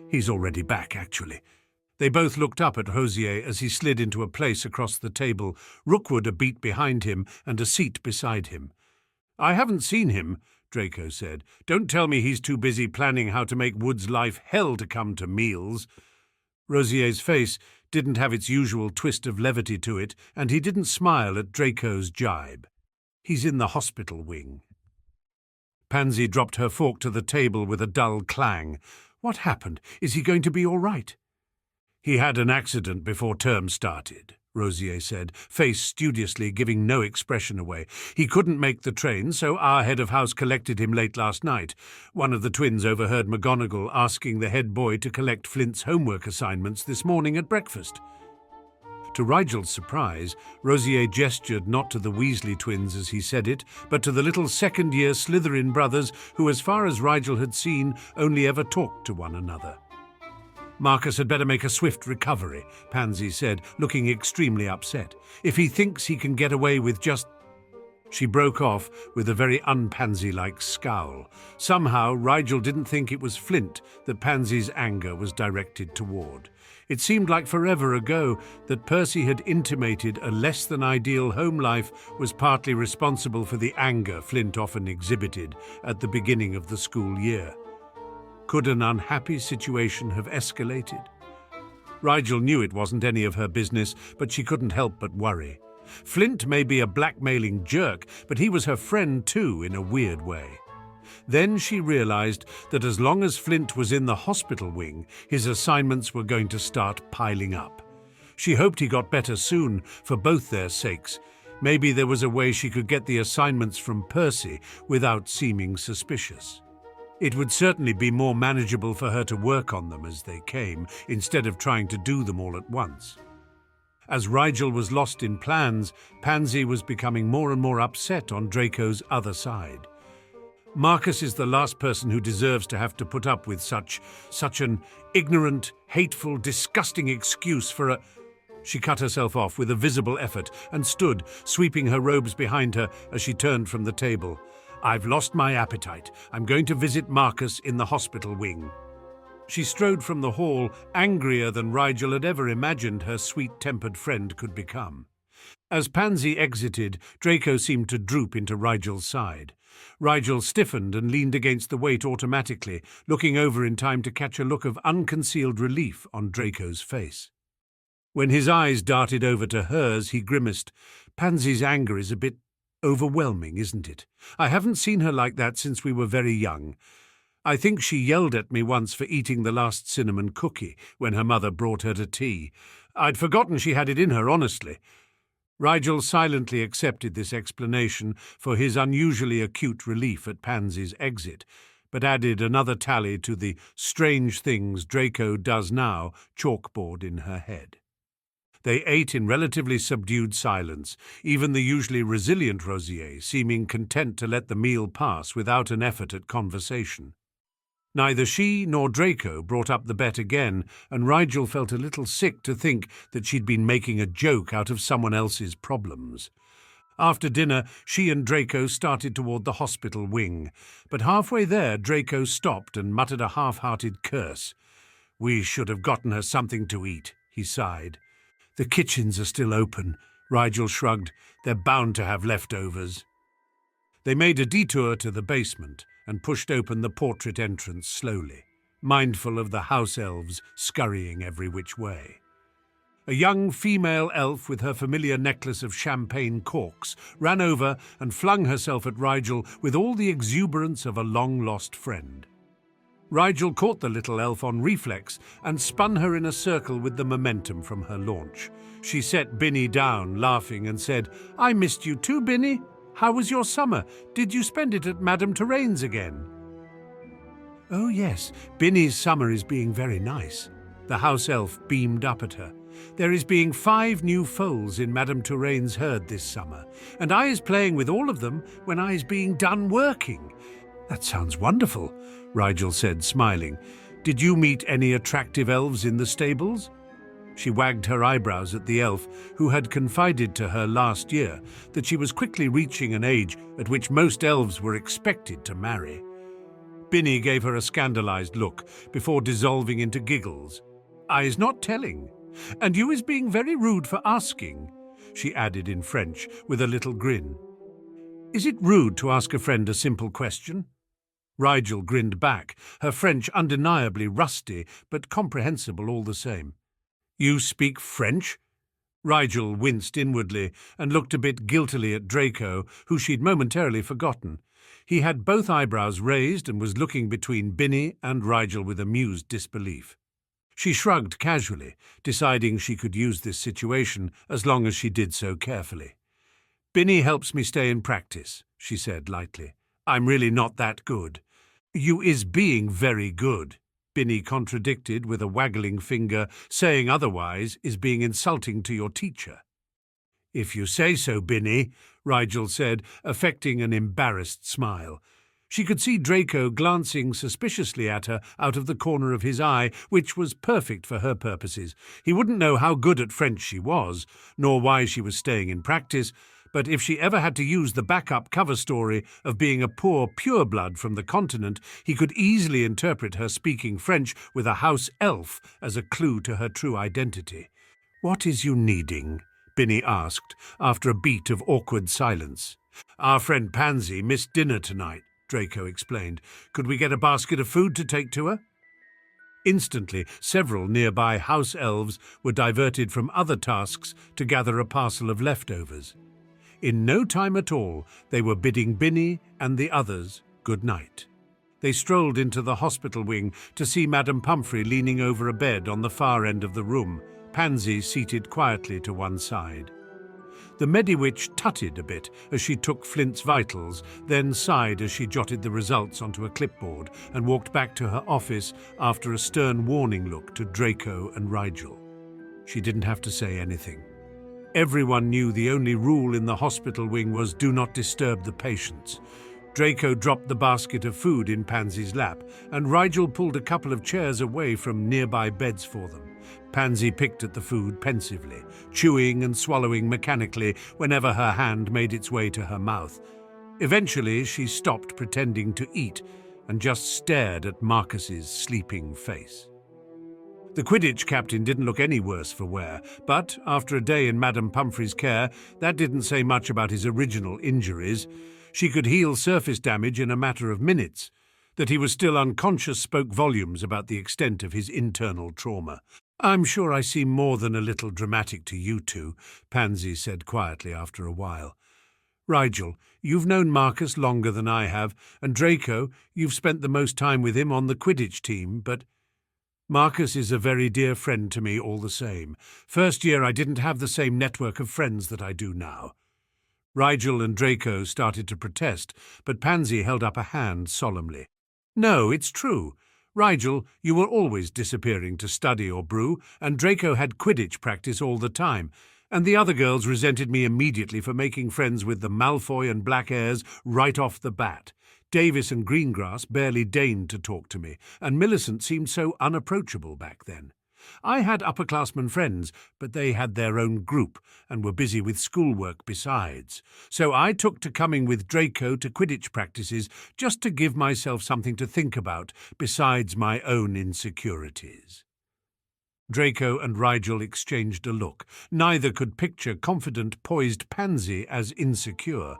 He's already back, actually." They both looked up at Rosier as he slid into a place across the table, Rookwood a beat behind him and a seat beside him. "I haven't seen him," Draco said. "Don't tell me he's too busy planning how to make Wood's life hell to come to meals." Rosier's face didn't have its usual twist of levity to it, and he didn't smile at Draco's jibe. "He's in the hospital wing." Pansy dropped her fork to the table with a dull clang. "What happened? Is he going to be all right?" "He had an accident before term started," Rosier said, face studiously giving no expression away. "He couldn't make the train, so our head of house collected him late last night. One of the twins overheard McGonagall asking the head boy to collect Flint's homework assignments this morning at breakfast." To Rigel's surprise, Rosier gestured not to the Weasley twins as he said it, but to the little second-year Slytherin brothers who, as far as Rigel had seen, only ever talked to one another. "Marcus had better make a swift recovery," Pansy said, looking extremely upset. "If he thinks he can get away with just—" She broke off with a very un-Pansy-like scowl. Somehow, Rigel didn't think it was Flint that Pansy's anger was directed toward. It seemed like forever ago that Percy had intimated a less-than-ideal home life was partly responsible for the anger Flint often exhibited at the beginning of the school year. Could an unhappy situation have escalated? Rigel knew it wasn't any of her business, but she couldn't help but worry. Flint may be a blackmailing jerk, but he was her friend too, in a weird way. Then she realized that as long as Flint was in the hospital wing, his assignments were going to start piling up. She hoped he got better soon, for both their sakes. Maybe there was a way she could get the assignments from Percy without seeming suspicious. It would certainly be more manageable for her to work on them as they came, instead of trying to do them all at once. As Rigel was lost in plans, Pansy was becoming more and more upset on Draco's other side. "Marcus is the last person who deserves to have to put up with such an ignorant, hateful, disgusting excuse for a—" She cut herself off with a visible effort and stood, sweeping her robes behind her as she turned from the table. "I've lost my appetite. I'm going to visit Marcus in the hospital wing." She strode from the hall, angrier than Rigel had ever imagined her sweet-tempered friend could become. As Pansy exited, Draco seemed to droop into Rigel's side. Rigel stiffened and leaned against the weight automatically, looking over in time to catch a look of unconcealed relief on Draco's face. When his eyes darted over to hers, he grimaced. Pansy's anger is a bit overwhelming, isn't it? I haven't seen her like that since we were very young. I think she yelled at me once for eating the last cinnamon cookie when her mother brought her to tea. I'd forgotten she had it in her, honestly. Rigel silently accepted this explanation for his unusually acute relief at Pansy's exit, but added another tally to the strange things Draco does now chalkboard in her head. They ate in relatively subdued silence, even the usually resilient Rosier seeming content to let the meal pass without an effort at conversation. Neither she nor Draco brought up the bet again, and Rigel felt a little sick to think that she'd been making a joke out of someone else's problems. After dinner, she and Draco started toward the hospital wing, but halfway there Draco stopped and muttered a half-hearted curse. "We should have gotten her something to eat," he sighed. "The kitchens are still open," Rigel shrugged. "They're bound to have leftovers." They made a detour to the basement and pushed open the portrait entrance slowly, mindful of the house elves scurrying every which way. A young female elf with her familiar necklace of champagne corks ran over and flung herself at Rigel with all the exuberance of a long-lost friend. Rigel caught the little elf on reflex and spun her in a circle with the momentum from her launch. She set Binny down, laughing, and said, "I missed you too, Binny. How was your summer? Did you spend it at Madame Terraine's again?" "Oh yes, Binny's summer is being very nice." The house elf beamed up at her. "There is being 5 new foals in Madame Terraine's herd this summer, and I is playing with all of them when I is being done working." "That sounds wonderful," Rigel said, smiling. "Did you meet any attractive elves in the stables?" She wagged her eyebrows at the elf, who had confided to her last year that she was quickly reaching an age at which most elves were expected to marry. Binny gave her a scandalized look before dissolving into giggles. "I is not telling, and you is being very rude for asking," she added in French with a little grin. "Is it rude to ask a friend a simple question?" Rigel grinned back, her French undeniably rusty but comprehensible all the same. "You speak French?" Rigel winced inwardly and looked a bit guiltily at Draco, who she'd momentarily forgotten. He had both eyebrows raised and was looking between Binny and Rigel with amused disbelief. She shrugged casually, deciding she could use this situation as long as she did so carefully. "Binny helps me stay in practice," she said lightly. "I'm really not that good." "You is being very good," Binny contradicted with a waggling finger. "Saying otherwise is being insulting to your teacher." "If you say so, Binny," Rigel said, affecting an embarrassed smile. She could see Draco glancing suspiciously at her out of the corner of his eye, which was perfect for her purposes. He wouldn't know how good at French she was, nor why she was staying in practice, but if she ever had to use the backup cover story of being a poor pureblood from the continent, he could easily interpret her speaking French with a house elf as a clue to her true identity. "What is you needing?" Binny asked, after a beat of awkward silence. "Our friend Pansy missed dinner tonight," Draco explained. "Could we get a basket of food to take to her?" Instantly, several nearby house elves were diverted from other tasks to gather a parcel of leftovers. In no time at all, they were bidding Binny and the others good night. They strolled into the hospital wing to see Madame Pumphrey leaning over a bed on the far end of the room, Pansy seated quietly to one side. The Mediwitch tutted a bit as she took Flint's vitals, then sighed as she jotted the results onto a clipboard and walked back to her office after a stern warning look to Draco and Rigel. She didn't have to say anything. Everyone knew the only rule in the hospital wing was do not disturb the patients. Draco dropped the basket of food in Pansy's lap, and Rigel pulled a couple of chairs away from nearby beds for them. Pansy picked at the food pensively, chewing and swallowing mechanically whenever her hand made its way to her mouth. Eventually, she stopped pretending to eat and just stared at Marcus's sleeping face. The Quidditch captain didn't look any worse for wear, but after a day in Madame Pumphrey's care, that didn't say much about his original injuries. She could heal surface damage in a matter of minutes. That he was still unconscious spoke volumes about the extent of his internal trauma. "I'm sure I seem more than a little dramatic to you two," Pansy said quietly after a while. "Rigel, you've known Marcus longer than I have, and Draco, you've spent the most time with him on the Quidditch team, but Marcus is a very dear friend to me all the same. First year I didn't have the same network of friends that I do now." Rigel and Draco started to protest, but Pansy held up a hand solemnly. "No, it's true. Rigel, you were always disappearing to study or brew, and Draco had Quidditch practice all the time, and the other girls resented me immediately for making friends with the Malfoy and Blackairs right off the bat. Davis and Greengrass barely deigned to talk to me, and Millicent seemed so unapproachable back then. I had upperclassmen friends, but they had their own group and were busy with schoolwork besides. So I took to coming with Draco to Quidditch practices just to give myself something to think about besides my own insecurities." Draco and Rigel exchanged a look. Neither could picture confident, poised Pansy as insecure.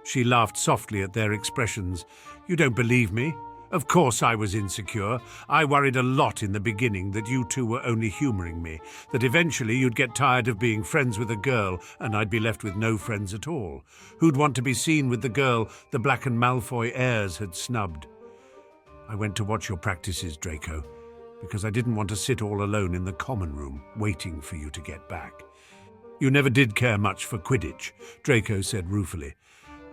She laughed softly at their expressions. "You don't believe me? Of course I was insecure. I worried a lot in the beginning that you two were only humouring me, that eventually you'd get tired of being friends with a girl and I'd be left with no friends at all. Who'd want to be seen with the girl the Black and Malfoy heirs had snubbed? I went to watch your practices, Draco, because I didn't want to sit all alone in the common room waiting for you to get back. You never did care much for Quidditch," Draco said ruefully.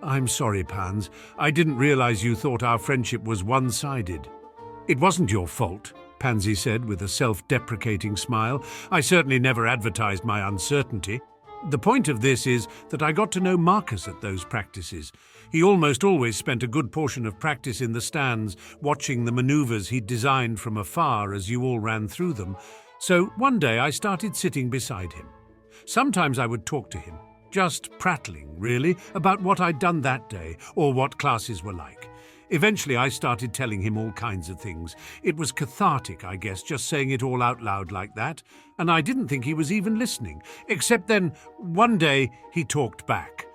"I'm sorry, Pans. I didn't realize you thought our friendship was one-sided." "It wasn't your fault," Pansy said with a self-deprecating smile. "I certainly never advertised my uncertainty. The point of this is that I got to know Marcus at those practices. He almost always spent a good portion of practice in the stands, watching the maneuvers he'd designed from afar as you all ran through them. So one day I started sitting beside him. Sometimes I would talk to him, just prattling, really, about what I'd done that day or what classes were like. Eventually I started telling him all kinds of things. It was cathartic, I guess, just saying it all out loud like that, and I didn't think he was even listening, except then, one day, he talked back."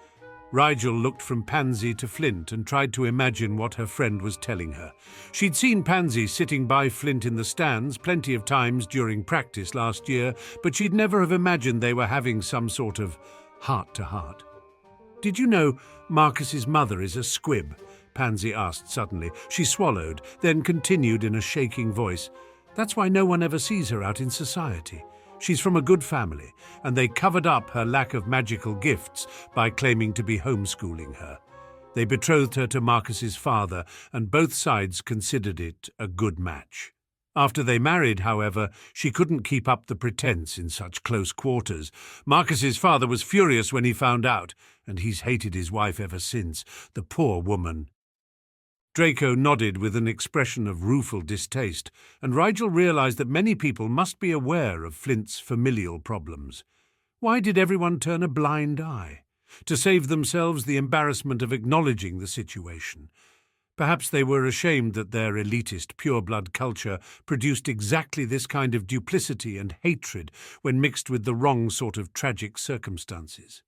Rigel looked from Pansy to Flint and tried to imagine what her friend was telling her. She'd seen Pansy sitting by Flint in the stands plenty of times during practice last year, but she'd never have imagined they were having some sort of heart-to-heart. "Did you know Marcus's mother is a squib?" Pansy asked suddenly. She swallowed, then continued in a shaking voice. "That's why no one ever sees her out in society. She's from a good family, and they covered up her lack of magical gifts by claiming to be homeschooling her. They betrothed her to Marcus's father, and both sides considered it a good match. After they married, however, she couldn't keep up the pretense in such close quarters. Marcus's father was furious when he found out, and he's hated his wife ever since. The poor woman." Draco nodded with an expression of rueful distaste, and Rigel realized that many people must be aware of Flint's familial problems. Why did everyone turn a blind eye? To save themselves the embarrassment of acknowledging the situation. Perhaps they were ashamed that their elitist pureblood culture produced exactly this kind of duplicity and hatred when mixed with the wrong sort of tragic circumstances.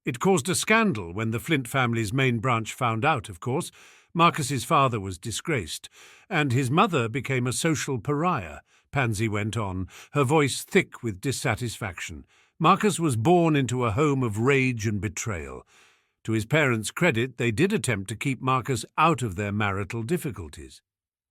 It caused a scandal when the Flint family's main branch found out, of course. Marcus's father was disgraced, and his mother became a social pariah, Pansy went on, her voice thick with dissatisfaction. Marcus was born into a home of rage and betrayal. To his parents' credit, they did attempt to keep Marcus out of their marital difficulties.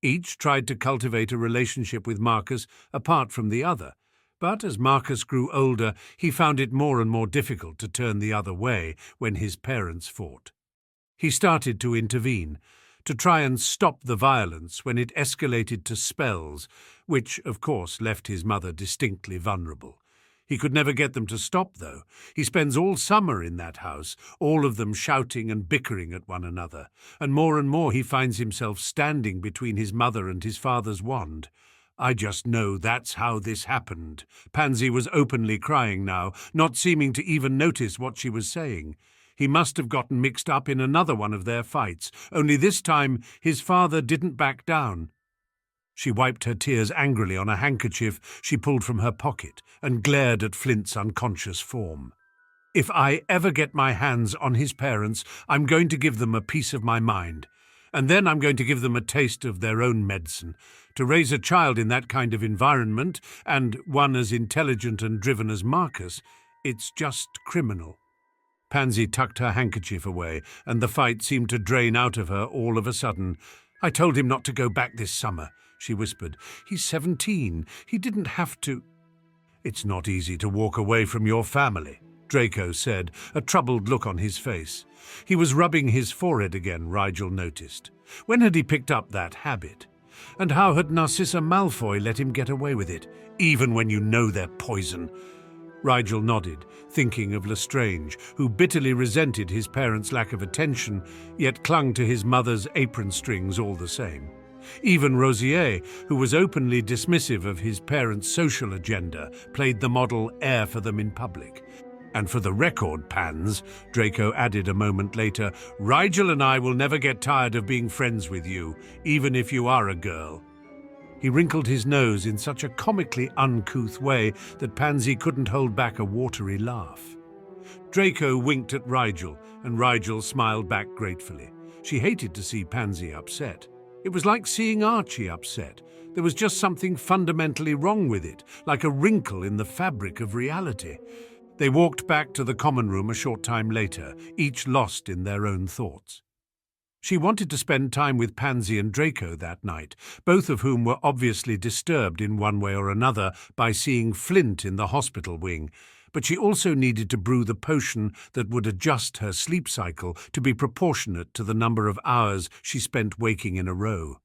Each tried to cultivate a relationship with Marcus apart from the other, but as Marcus grew older, he found it more and more difficult to turn the other way when his parents fought. He started to intervene, to try and stop the violence when it escalated to spells, which, of course, left his mother distinctly vulnerable. He could never get them to stop, though. He spends all summer in that house, all of them shouting and bickering at one another, and more he finds himself standing between his mother and his father's wand. I just know that's how this happened. Pansy was openly crying now, not seeming to even notice what she was saying. He must have gotten mixed up in another one of their fights, only this time his father didn't back down. She wiped her tears angrily on a handkerchief she pulled from her pocket and glared at Flint's unconscious form. "If I ever get my hands on his parents, I'm going to give them a piece of my mind. And then I'm going to give them a taste of their own medicine. To raise a child in that kind of environment, and one as intelligent and driven as Marcus, it's just criminal." Pansy tucked her handkerchief away, and the fight seemed to drain out of her all of a sudden. "I told him not to go back this summer," she whispered. "He's 17. He didn't have to." "It's not easy to walk away from your family," Draco said, a troubled look on his face. He was rubbing his forehead again, Rigel noticed. When had he picked up that habit? And how had Narcissa Malfoy let him get away with it, even when you know they're poison? Rigel nodded, thinking of Lestrange, who bitterly resented his parents' lack of attention, yet clung to his mother's apron strings all the same. Even Rosier, who was openly dismissive of his parents' social agenda, played the model heir for them in public. "And for the record, Pans," Draco added a moment later, "Rigel and I will never get tired of being friends with you, even if you are a girl." He wrinkled his nose in such a comically uncouth way that Pansy couldn't hold back a watery laugh. Draco winked at Rigel, and Rigel smiled back gratefully. She hated to see Pansy upset. It was like seeing Archie upset. There was just something fundamentally wrong with it, like a wrinkle in the fabric of reality. They walked back to the common room a short time later, each lost in their own thoughts. She wanted to spend time with Pansy and Draco that night, both of whom were obviously disturbed in one way or another by seeing Flint in the hospital wing, but she also needed to brew the potion that would adjust her sleep cycle to be proportionate to the number of hours she spent waking in a row.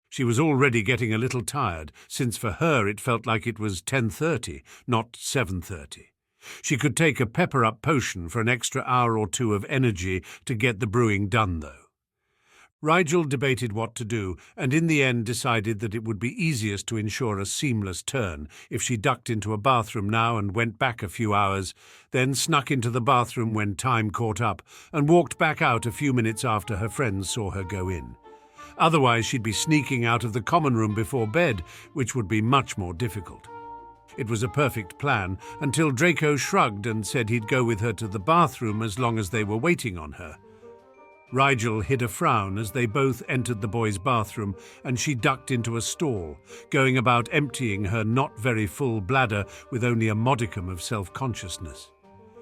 She was already getting a little tired, since for her it felt like it was 10:30, not 7:30. She could take a pepper-up potion for an extra hour or two of energy to get the brewing done, though. Rigel debated what to do, and in the end decided that it would be easiest to ensure a seamless turn if she ducked into a bathroom now and went back a few hours, then snuck into the bathroom when time caught up, and walked back out a few minutes after her friends saw her go in. Otherwise she'd be sneaking out of the common room before bed, which would be much more difficult. It was a perfect plan, until Draco shrugged and said he'd go with her to the bathroom as long as they were waiting on her. Rigel hid a frown as they both entered the boys' bathroom, and she ducked into a stall, going about emptying her not very full bladder with only a modicum of self-consciousness.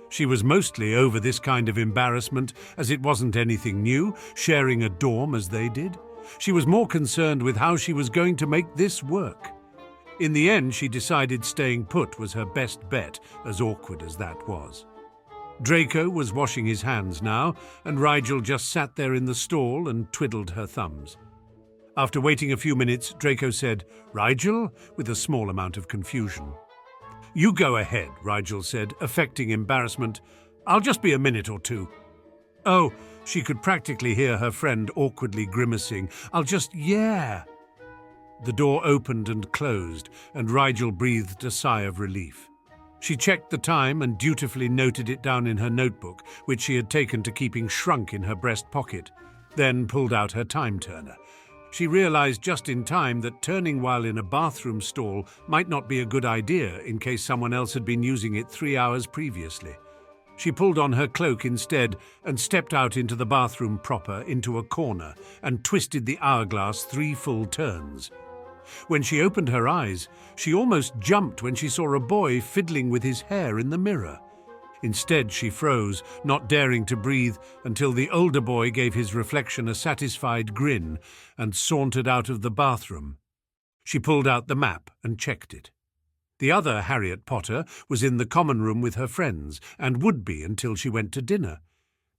She was mostly over this kind of embarrassment, as it wasn't anything new, sharing a dorm as they did. She was more concerned with how she was going to make this work. In the end, she decided staying put was her best bet, as awkward as that was. Draco was washing his hands now, and Rigel just sat there in the stall and twiddled her thumbs. After waiting a few minutes, Draco said, "Rigel?" with a small amount of confusion. "You go ahead," Rigel said, affecting embarrassment. "I'll just be a minute or two." "Oh," she could practically hear her friend awkwardly grimacing. Yeah." The door opened and closed, and Rigel breathed a sigh of relief. She checked the time and dutifully noted it down in her notebook, which she had taken to keeping shrunk in her breast pocket, then pulled out her time-turner. She realized just in time that turning while in a bathroom stall might not be a good idea in case someone else had been using it 3 hours previously. She pulled on her cloak instead and stepped out into the bathroom proper, into a corner, and twisted the hourglass 3 full turns. When she opened her eyes, she almost jumped when she saw a boy fiddling with his hair in the mirror. Instead, she froze, not daring to breathe, until the older boy gave his reflection a satisfied grin and sauntered out of the bathroom. She pulled out the map and checked it. The other Harriet Potter was in the common room with her friends, and would be until she went to dinner.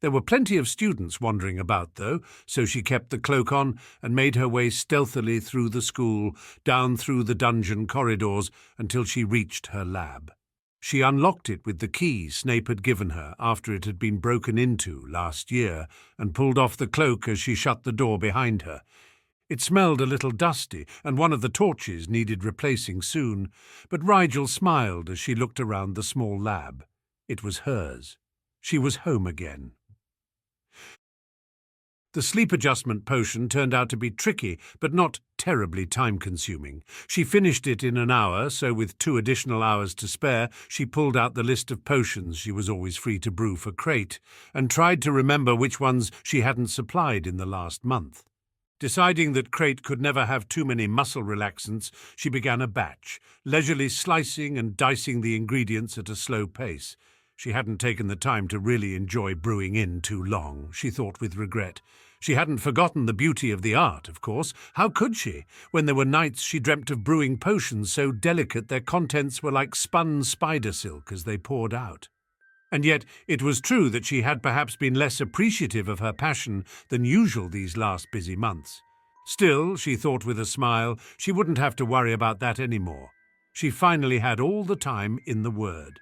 There were plenty of students wandering about, though, so she kept the cloak on and made her way stealthily through the school, down through the dungeon corridors, until she reached her lab. She unlocked it with the key Snape had given her after it had been broken into last year, and pulled off the cloak as she shut the door behind her. It smelled a little dusty, and one of the torches needed replacing soon, but Rigel smiled as she looked around the small lab. It was hers. She was home again. The sleep adjustment potion turned out to be tricky, but not terribly time-consuming. She finished it in an hour, so with 2 additional hours to spare, she pulled out the list of potions she was always free to brew for Crate, and tried to remember which ones she hadn't supplied in the last month. Deciding that Crate could never have too many muscle relaxants, she began a batch, leisurely slicing and dicing the ingredients at a slow pace. She hadn't taken the time to really enjoy brewing in too long, she thought with regret. She hadn't forgotten the beauty of the art, of course. How could she, when there were nights she dreamt of brewing potions so delicate their contents were like spun spider silk as they poured out? And yet it was true that she had perhaps been less appreciative of her passion than usual these last busy months. Still, she thought with a smile, she wouldn't have to worry about that anymore. She finally had all the time in the world.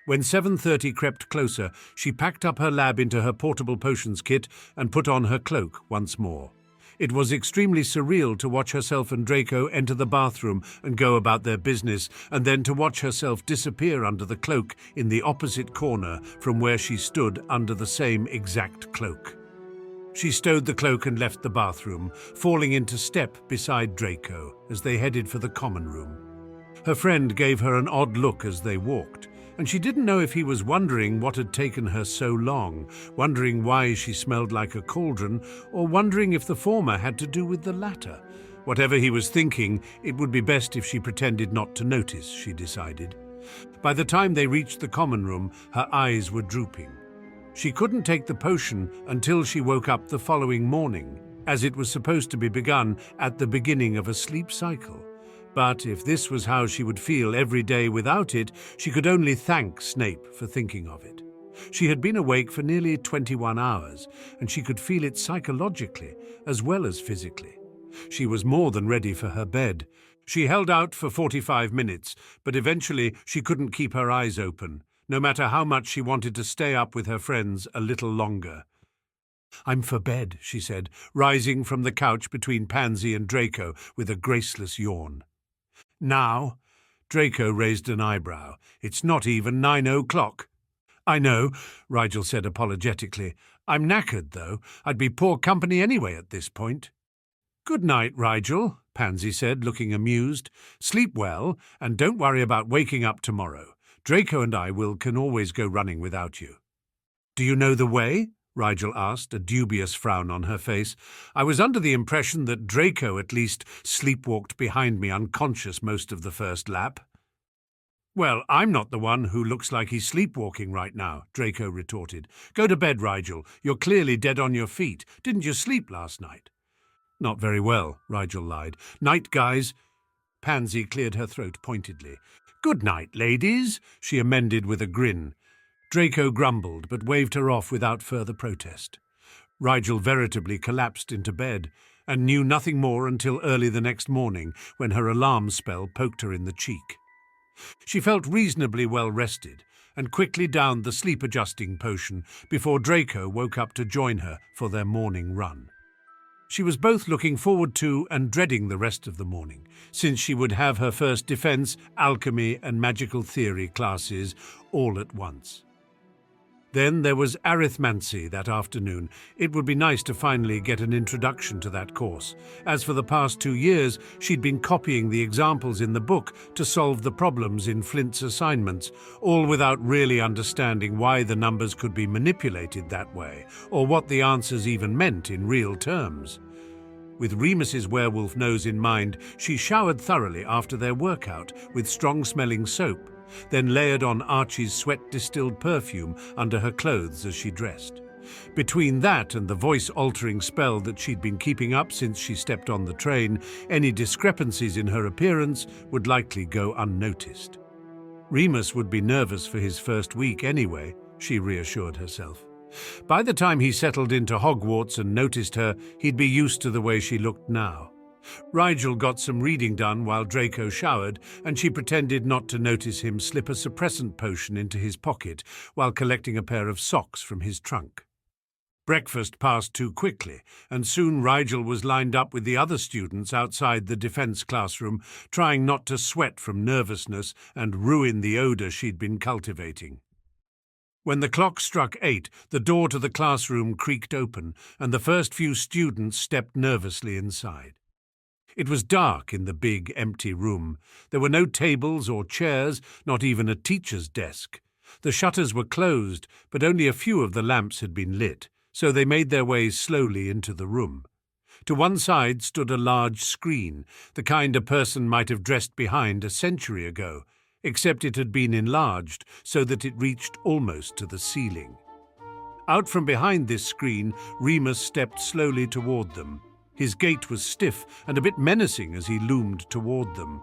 When 7:30 crept closer, she packed up her lab into her portable potions kit and put on her cloak once more. It was extremely surreal to watch herself and Draco enter the bathroom and go about their business, and then to watch herself disappear under the cloak in the opposite corner from where she stood under the same exact cloak. She stowed the cloak and left the bathroom, falling into step beside Draco as they headed for the common room. Her friend gave her an odd look as they walked, and she didn't know if he was wondering what had taken her so long, wondering why she smelled like a cauldron, or wondering if the former had to do with the latter. Whatever he was thinking, it would be best if she pretended not to notice, she decided. By the time they reached the common room, her eyes were drooping. She couldn't take the potion until she woke up the following morning, as it was supposed to be begun at the beginning of a sleep cycle. But if this was how she would feel every day without it, she could only thank Snape for thinking of it. She had been awake for nearly 21 hours, and she could feel it psychologically as well as physically. She was more than ready for her bed. She held out for 45 minutes, but eventually she couldn't keep her eyes open, no matter how much she wanted to stay up with her friends a little longer. "I'm for bed," she said, rising from the couch between Pansy and Draco with a graceless yawn. "Now?" Draco raised an eyebrow. "It's not even 9 o'clock." "I know," Rigel said apologetically. "I'm knackered, though. I'd be poor company anyway at this point." "Good night, Rigel," Pansy said, looking amused. "Sleep well, and don't worry about waking up tomorrow. Draco and I can always go running without you." "Do you know the way?" Rigel asked, a dubious frown on her face. "I was under the impression that Draco at least sleepwalked behind me unconscious most of the first lap." "Well, I'm not the one who looks like he's sleepwalking right now," Draco retorted. "Go to bed, Rigel. You're clearly dead on your feet. Didn't you sleep last night?" "Not very well," Rigel lied. "Night, guys." Pansy cleared her throat pointedly. "Good night, ladies," she amended with a grin. Draco grumbled, but waved her off without further protest. Rigel veritably collapsed into bed, and knew nothing more until early the next morning, when her alarm spell poked her in the cheek. She felt reasonably well rested, and quickly downed the sleep-adjusting potion before Draco woke up to join her for their morning run. She was both looking forward to and dreading the rest of the morning, since she would have her first defense, alchemy, and magical theory classes all at once. Then there was arithmancy that afternoon. It would be nice to finally get an introduction to that course, as for the past 2 years she'd been copying the examples in the book to solve the problems in Flint's assignments, all without really understanding why the numbers could be manipulated that way, or what the answers even meant in real terms. With Remus's werewolf nose in mind, she showered thoroughly after their workout with strong-smelling soap, then layered on Archie's sweat-distilled perfume under her clothes as she dressed. Between that and the voice-altering spell that she'd been keeping up since she stepped on the train, any discrepancies in her appearance would likely go unnoticed. Remus would be nervous for his first week anyway, she reassured herself. By the time he settled into Hogwarts and noticed her, he'd be used to the way she looked now. Rigel got some reading done while Draco showered, and she pretended not to notice him slip a suppressant potion into his pocket while collecting a pair of socks from his trunk. Breakfast passed too quickly, and soon Rigel was lined up with the other students outside the defense classroom, trying not to sweat from nervousness and ruin the odor she'd been cultivating. When the clock struck 8, the door to the classroom creaked open, and the first few students stepped nervously inside. It was dark in the big, empty room. There were no tables or chairs, not even a teacher's desk. The shutters were closed, but only a few of the lamps had been lit, so they made their way slowly into the room. To one side stood a large screen, the kind a person might have dressed behind a century ago, except it had been enlarged so that it reached almost to the ceiling. Out from behind this screen, Remus stepped slowly toward them. His gait was stiff and a bit menacing as he loomed toward them.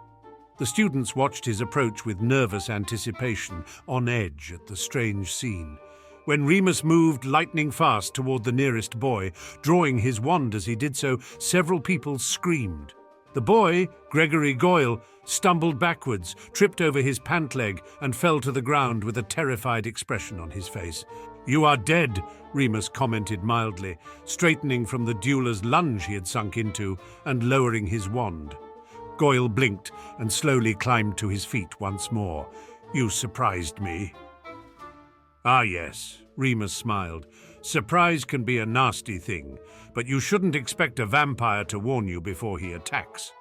The students watched his approach with nervous anticipation, on edge at the strange scene. When Remus moved lightning fast toward the nearest boy, drawing his wand as he did so, several people screamed. The boy, Gregory Goyle, stumbled backwards, tripped over his pant leg, and fell to the ground with a terrified expression on his face. "You are dead," Remus commented mildly, straightening from the dueller's lunge he had sunk into and lowering his wand. Goyle blinked and slowly climbed to his feet once more. "You surprised me." "Ah, yes," Remus smiled. "Surprise can be a nasty thing, but you shouldn't expect a vampire to warn you before he attacks."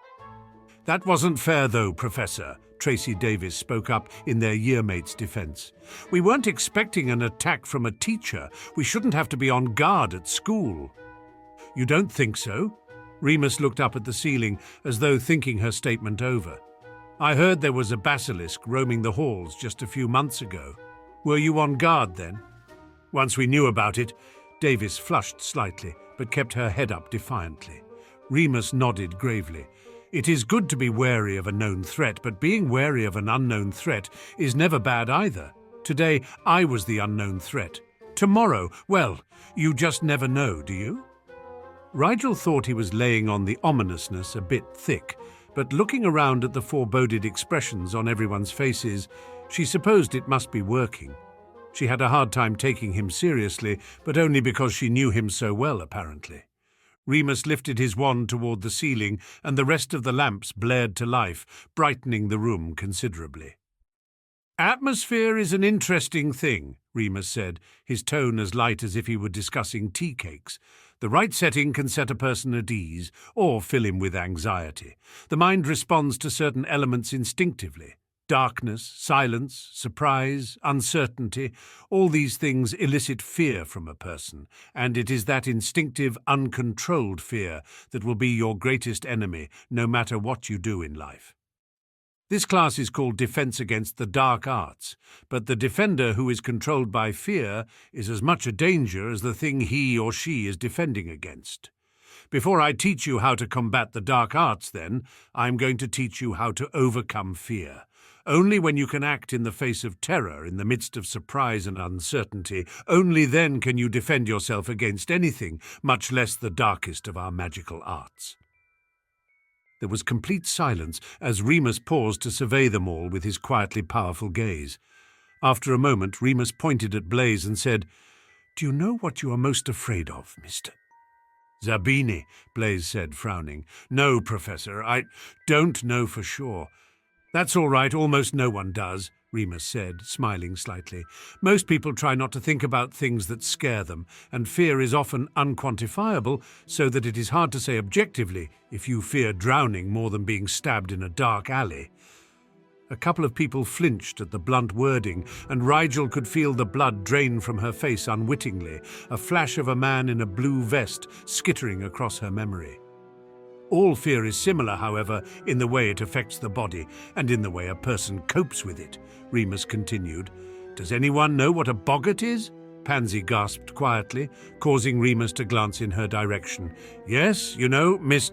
"That wasn't fair, though, Professor," Tracy Davis spoke up in their yearmate's defense. "We weren't expecting an attack from a teacher. We shouldn't have to be on guard at school." "You don't think so?" Remus looked up at the ceiling as though thinking her statement over. "I heard there was a basilisk roaming the halls just a few months ago. Were you on guard then?" "Once we knew about it." Davis flushed slightly, but kept her head up defiantly. Remus nodded gravely. "It is good to be wary of a known threat, but being wary of an unknown threat is never bad either. Today, I was the unknown threat. Tomorrow, well, you just never know, do you?" Rigel thought he was laying on the ominousness a bit thick, but looking around at the foreboded expressions on everyone's faces, she supposed it must be working. She had a hard time taking him seriously, but only because she knew him so well, apparently. Remus lifted his wand toward the ceiling, and the rest of the lamps blared to life, brightening the room considerably. "Atmosphere is an interesting thing," Remus said, his tone as light as if he were discussing tea cakes. "The right setting can set a person at ease, or fill him with anxiety. The mind responds to certain elements instinctively. Darkness, silence, surprise, uncertainty, all these things elicit fear from a person, and it is that instinctive, uncontrolled fear that will be your greatest enemy, no matter what you do in life. This class is called Defense Against the Dark Arts, but the defender who is controlled by fear is as much a danger as the thing he or she is defending against. Before I teach you how to combat the dark arts, then, I'm going to teach you how to overcome fear. Only when you can act in the face of terror, in the midst of surprise and uncertainty, only then can you defend yourself against anything, much less the darkest of our magical arts." There was complete silence as Remus paused to survey them all with his quietly powerful gaze. After a moment, Remus pointed at Blaze and said, "Do you know what you are most afraid of, Mr. "Zabini," Blaze said, frowning. "No, Professor, I don't know for sure." "That's all right, almost no one does," Remus said, smiling slightly. "Most people try not to think about things that scare them, and fear is often unquantifiable, so that it is hard to say objectively if you fear drowning more than being stabbed in a dark alley." A couple of people flinched at the blunt wording, and Rigel could feel the blood drain from her face unwittingly, a flash of a man in a blue vest skittering across her memory. All fear is similar, however, in the way it affects the body and in the way a person copes with it, Remus continued. "Does anyone know what a boggart is?" Pansy gasped quietly, causing Remus to glance in her direction. "Yes, you know, Miss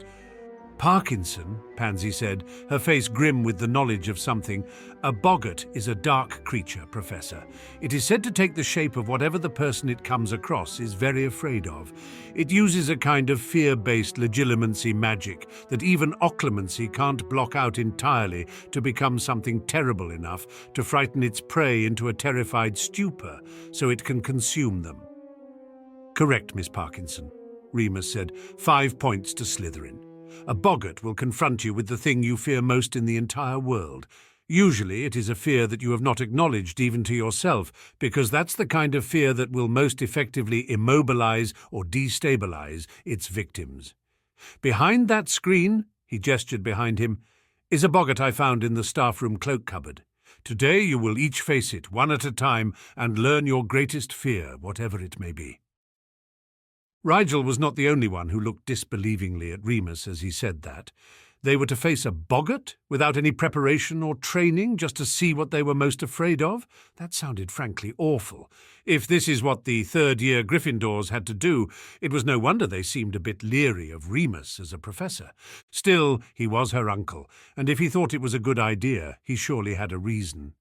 Parkinson," Pansy said, her face grim with the knowledge of something. "A boggart is a dark creature, Professor. It is said to take the shape of whatever the person it comes across is very afraid of. It uses a kind of fear-based legilimency magic that even occlumency can't block out entirely to become something terrible enough to frighten its prey into a terrified stupor so it can consume them." "Correct, Miss Parkinson," Remus said, 5 points to Slytherin. "A boggart will confront you with the thing you fear most in the entire world. Usually it is a fear that you have not acknowledged even to yourself, because that's the kind of fear that will most effectively immobilize or destabilize its victims. Behind that screen, he gestured behind him, is a boggart I found in the staff room cloak cupboard. Today you will each face it, one at a time, and learn your greatest fear, whatever it may be. Rigel was not the only one who looked disbelievingly at Remus as he said that. They were to face a boggart without any preparation or training, just to see what they were most afraid of? That sounded frankly awful. If this is what the third-year Gryffindors had to do, it was no wonder they seemed a bit leery of Remus as a professor. Still, he was her uncle, and if he thought it was a good idea, he surely had a reason.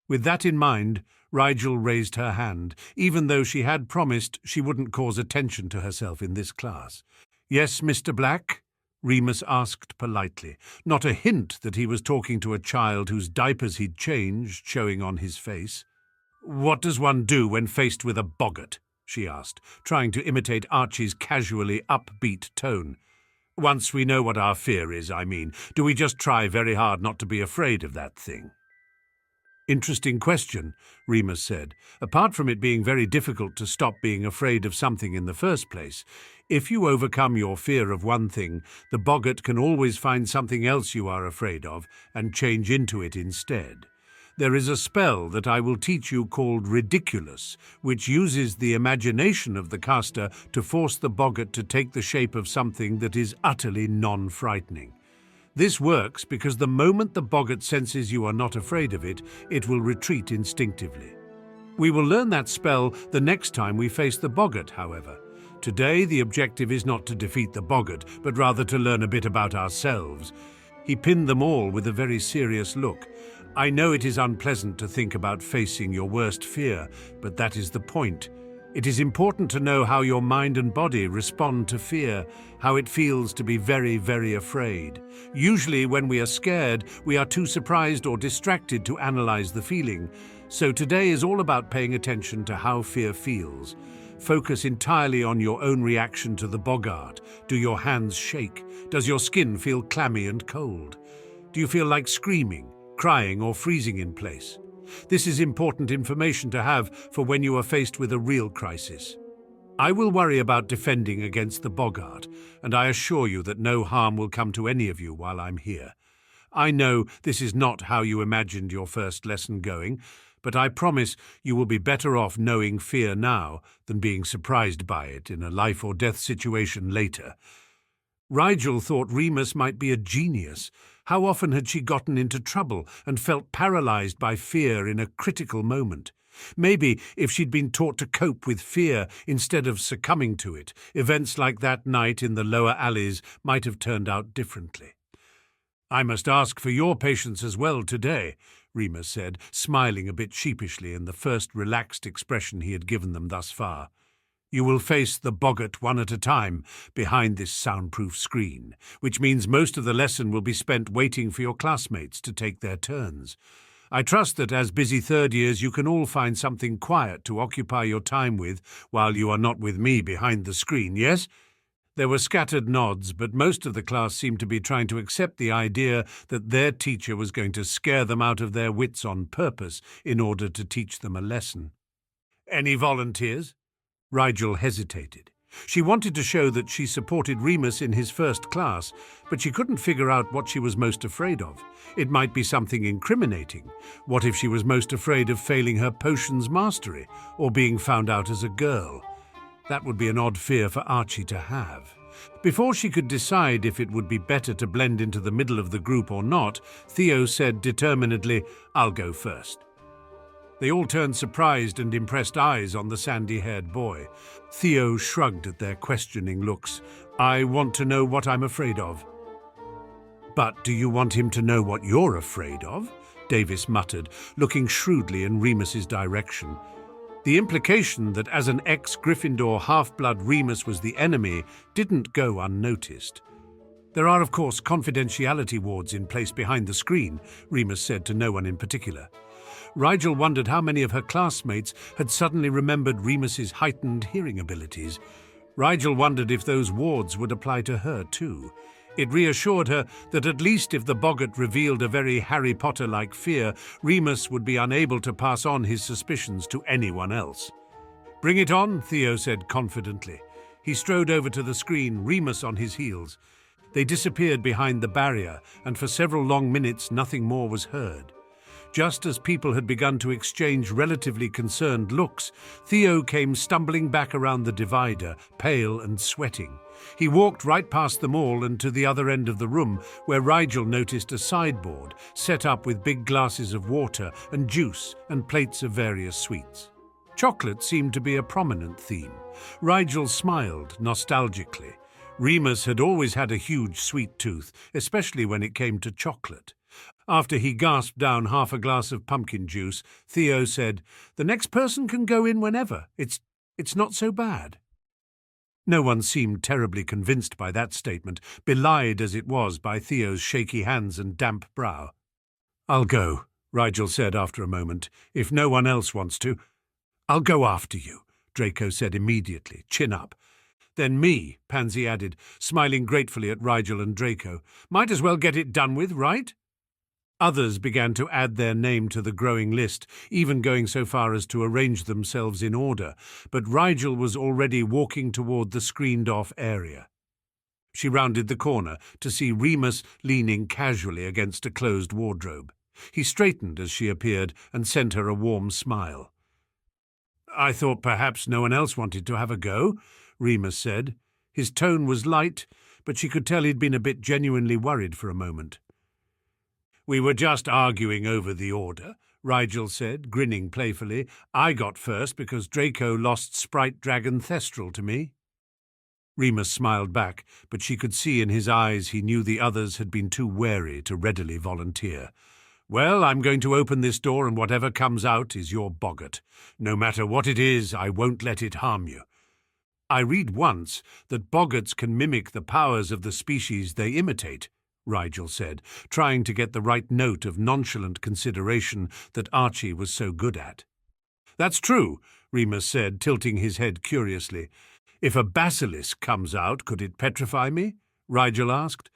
With that in mind, Rigel raised her hand, even though she had promised she wouldn't cause attention to herself in this class. "Yes, Mr. Black?" Remus asked politely, not a hint that he was talking to a child whose diapers he'd changed showing on his face. "What does one do when faced with a boggart?" she asked, trying to imitate Archie's casually upbeat tone. "Once we know what our fear is, I mean, do we just try very hard not to be afraid of that thing?" "Interesting question," Remus said. "Apart from it being very difficult to stop being afraid of something in the first place, if you overcome your fear of one thing, the boggart can always find something else you are afraid of and change into it instead. There is a spell that I will teach you called Ridiculous, which uses the imagination of the caster to force the boggart to take the shape of something that is utterly non-frightening. This works because the moment the boggart senses you are not afraid of it, it will retreat instinctively. We will learn that spell the next time we face the boggart, however. Today, the objective is not to defeat the boggart, but rather to learn a bit about ourselves." He pinned them all with a very serious look. "I know it is unpleasant to think about facing your worst fear, but that is the point. It is important to know how your mind and body respond to fear, how it feels to be very, very afraid. Usually when we are scared, we are too surprised or distracted to analyze the feeling. So today is all about paying attention to how fear feels. Focus entirely on your own reaction to the boggart. Do your hands shake? Does your skin feel clammy and cold? Do you feel like screaming, crying, or freezing in place? This is important information to have for when you are faced with a real crisis. I will worry about defending against the boggart, and I assure you that no harm will come to any of you while I'm here. I know this is not how you imagined your first lesson going, but I promise you will be better off knowing fear now than being surprised by it in a life-or-death situation later." Rigel thought Remus might be a genius. How often had she gotten into trouble and felt paralyzed by fear in a critical moment? Maybe if she'd been taught to cope with fear instead of succumbing to it, events like that night in the lower alleys might have turned out differently. "I must ask for your patience as well today," Remus said, smiling a bit sheepishly in the first relaxed expression he had given them thus far. "You will face the boggart one at a time behind this soundproof screen, which means most of the lesson will be spent waiting for your classmates to take their turns. I trust that as busy third years you can all find something quiet to occupy your time with while you are not with me behind the screen, yes?" There were scattered nods, but most of the class seemed to be trying to accept the idea that their teacher was going to scare them out of their wits on purpose in order to teach them a lesson. "Any volunteers?" Rigel hesitated. She wanted to show that she supported Remus in his first class, but she couldn't figure out what she was most afraid of. It might be something incriminating. What if she was most afraid of failing her potions mastery, or being found out as a girl? That would be an odd fear for Archie to have. Before she could decide if it would be better to blend into the middle of the group or not, Theo said determinedly, "I'll go first." They all turned surprised and impressed eyes on the sandy-haired boy. Theo shrugged at their questioning looks. "I want to know what I'm afraid of." "But do you want him to know what you're afraid of?" Davis muttered, looking shrewdly in Remus's direction. The implication that as an ex-Gryffindor half-blood Remus was the enemy didn't go unnoticed. "There are, of course, confidentiality wards in place behind the screen," Remus said to no one in particular. Rigel wondered how many of her classmates had suddenly remembered Remus's heightened hearing abilities. Rigel wondered if those wards would apply to her too. It reassured her that at least if the boggart revealed a very Harry Potter-like fear, Remus would be unable to pass on his suspicions to anyone else. "Bring it on," Theo said confidently. He strode over to the screen, Remus on his heels. They disappeared behind the barrier, and for several long minutes nothing more was heard. Just as people had begun to exchange relatively concerned looks, Theo came stumbling back around the divider, pale and sweating. He walked right past them all and to the other end of the room, where Rigel noticed a sideboard set up with big glasses of water and juice and plates of various sweets. Chocolate seemed to be a prominent theme. Rigel smiled nostalgically. Remus had always had a huge sweet tooth, especially when it came to chocolate. After he gasped down half a glass of pumpkin juice, Theo said, "The next person can go in whenever. It's not so bad." No one seemed terribly convinced by that statement, belied as it was by Theo's shaky hands and damp brow. "I'll go," Rigel said after a moment, "if no one else wants to." "I'll go after you," Draco said immediately, chin up. "Then me," Pansy added, smiling gratefully at Rigel and Draco. "Might as well get it done with, right?" Others began to add their name to the growing list, even going so far as to arrange themselves in order, but Rigel was already walking toward the screened-off area. She rounded the corner to see Remus leaning casually against a closed wardrobe. He straightened as she appeared and sent her a warm smile. "I thought perhaps no one else wanted to have a go," Remus said. His tone was light, but she could tell he'd been a bit genuinely worried for a moment. "We were just arguing over the order," Rigel said, grinning playfully. "I got first because Draco lost Sprite Dragon Thestral to me." Remus smiled back, but she could see in his eyes he knew the others had been too wary to readily volunteer. "Well, I'm going to open this door, and whatever comes out is your boggart. No matter what it is, I won't let it harm you. I read once that boggarts can mimic the powers of the species they imitate," Rigel said, trying to get the right note of nonchalant consideration that Archie was so good at. "That's true," Remus said, tilting his head curiously. "If a basilisk comes out, could it petrify me?" Rigel asked.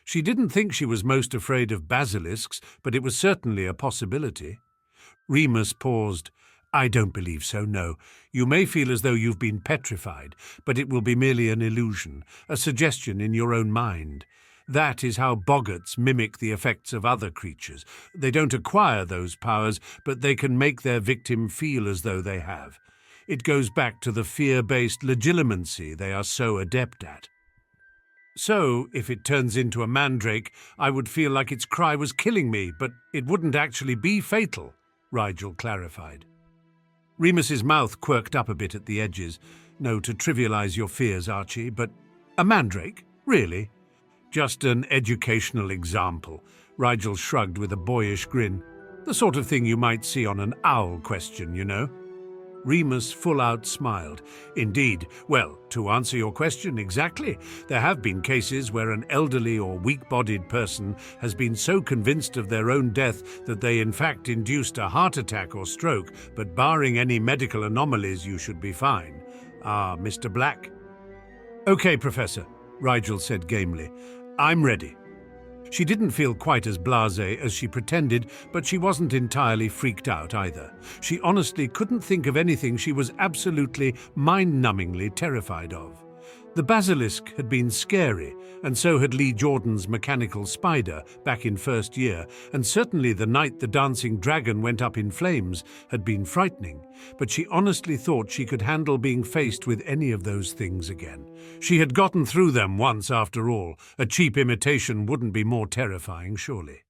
She didn't think she was most afraid of basilisks, but it was certainly a possibility. Remus paused. "I don't believe so, no. You may feel as though you've been petrified, but it will be merely an illusion, a suggestion in your own mind. That is how boggarts mimic the effects of other creatures. They don't acquire those powers, but they can make their victim feel as though they have. It goes back to the fear-based legilimency they are so adept at. So, if it turns into a mandrake, I would feel like its cry was killing me, but it wouldn't actually be fatal," Rigel clarified. Remus's mouth quirked up a bit at the edges. "No, to trivialize your fears, Archie, but a mandrake? Really?" "Just an educational example," Rigel shrugged with a boyish grin. "The sort of thing you might see on an owl question, you know." Remus full-out smiled. "Indeed. Well, to answer your question exactly, there have been cases where an elderly or weak-bodied person has been so convinced of their own death that they in fact induced a heart attack or stroke, but barring any medical anomalies you should be fine. Ah, Mr. Black?" "Okay, Professor," Rigel said gamely. "I'm ready." She didn't feel quite as blasé as she pretended, but she wasn't entirely freaked out either. She honestly couldn't think of anything she was absolutely mind-numbingly terrified of. The basilisk had been scary, and so had Lee Jordan's mechanical spider back in first year, and certainly the night the dancing dragon went up in flames had been frightening, but she honestly thought she could handle being faced with any of those things again. She had gotten through them once after all. A cheap imitation wouldn't be more terrifying, surely.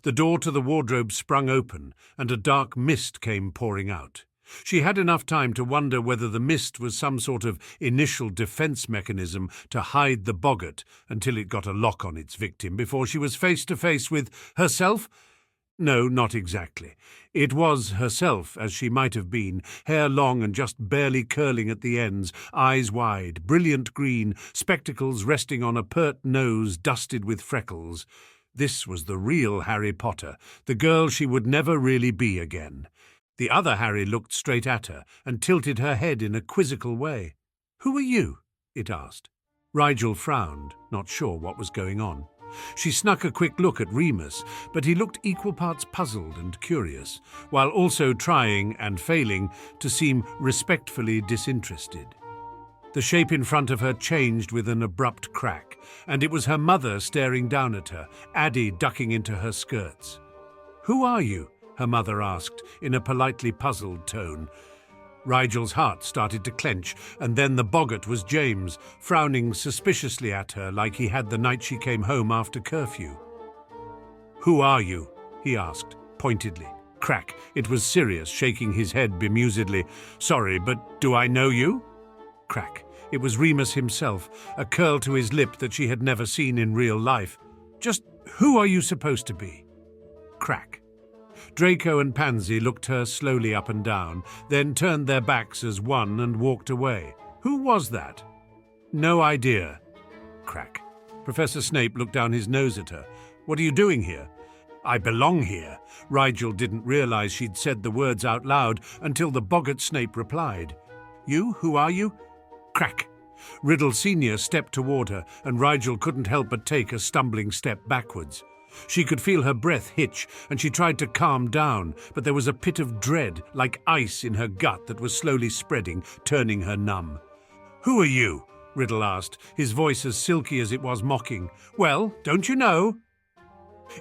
The door to the wardrobe sprung open, and a dark mist came pouring out. She had enough time to wonder whether the mist was some sort of initial defense mechanism to hide the boggart until it got a lock on its victim before she was face to face with herself. No, not exactly. It was herself as she might have been, hair long and just barely curling at the ends, eyes wide, brilliant green, spectacles resting on a pert nose dusted with freckles. This was the real Harry Potter, the girl she would never really be again. The other Harry looked straight at her and tilted her head in a quizzical way. "Who are you?" it asked. Rigel frowned, not sure what was going on. She snuck a quick look at Remus, but he looked equal parts puzzled and curious, while also trying and failing to seem respectfully disinterested. The shape in front of her changed with an abrupt crack, and it was her mother staring down at her, Addie ducking into her skirts. "Who are you?" her mother asked, in a politely puzzled tone. Rigel's heart started to clench, and then the boggart was James, frowning suspiciously at her like he had the night she came home after curfew. "Who are you?" he asked, pointedly. Crack. It was Sirius, shaking his head bemusedly. "Sorry, but do I know you?" Crack. It was Remus himself, a curl to his lip that she had never seen in real life. "Just who are you supposed to be?" Crack. Draco and Pansy looked her slowly up and down, then turned their backs as one and walked away. "Who was that?" "No idea." Crack. Professor Snape looked down his nose at her. "What are you doing here?" "I belong here." Rigel didn't realize she'd said the words out loud until the boggart Snape replied. "You? Who are you?" Crack. Riddle Sr. stepped toward her, and Rigel couldn't help but take a stumbling step backwards. She could feel her breath hitch, and she tried to calm down, but there was a pit of dread, like ice in her gut, that was slowly spreading, turning her numb. "Who are you?" Riddle asked, his voice as silky as it was mocking. "Well, don't you know?"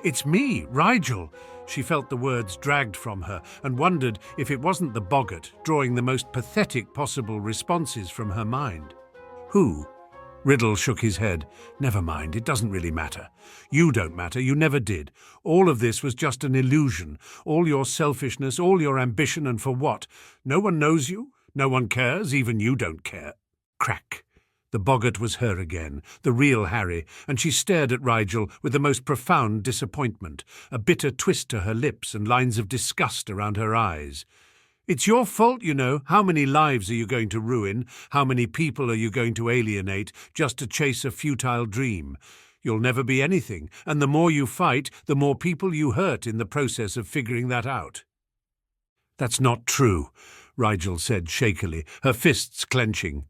"It's me, Rigel." She felt the words dragged from her and wondered if it wasn't the boggart, drawing the most pathetic possible responses from her mind. "Who?" Riddle shook his head. "Never mind, it doesn't really matter. You don't matter, you never did. All of this was just an illusion. All your selfishness, all your ambition, and for what? No one knows you, no one cares, even you don't care." Crack. The boggart was her again, the real Harry, and she stared at Rigel with the most profound disappointment, a bitter twist to her lips and lines of disgust around her eyes. "It's your fault, you know. How many lives are you going to ruin? How many people are you going to alienate just to chase a futile dream? You'll never be anything, and the more you fight, the more people you hurt in the process of figuring that out." "That's not true," Rigel said shakily, her fists clenching.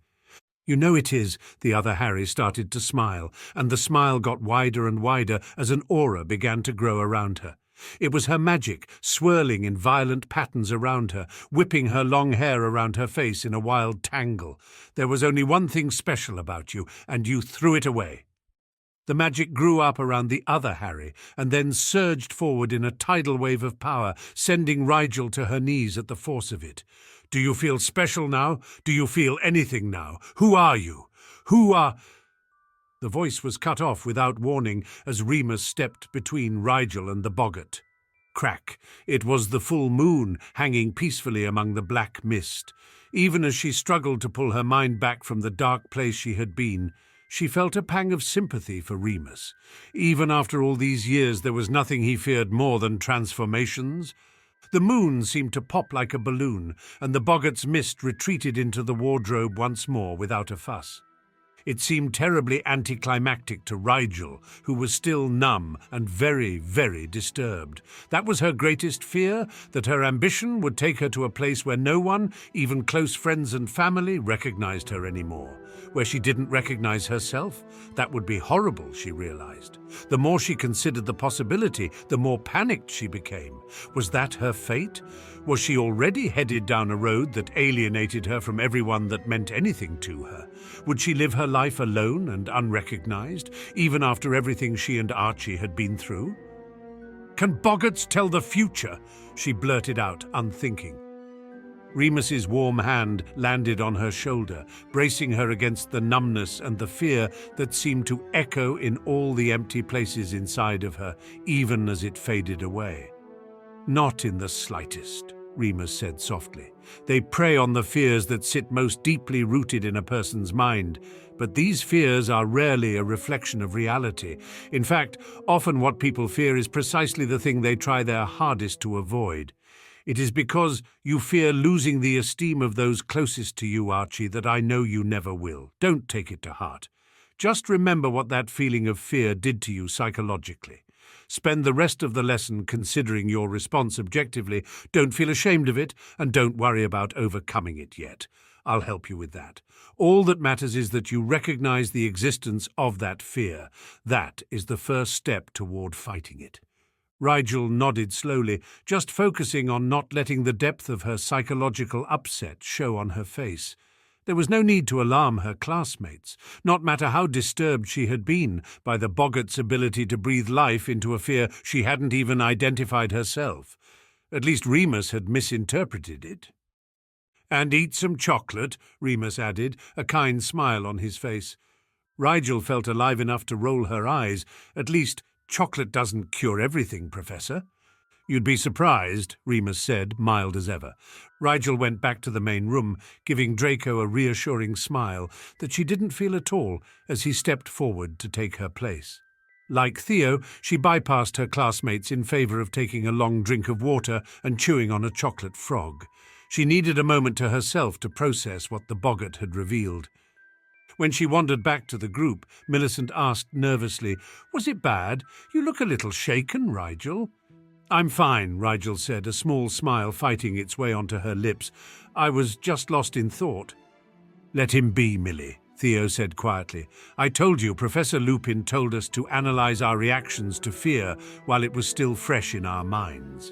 "You know it is." The other Harry started to smile, and the smile got wider and wider as an aura began to grow around her. It was her magic, swirling in violent patterns around her, whipping her long hair around her face in a wild tangle. "There was only one thing special about you, and you threw it away." The magic grew up around the other Harry, and then surged forward in a tidal wave of power, sending Rigel to her knees at the force of it. "Do you feel special now? Do you feel anything now? Who are you? Who are—" The voice was cut off without warning as Remus stepped between Rigel and the boggart. Crack. It was the full moon hanging peacefully among the black mist. Even as she struggled to pull her mind back from the dark place she had been, she felt a pang of sympathy for Remus. Even after all these years, there was nothing he feared more than transformations. The moon seemed to pop like a balloon, and the boggart's mist retreated into the wardrobe once more without a fuss. It seemed terribly anticlimactic to Rigel, who was still numb and very, very disturbed. That was her greatest fear, that her ambition would take her to a place where no one, even close friends and family, recognized her anymore. Where she didn't recognize herself? That would be horrible, she realized. The more she considered the possibility, the more panicked she became. Was that her fate? Was she already headed down a road that alienated her from everyone that meant anything to her? Would she live her life alone and unrecognized, even after everything she and Archie had been through? "Can boggarts tell the future?" she blurted out, unthinking. Remus's warm hand landed on her shoulder, bracing her against the numbness and the fear that seemed to echo in all the empty places inside of her, even as it faded away. "Not in the slightest," Remus said softly. "They prey on the fears that sit most deeply rooted in a person's mind, but these fears are rarely a reflection of reality. In fact, often what people fear is precisely the thing they try their hardest to avoid. It is because you fear losing the esteem of those closest to you, Archie, that I know you never will. Don't take it to heart. Just remember what that feeling of fear did to you psychologically. Spend the rest of the lesson considering your response objectively. Don't feel ashamed of it, and don't worry about overcoming it yet. I'll help you with that. All that matters is that you recognize the existence of that fear. That is the first step toward fighting it." Rigel nodded slowly, just focusing on not letting the depth of her psychological upset show on her face. There was no need to alarm her classmates, not matter how disturbed she had been by the boggart's ability to breathe life into a fear she hadn't even identified herself. At least Remus had misinterpreted it. "And eat some chocolate," Remus added, a kind smile on his face. Rigel felt alive enough to roll her eyes. "At least, chocolate doesn't cure everything, Professor." "You'd be surprised," Remus said, mild as ever. Rigel went back to the main room, giving Draco a reassuring smile that she didn't feel at all as he stepped forward to take her place. Like Theo, she bypassed her classmates in favor of taking a long drink of water and chewing on a chocolate frog. She needed a moment to herself to process what the boggart had revealed. When she wandered back to the group, Millicent asked nervously, "Was it bad? You look a little shaken, Rigel." "I'm fine," Rigel said, a small smile fighting its way onto her lips. "I was just lost in thought." "Let him be, Millie," Theo said quietly. "I told you Professor Lupin told us to analyze our reactions to fear while it was still fresh in our minds."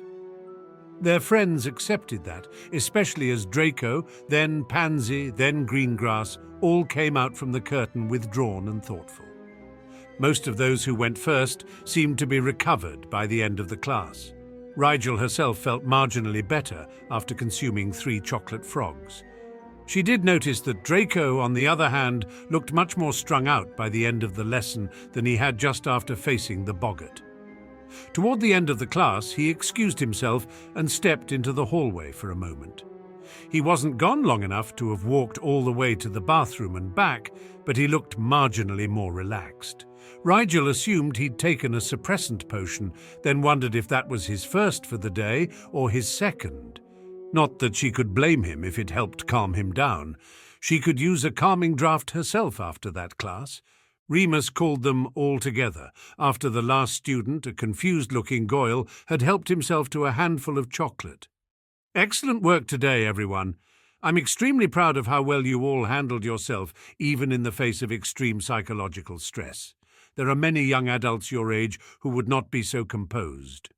Their friends accepted that, especially as Draco, then Pansy, then Greengrass, all came out from the curtain withdrawn and thoughtful. Most of those who went first seemed to be recovered by the end of the class. Rigel herself felt marginally better after consuming 3 chocolate frogs. She did notice that Draco, on the other hand, looked much more strung out by the end of the lesson than he had just after facing the boggart. Toward the end of the class, he excused himself and stepped into the hallway for a moment. He wasn't gone long enough to have walked all the way to the bathroom and back, but he looked marginally more relaxed. Rigel assumed he'd taken a suppressant potion, then wondered if that was his first for the day or his second. Not that she could blame him if it helped calm him down. She could use a calming draught herself after that class. Remus called them all together, after the last student, a confused-looking Goyle, had helped himself to a handful of chocolate. "Excellent work today, everyone. I'm extremely proud of how well you all handled yourself, even in the face of extreme psychological stress. There are many young adults your age who would not be so composed."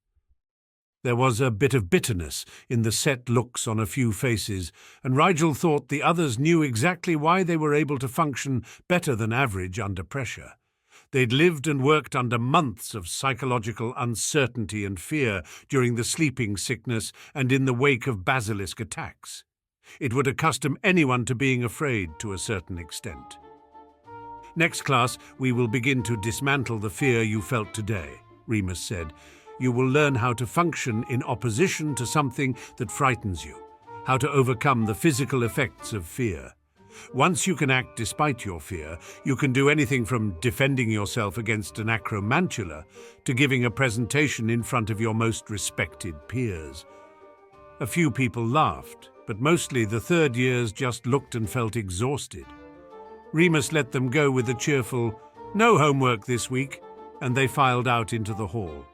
There was a bit of bitterness in the set looks on a few faces, and Rigel thought the others knew exactly why they were able to function better than average under pressure. They'd lived and worked under months of psychological uncertainty and fear during the sleeping sickness and in the wake of basilisk attacks. It would accustom anyone to being afraid to a certain extent. "Next class, we will begin to dismantle the fear you felt today," Remus said. "You will learn how to function in opposition to something that frightens you, how to overcome the physical effects of fear. Once you can act despite your fear, you can do anything from defending yourself against an acromantula to giving a presentation in front of your most respected peers." A few people laughed, but mostly the third years just looked and felt exhausted. Remus let them go with a cheerful, "No homework this week," and they filed out into the hall.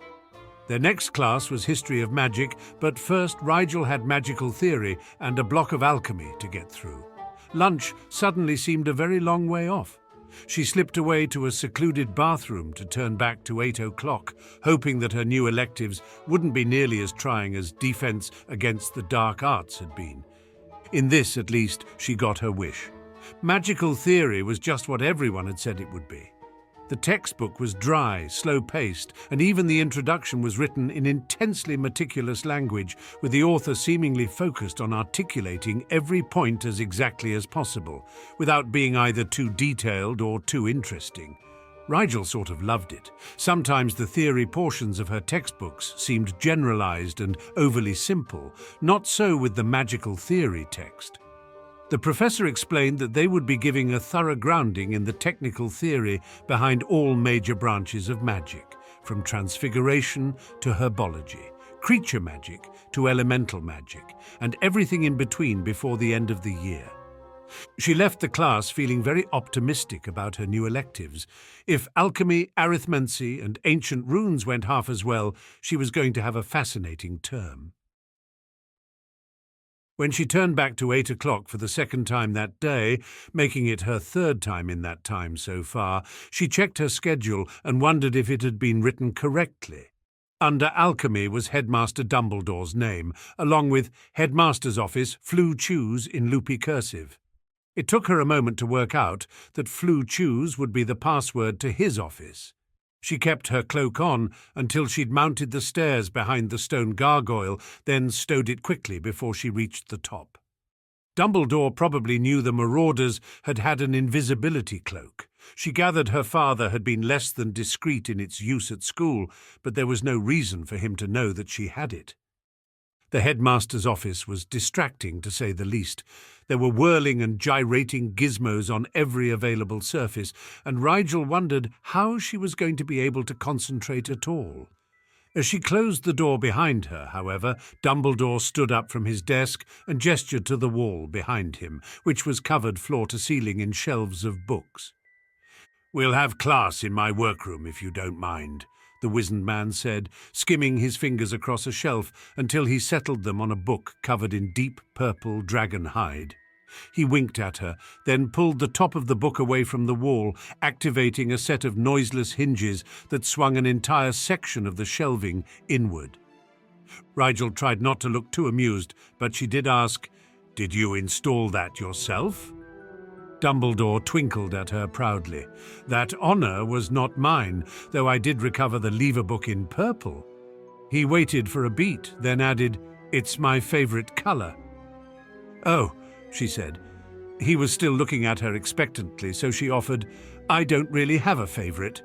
Their next class was History of Magic, but first Rigel had Magical Theory and a block of Alchemy to get through. Lunch suddenly seemed a very long way off. She slipped away to a secluded bathroom to turn back to 8 o'clock, hoping that her new electives wouldn't be nearly as trying as Defense against the Dark Arts had been. In this, at least, she got her wish. Magical Theory was just what everyone had said it would be. The textbook was dry, slow-paced, and even the introduction was written in intensely meticulous language, with the author seemingly focused on articulating every point as exactly as possible, without being either too detailed or too interesting. Rigel sort of loved it. Sometimes the theory portions of her textbooks seemed generalized and overly simple, not so with the Magical Theory text. The professor explained that they would be giving a thorough grounding in the technical theory behind all major branches of magic, from transfiguration to herbology, creature magic to elemental magic, and everything in between before the end of the year. She left the class feeling very optimistic about her new electives. If alchemy, arithmancy, and ancient runes went half as well, she was going to have a fascinating term. When she turned back to 8 o'clock for the second time that day, making it her third time in that time so far, she checked her schedule and wondered if it had been written correctly. Under Alchemy was Headmaster Dumbledore's name, along with Headmaster's Office, Flu Chews in loopy cursive. It took her a moment to work out that Flu Chews would be the password to his office. She kept her cloak on until she'd mounted the stairs behind the stone gargoyle, then stowed it quickly before she reached the top. Dumbledore probably knew the marauders had had an invisibility cloak. She gathered her father had been less than discreet in its use at school, but there was no reason for him to know that she had it. The headmaster's office was distracting, to say the least. There were whirling and gyrating gizmos on every available surface, and Rigel wondered how she was going to be able to concentrate at all. As she closed the door behind her, however, Dumbledore stood up from his desk and gestured to the wall behind him, which was covered floor to ceiling in shelves of books. "We'll have class in my workroom, if you don't mind," the wizened man said, skimming his fingers across a shelf until he settled them on a book covered in deep purple dragon hide. He winked at her, then pulled the top of the book away from the wall, activating a set of noiseless hinges that swung an entire section of the shelving inward. Rigel tried not to look too amused, but she did ask, "Did you install that yourself?" Dumbledore twinkled at her proudly. "That honour was not mine, though I did recover the lever book in purple." He waited for a beat, then added, "It's my favourite colour." "Oh," she said. He was still looking at her expectantly, so she offered, "I don't really have a favourite."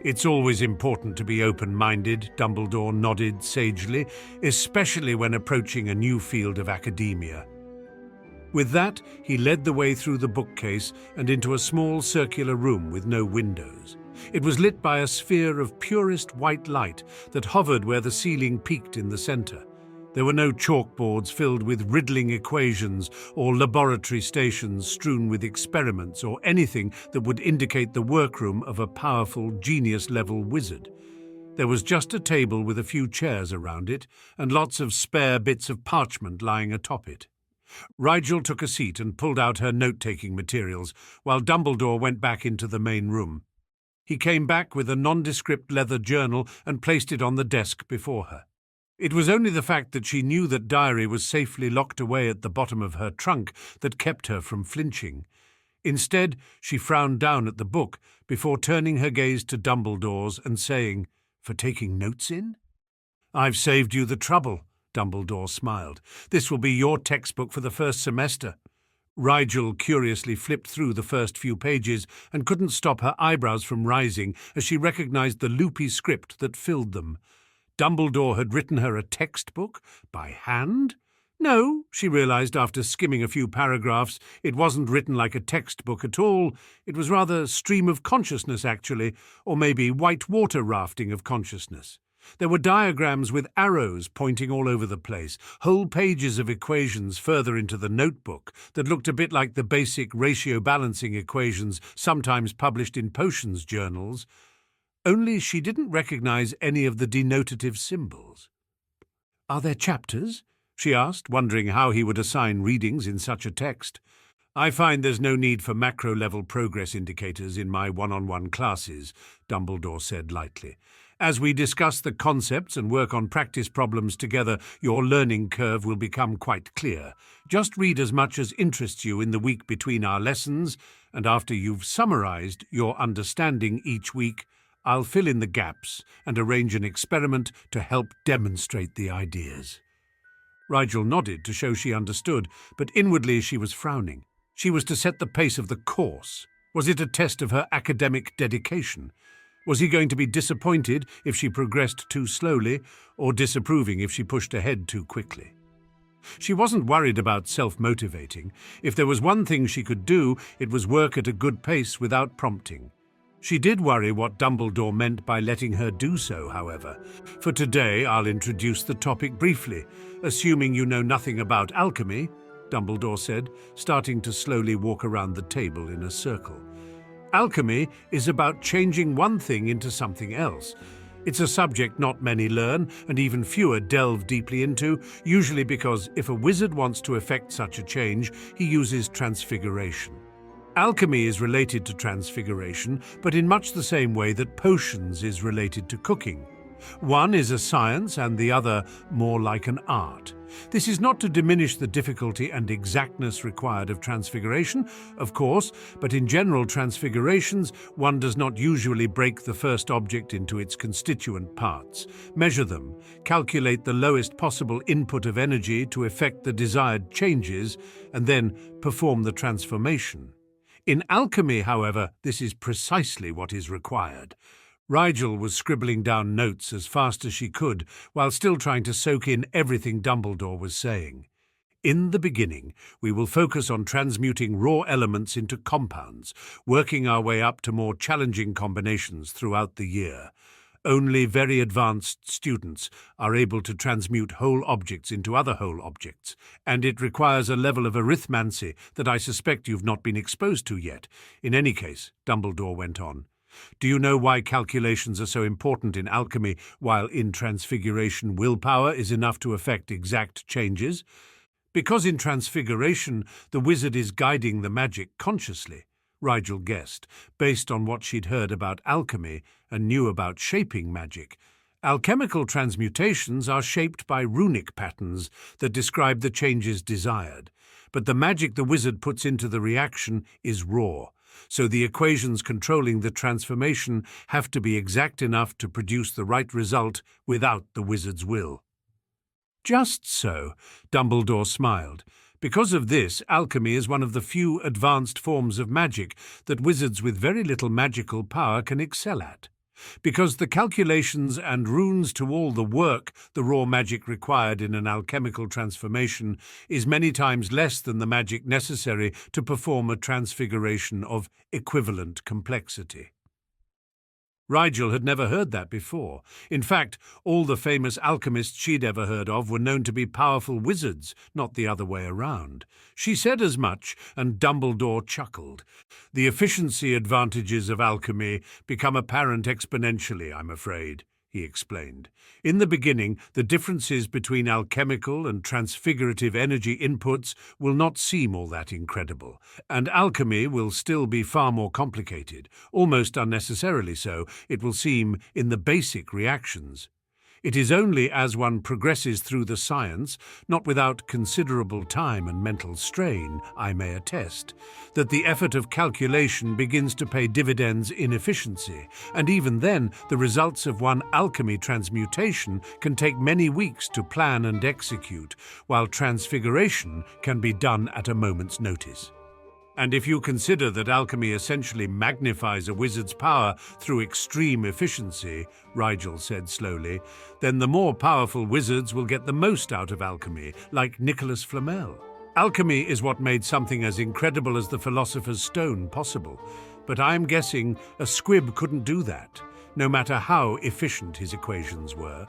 "It's always important to be open-minded," Dumbledore nodded sagely, "especially when approaching a new field of academia." With that, he led the way through the bookcase and into a small circular room with no windows. It was lit by a sphere of purest white light that hovered where the ceiling peaked in the center. There were no chalkboards filled with riddling equations or laboratory stations strewn with experiments or anything that would indicate the workroom of a powerful, genius-level wizard. There was just a table with a few chairs around it and lots of spare bits of parchment lying atop it. Rigel took a seat and pulled out her note-taking materials, while Dumbledore went back into the main room. He came back with a nondescript leather journal and placed it on the desk before her. It was only the fact that she knew that diary was safely locked away at the bottom of her trunk that kept her from flinching. Instead, she frowned down at the book before turning her gaze to Dumbledore's and saying, "For taking notes in?" "I've saved you the trouble," Dumbledore smiled. "This will be your textbook for the first semester." Rigel curiously flipped through the first few pages and couldn't stop her eyebrows from rising as she recognized the loopy script that filled them. Dumbledore had written her a textbook? By hand? No, she realized after skimming a few paragraphs, it wasn't written like a textbook at all. It was rather stream of consciousness, actually, or maybe white water rafting of consciousness. There were diagrams with arrows pointing all over the place, whole pages of equations further into the notebook that looked a bit like the basic ratio balancing equations sometimes published in potions journals. Only she didn't recognize any of the denotative symbols. "Are there chapters?" she asked, wondering how he would assign readings in such a text. "I find there's no need for macro-level progress indicators in my one-on-one classes," Dumbledore said lightly. "As we discuss the concepts and work on practice problems together, your learning curve will become quite clear. Just read as much as interests you in the week between our lessons, and after you've summarized your understanding each week, I'll fill in the gaps and arrange an experiment to help demonstrate the ideas." Rigel nodded to show she understood, but inwardly she was frowning. She was to set the pace of the course. Was it a test of her academic dedication? Was he going to be disappointed if she progressed too slowly, or disapproving if she pushed ahead too quickly? She wasn't worried about self-motivating. If there was one thing she could do, it was work at a good pace without prompting. She did worry what Dumbledore meant by letting her do so, however. "For today, I'll introduce the topic briefly, assuming you know nothing about alchemy," Dumbledore said, starting to slowly walk around the table in a circle. "Alchemy is about changing one thing into something else. It's a subject not many learn, and even fewer delve deeply into, usually because if a wizard wants to effect such a change, he uses transfiguration. Alchemy is related to transfiguration, but in much the same way that potions is related to cooking. One is a science and the other more like an art. This is not to diminish the difficulty and exactness required of transfiguration, of course, but in general transfigurations, one does not usually break the first object into its constituent parts, measure them, calculate the lowest possible input of energy to effect the desired changes, and then perform the transformation. In alchemy, however, this is precisely what is required. Rigel was scribbling down notes as fast as she could, while still trying to soak in everything Dumbledore was saying. In the beginning, we will focus on transmuting raw elements into compounds, working our way up to more challenging combinations throughout the year. Only very advanced students are able to transmute whole objects into other whole objects, and it requires a level of arithmancy that I suspect you've not been exposed to yet. In any case, Dumbledore went on, do you know why calculations are so important in alchemy, while in transfiguration willpower is enough to effect exact changes? Because in transfiguration, the wizard is guiding the magic consciously, Rigel guessed, based on what she'd heard about alchemy and knew about shaping magic. Alchemical transmutations are shaped by runic patterns that describe the changes desired, but the magic the wizard puts into the reaction is raw. So the equations controlling the transformation have to be exact enough to produce the right result without the wizard's will. Just so, Dumbledore smiled. Because of this, alchemy is one of the few advanced forms of magic that wizards with very little magical power can excel at. Because the calculations and runes to all the work the raw magic required in an alchemical transformation is many times less than the magic necessary to perform a transfiguration of equivalent complexity. Rigel had never heard that before. In fact, all the famous alchemists she'd ever heard of were known to be powerful wizards, not the other way around. She said as much, and Dumbledore chuckled. The efficiency advantages of alchemy become apparent exponentially, I'm afraid, he explained. In the beginning, the differences between alchemical and transfigurative energy inputs will not seem all that incredible, and alchemy will still be far more complicated, almost unnecessarily so, it will seem, in the basic reactions. It is only as one progresses through the science, not without considerable time and mental strain, I may attest, that the effort of calculation begins to pay dividends in efficiency, and even then the results of one alchemy transmutation can take many weeks to plan and execute, while transfiguration can be done at a moment's notice. And if you consider that alchemy essentially magnifies a wizard's power through extreme efficiency, Rigel said slowly, then the more powerful wizards will get the most out of alchemy, like Nicholas Flamel. Alchemy is what made something as incredible as the Philosopher's Stone possible, but I'm guessing a squib couldn't do that, no matter how efficient his equations were.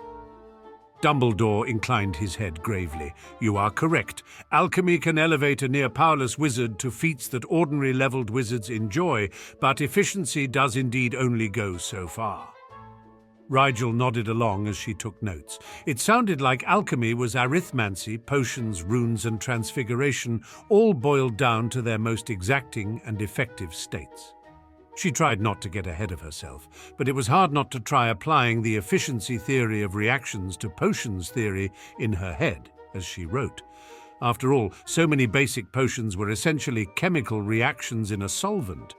Dumbledore inclined his head gravely. You are correct. Alchemy can elevate a near-powerless wizard to feats that ordinary-leveled wizards enjoy, but efficiency does indeed only go so far. Rigel nodded along as she took notes. It sounded like alchemy was arithmancy, potions, runes, and transfiguration, all boiled down to their most exacting and effective states. She tried not to get ahead of herself, but it was hard not to try applying the efficiency theory of reactions to potions theory in her head as she wrote. After all, so many basic potions were essentially chemical reactions in a solvent.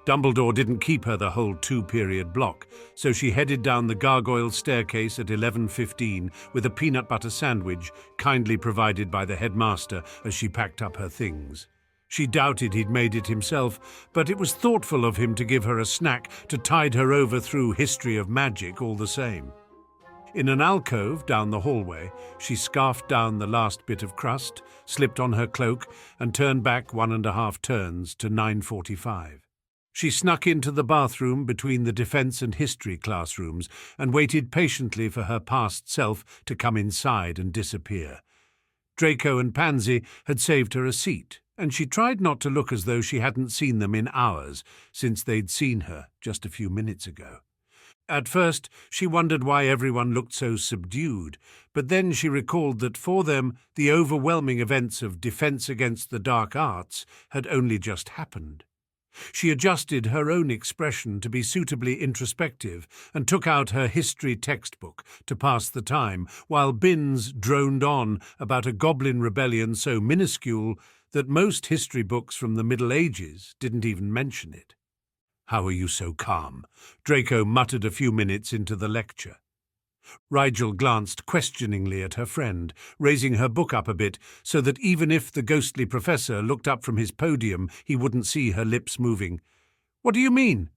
Dumbledore didn't keep her the whole 2-period block, so she headed down the gargoyle staircase at 11:15 with a peanut butter sandwich, kindly provided by the headmaster as she packed up her things. She doubted he'd made it himself, but it was thoughtful of him to give her a snack to tide her over through history of magic all the same. In an alcove down the hallway, she scarfed down the last bit of crust, slipped on her cloak, and turned back 1.5 turns to 9:45. She snuck into the bathroom between the defense and history classrooms and waited patiently for her past self to come inside and disappear. Draco and Pansy had saved her a seat, and she tried not to look as though she hadn't seen them in hours, since they'd seen her just a few minutes ago. At first, she wondered why everyone looked so subdued, but then she recalled that for them the overwhelming events of defense against the dark arts had only just happened. She adjusted her own expression to be suitably introspective and took out her history textbook to pass the time, while Binns droned on about a goblin rebellion so minuscule that most history books from the Middle Ages didn't even mention it. "How are you so calm?" Draco muttered a few minutes into the lecture. Rigel glanced questioningly at her friend, raising her book up a bit so that even if the ghostly professor looked up from his podium, he wouldn't see her lips moving. "What do you mean?"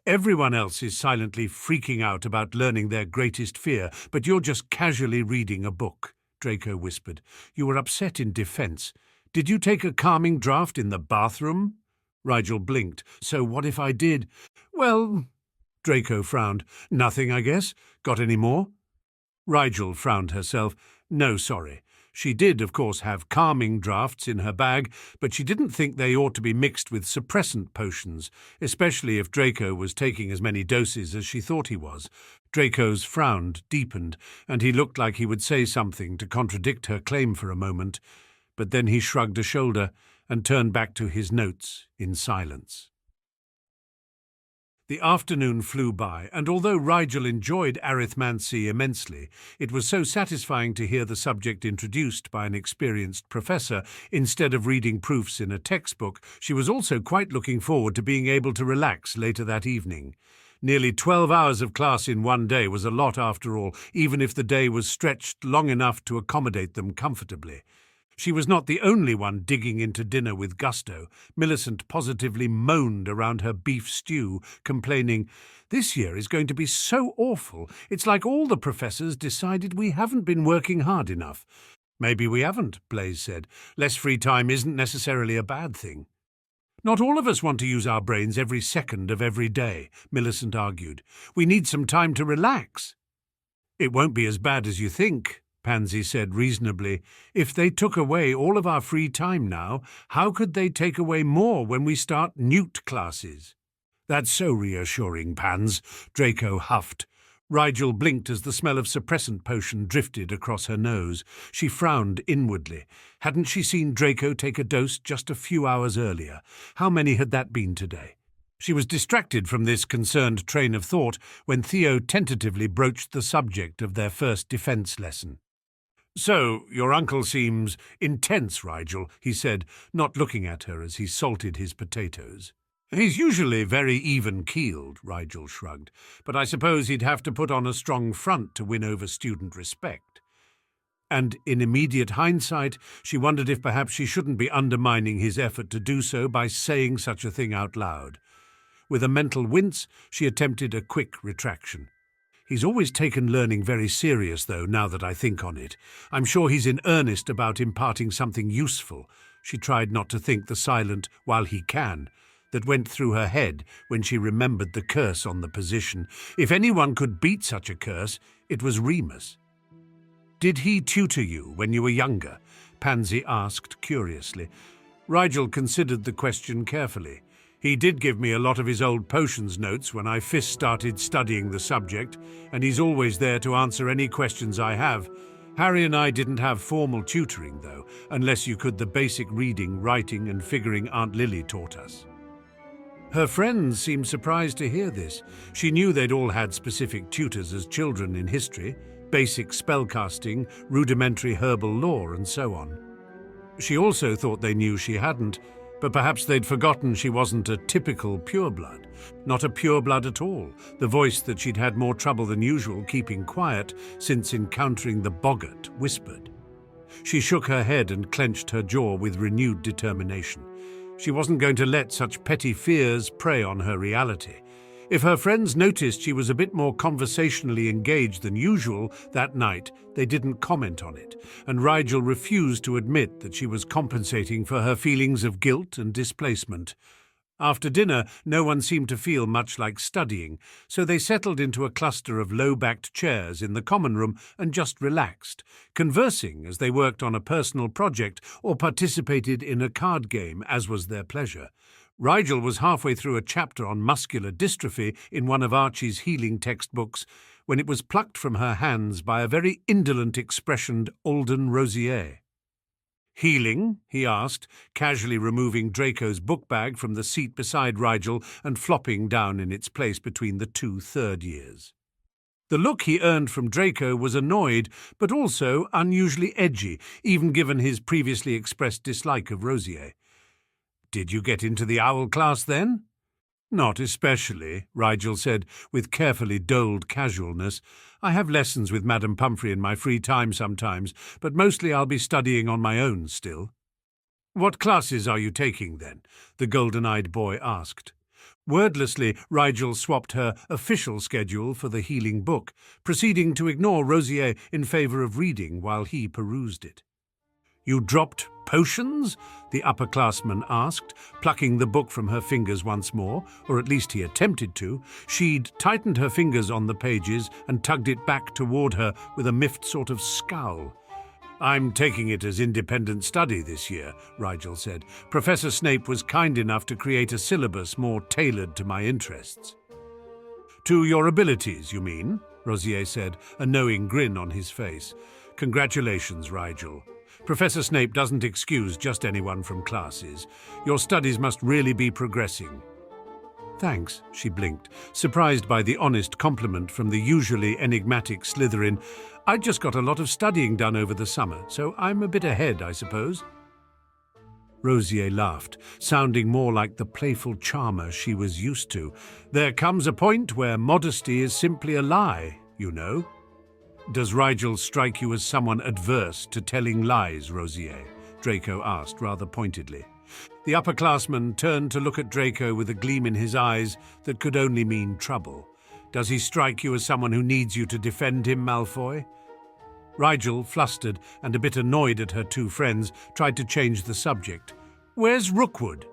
"Everyone else is silently freaking out about learning their greatest fear, but you're just casually reading a book," Draco whispered. "You were upset in defense. Did you take a calming draught in the bathroom?" Rigel blinked. "So what if I did?" "Well," Draco frowned. "Nothing, I guess. Got any more?" Rigel frowned herself. "No, sorry. She did, of course, have calming draughts in her bag, but she didn't think they ought to be mixed with suppressant potions, especially if Draco was taking as many doses as she thought he was." Draco's frown deepened, and he looked like he would say something to contradict her claim for a moment, but then he shrugged a shoulder and turned back to his notes in silence. The afternoon flew by, and although Rigel enjoyed arithmancy immensely, it was so satisfying to hear the subject introduced by an experienced professor instead of reading proofs in a textbook. She was also quite looking forward to being able to relax later that evening. Nearly 12 hours of class in one day was a lot after all, even if the day was stretched long enough to accommodate them comfortably. She was not the only one digging into dinner with gusto. Millicent positively moaned around her beef stew, complaining, "This year is going to be so awful. It's like all the professors decided we haven't been working hard enough." "Maybe we haven't," Blaze said. "Less free time isn't necessarily a bad thing." "Not all of us want to use our brains every second of every day," Millicent argued. "We need some time to relax." "It won't be as bad as you think," Pansy said reasonably. "If they took away all of our free time now, how could they take away more when we start newt classes?" "That's so reassuring, Pans," Draco huffed. Rigel blinked as the smell of suppressant potion drifted across her nose. She frowned inwardly. Hadn't she seen Draco take a dose just a few hours earlier? How many had that been today? She was distracted from this concerned train of thought when Theo tentatively broached the subject of their first defense lesson. "So, your uncle seems intense, Rigel," he said, not looking at her as he salted his potatoes. "He's usually very even-keeled," Rigel shrugged, "but I suppose he'd have to put on a strong front to win over student respect." And in immediate hindsight, she wondered if perhaps she shouldn't be undermining his effort to do so by saying such a thing out loud. With a mental wince, she attempted a quick retraction. "He's always taken learning very serious, though, now that I think on it. I'm sure he's in earnest about imparting something useful." She tried not to think the silent "while he can" that went through her head when she remembered the curse on the position. If anyone could beat such a curse, it was Remus. "Did he tutor you when you were younger?" Pansy asked curiously. Rigel considered the question carefully. "He did give me a lot of his old potions notes when I first started studying the subject, and he's always there to answer any questions I have. Harry and I didn't have formal tutoring, though, unless you could the basic reading, writing, and figuring Aunt Lily taught us." Her friends seemed surprised to hear this. She knew they'd all had specific tutors as children in history, basic spellcasting, rudimentary herbal lore, and so on. She also thought they knew she hadn't, but perhaps they'd forgotten she wasn't a typical pureblood. Not a pureblood at all, the voice that she'd had more trouble than usual keeping quiet since encountering the boggart whispered. She shook her head and clenched her jaw with renewed determination. She wasn't going to let such petty fears prey on her reality. If her friends noticed she was a bit more conversationally engaged than usual that night, they didn't comment on it, and Rigel refused to admit that she was compensating for her feelings of guilt and displacement. After dinner, no one seemed to feel much like studying, so they settled into a cluster of low-backed chairs in the common room and just relaxed, conversing as they worked on a personal project or participated in a card game, as was their pleasure. Rigel was halfway through a chapter on muscular dystrophy in one of Archie's healing textbooks when it was plucked from her hands by a very indolent-expressioned Alden Rosier. "Healing?" he asked, casually removing Draco's book bag from the seat beside Rigel and flopping down in its place between the two third years. The look he earned from Draco was annoyed, but also unusually edgy, even given his previously expressed dislike of Rosier. "Did you get into the owl class then?" "Not especially," Rigel said with carefully doled casualness. "I have lessons with Madame Pumphrey in my free time sometimes, but mostly I'll be studying on my own still." "What classes are you taking then?" the golden-eyed boy asked. Wordlessly, Rigel swapped her official schedule for the healing book, proceeding to ignore Rosier in favour of reading while he perused it. "You dropped potions?" the upperclassman asked, plucking the book from her fingers once more, or at least he attempted to. She'd tightened her fingers on the pages and tugged it back toward her with a miffed sort of scowl. "I'm taking it as independent study this year," Rigel said. "Professor Snape was kind enough to create a syllabus more tailored to my interests." "To your abilities, you mean?" Rosier said, a knowing grin on his face. "Congratulations, Rigel. Professor Snape doesn't excuse just anyone from classes. Your studies must really be progressing." "Thanks," she blinked, surprised by the honest compliment from the usually enigmatic Slytherin. "I just got a lot of studying done over the summer, so I'm a bit ahead, I suppose." Rosier laughed, sounding more like the playful charmer she was used to. "There comes a point where modesty is simply a lie, you know." "Does Rigel strike you as someone adverse to telling lies, Rosier?" Draco asked rather pointedly. The upperclassman turned to look at Draco with a gleam in his eyes that could only mean trouble. "Does he strike you as someone who needs you to defend him, Malfoy?" Rigel, flustered and a bit annoyed at her two friends, tried to change the subject. "Where's Rookwood?"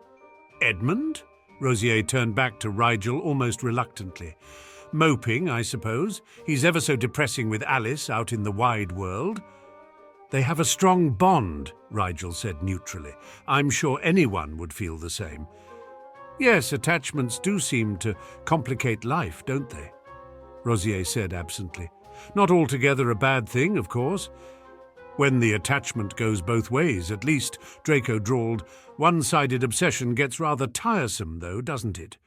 "Edmund?" Rosier turned back to Rigel almost reluctantly. "Moping, I suppose. He's ever so depressing with Alice out in the wide world." "They have a strong bond," Rigel said neutrally. "I'm sure anyone would feel the same." "Yes, attachments do seem to complicate life, don't they?" Rosier said absently. "Not altogether a bad thing, of course." "When the attachment goes both ways, at least," Draco drawled. "One-sided obsession gets rather tiresome, though, doesn't it?"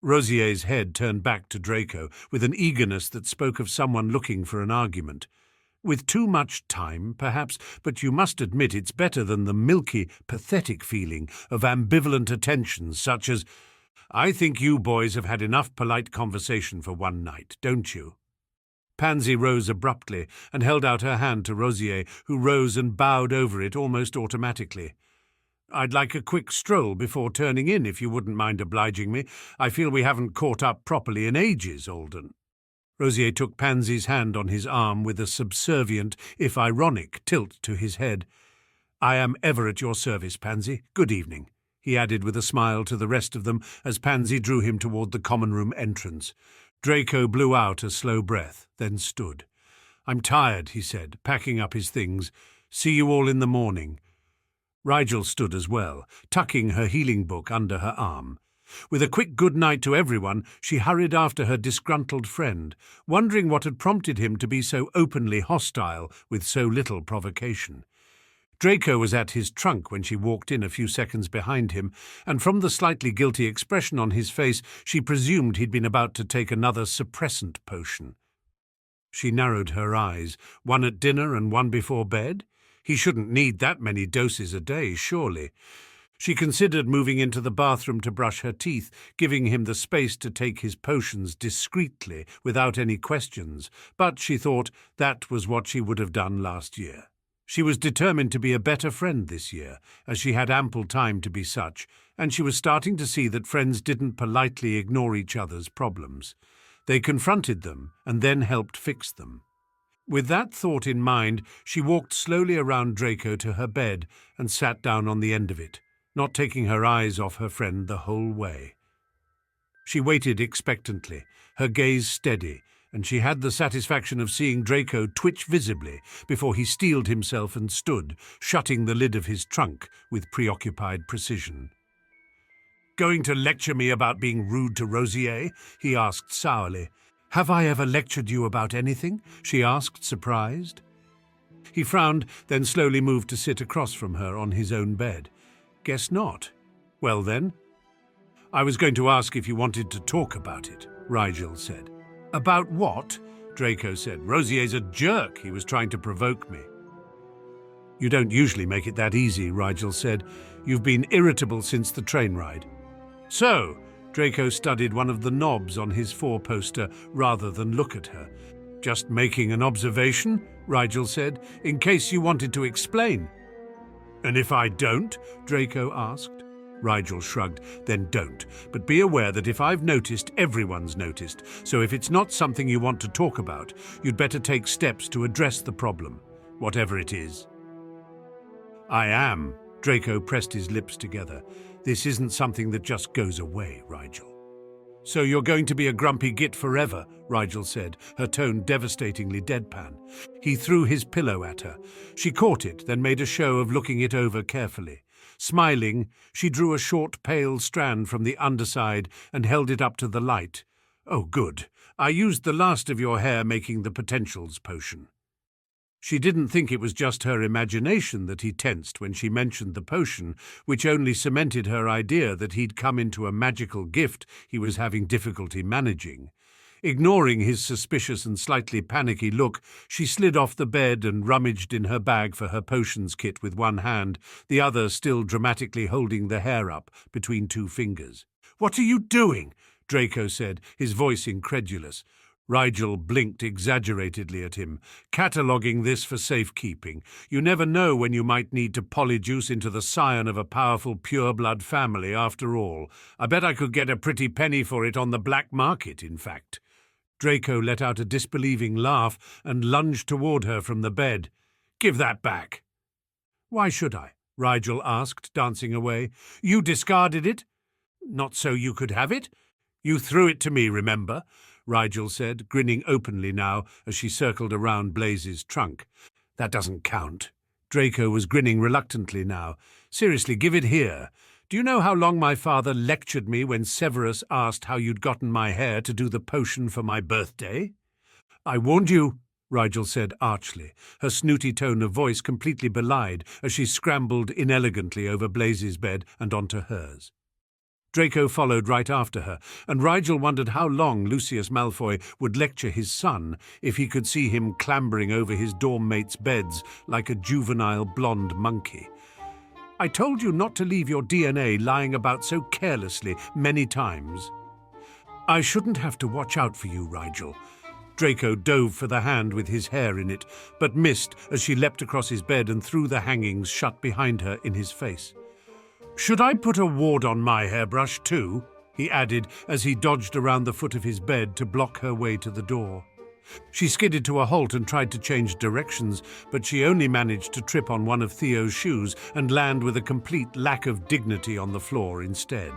Rosier's head turned back to Draco with an eagerness that spoke of someone looking for an argument. "With too much time, perhaps, but you must admit it's better than the milky, pathetic feeling of ambivalent attentions such as, 'I think you boys have had enough polite conversation for one night, don't you?'" Pansy rose abruptly and held out her hand to Rosier, who rose and bowed over it almost automatically. "I'd like a quick stroll before turning in, if you wouldn't mind obliging me. I feel we haven't caught up properly in ages, Alden." Rosier took Pansy's hand on his arm with a subservient, if ironic, tilt to his head. "I am ever at your service, Pansy. Good evening," he added with a smile to the rest of them as Pansy drew him toward the common room entrance. Draco blew out a slow breath, then stood. "I'm tired," he said, packing up his things. "See you all in the morning." Rigel stood as well, tucking her healing book under her arm. With a quick good night to everyone, she hurried after her disgruntled friend, wondering what had prompted him to be so openly hostile with so little provocation. Draco was at his trunk when she walked in a few seconds behind him, and from the slightly guilty expression on his face, she presumed he'd been about to take another suppressant potion. She narrowed her eyes. One at dinner and one before bed? He shouldn't need that many doses a day, surely. She considered moving into the bathroom to brush her teeth, giving him the space to take his potions discreetly, without any questions, but she thought that was what she would have done last year. She was determined to be a better friend this year, as she had ample time to be such, and she was starting to see that friends didn't politely ignore each other's problems. They confronted them and then helped fix them. With that thought in mind, she walked slowly around Draco to her bed and sat down on the end of it, not taking her eyes off her friend the whole way. She waited expectantly, her gaze steady, and she had the satisfaction of seeing Draco twitch visibly before he steeled himself and stood, shutting the lid of his trunk with preoccupied precision. Going to lecture me about being rude to Rosier? He asked sourly. Have I ever lectured you about anything? She asked, surprised. He frowned, then slowly moved to sit across from her on his own bed. Guess not. Well then. I was going to ask if you wanted to talk about it, Rigel said. About what? Draco said. Rosier's a jerk. He was trying to provoke me. You don't usually make it that easy, Rigel said. You've been irritable since the train ride. So, Draco studied one of the knobs on his four-poster rather than look at her. Just making an observation, Rigel said, in case you wanted to explain. And if I don't? Draco asked. Rigel shrugged. Then don't. But be aware that if I've noticed, everyone's noticed. So if it's not something you want to talk about, you'd better take steps to address the problem, whatever it is. I am. Draco pressed his lips together. This isn't something that just goes away, Rigel. So you're going to be a grumpy git forever, Rigel said, her tone devastatingly deadpan. He threw his pillow at her. She caught it, then made a show of looking it over carefully. Smiling, she drew a short, pale strand from the underside and held it up to the light. Oh, good. I used the last of your hair making the potentials potion. She didn't think it was just her imagination that he tensed when she mentioned the potion, which only cemented her idea that he'd come into a magical gift he was having difficulty managing. Ignoring his suspicious and slightly panicky look, she slid off the bed and rummaged in her bag for her potions kit with one hand, the other still dramatically holding the hair up between two fingers. "What are you doing?" Draco said, his voice incredulous. Rigel blinked exaggeratedly at him. "Cataloguing this for safekeeping. You never know when you might need to polyjuice into the scion of a powerful pureblood family after all. I bet I could get a pretty penny for it on the black market, in fact." Draco let out a disbelieving laugh and lunged toward her from the bed. "Give that back." "Why should I?" Rigel asked, dancing away. "You discarded it?" "Not so you could have it. You threw it to me, remember?" Rigel said, grinning openly now as she circled around Blaze's trunk. "That doesn't count." Draco was grinning reluctantly now. "Seriously, give it here. Do you know how long my father lectured me when Severus asked how you'd gotten my hair to do the potion for my birthday?" "I warned you," Rigel said archly, her snooty tone of voice completely belied as she scrambled inelegantly over Blaze's bed and onto hers. Draco followed right after her, and Rigel wondered how long Lucius Malfoy would lecture his son if he could see him clambering over his dorm mates' beds like a juvenile blonde monkey. "I told you not to leave your DNA lying about so carelessly many times." "I shouldn't have to watch out for you, Rigel." Draco dove for the hand with his hair in it, but missed as she leapt across his bed and threw the hangings shut behind her in his face. "Should I put a ward on my hairbrush too?" he added as he dodged around the foot of his bed to block her way to the door. She skidded to a halt and tried to change directions, but she only managed to trip on one of Theo's shoes and land with a complete lack of dignity on the floor instead.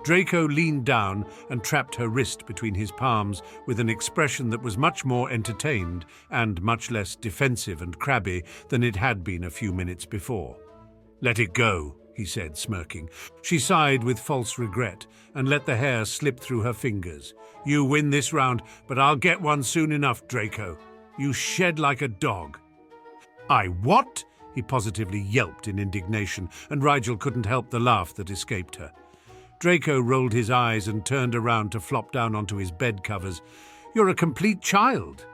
Draco leaned down and trapped her wrist between his palms with an expression that was much more entertained and much less defensive and crabby than it had been a few minutes before. "Let it go," he said, smirking. She sighed with false regret and let the hair slip through her fingers. "You win this round, but I'll get one soon enough, Draco. You shed like a dog." "I what?" he positively yelped in indignation, and Rigel couldn't help the laugh that escaped her. Draco rolled his eyes and turned around to flop down onto his bed covers. "You're a complete child."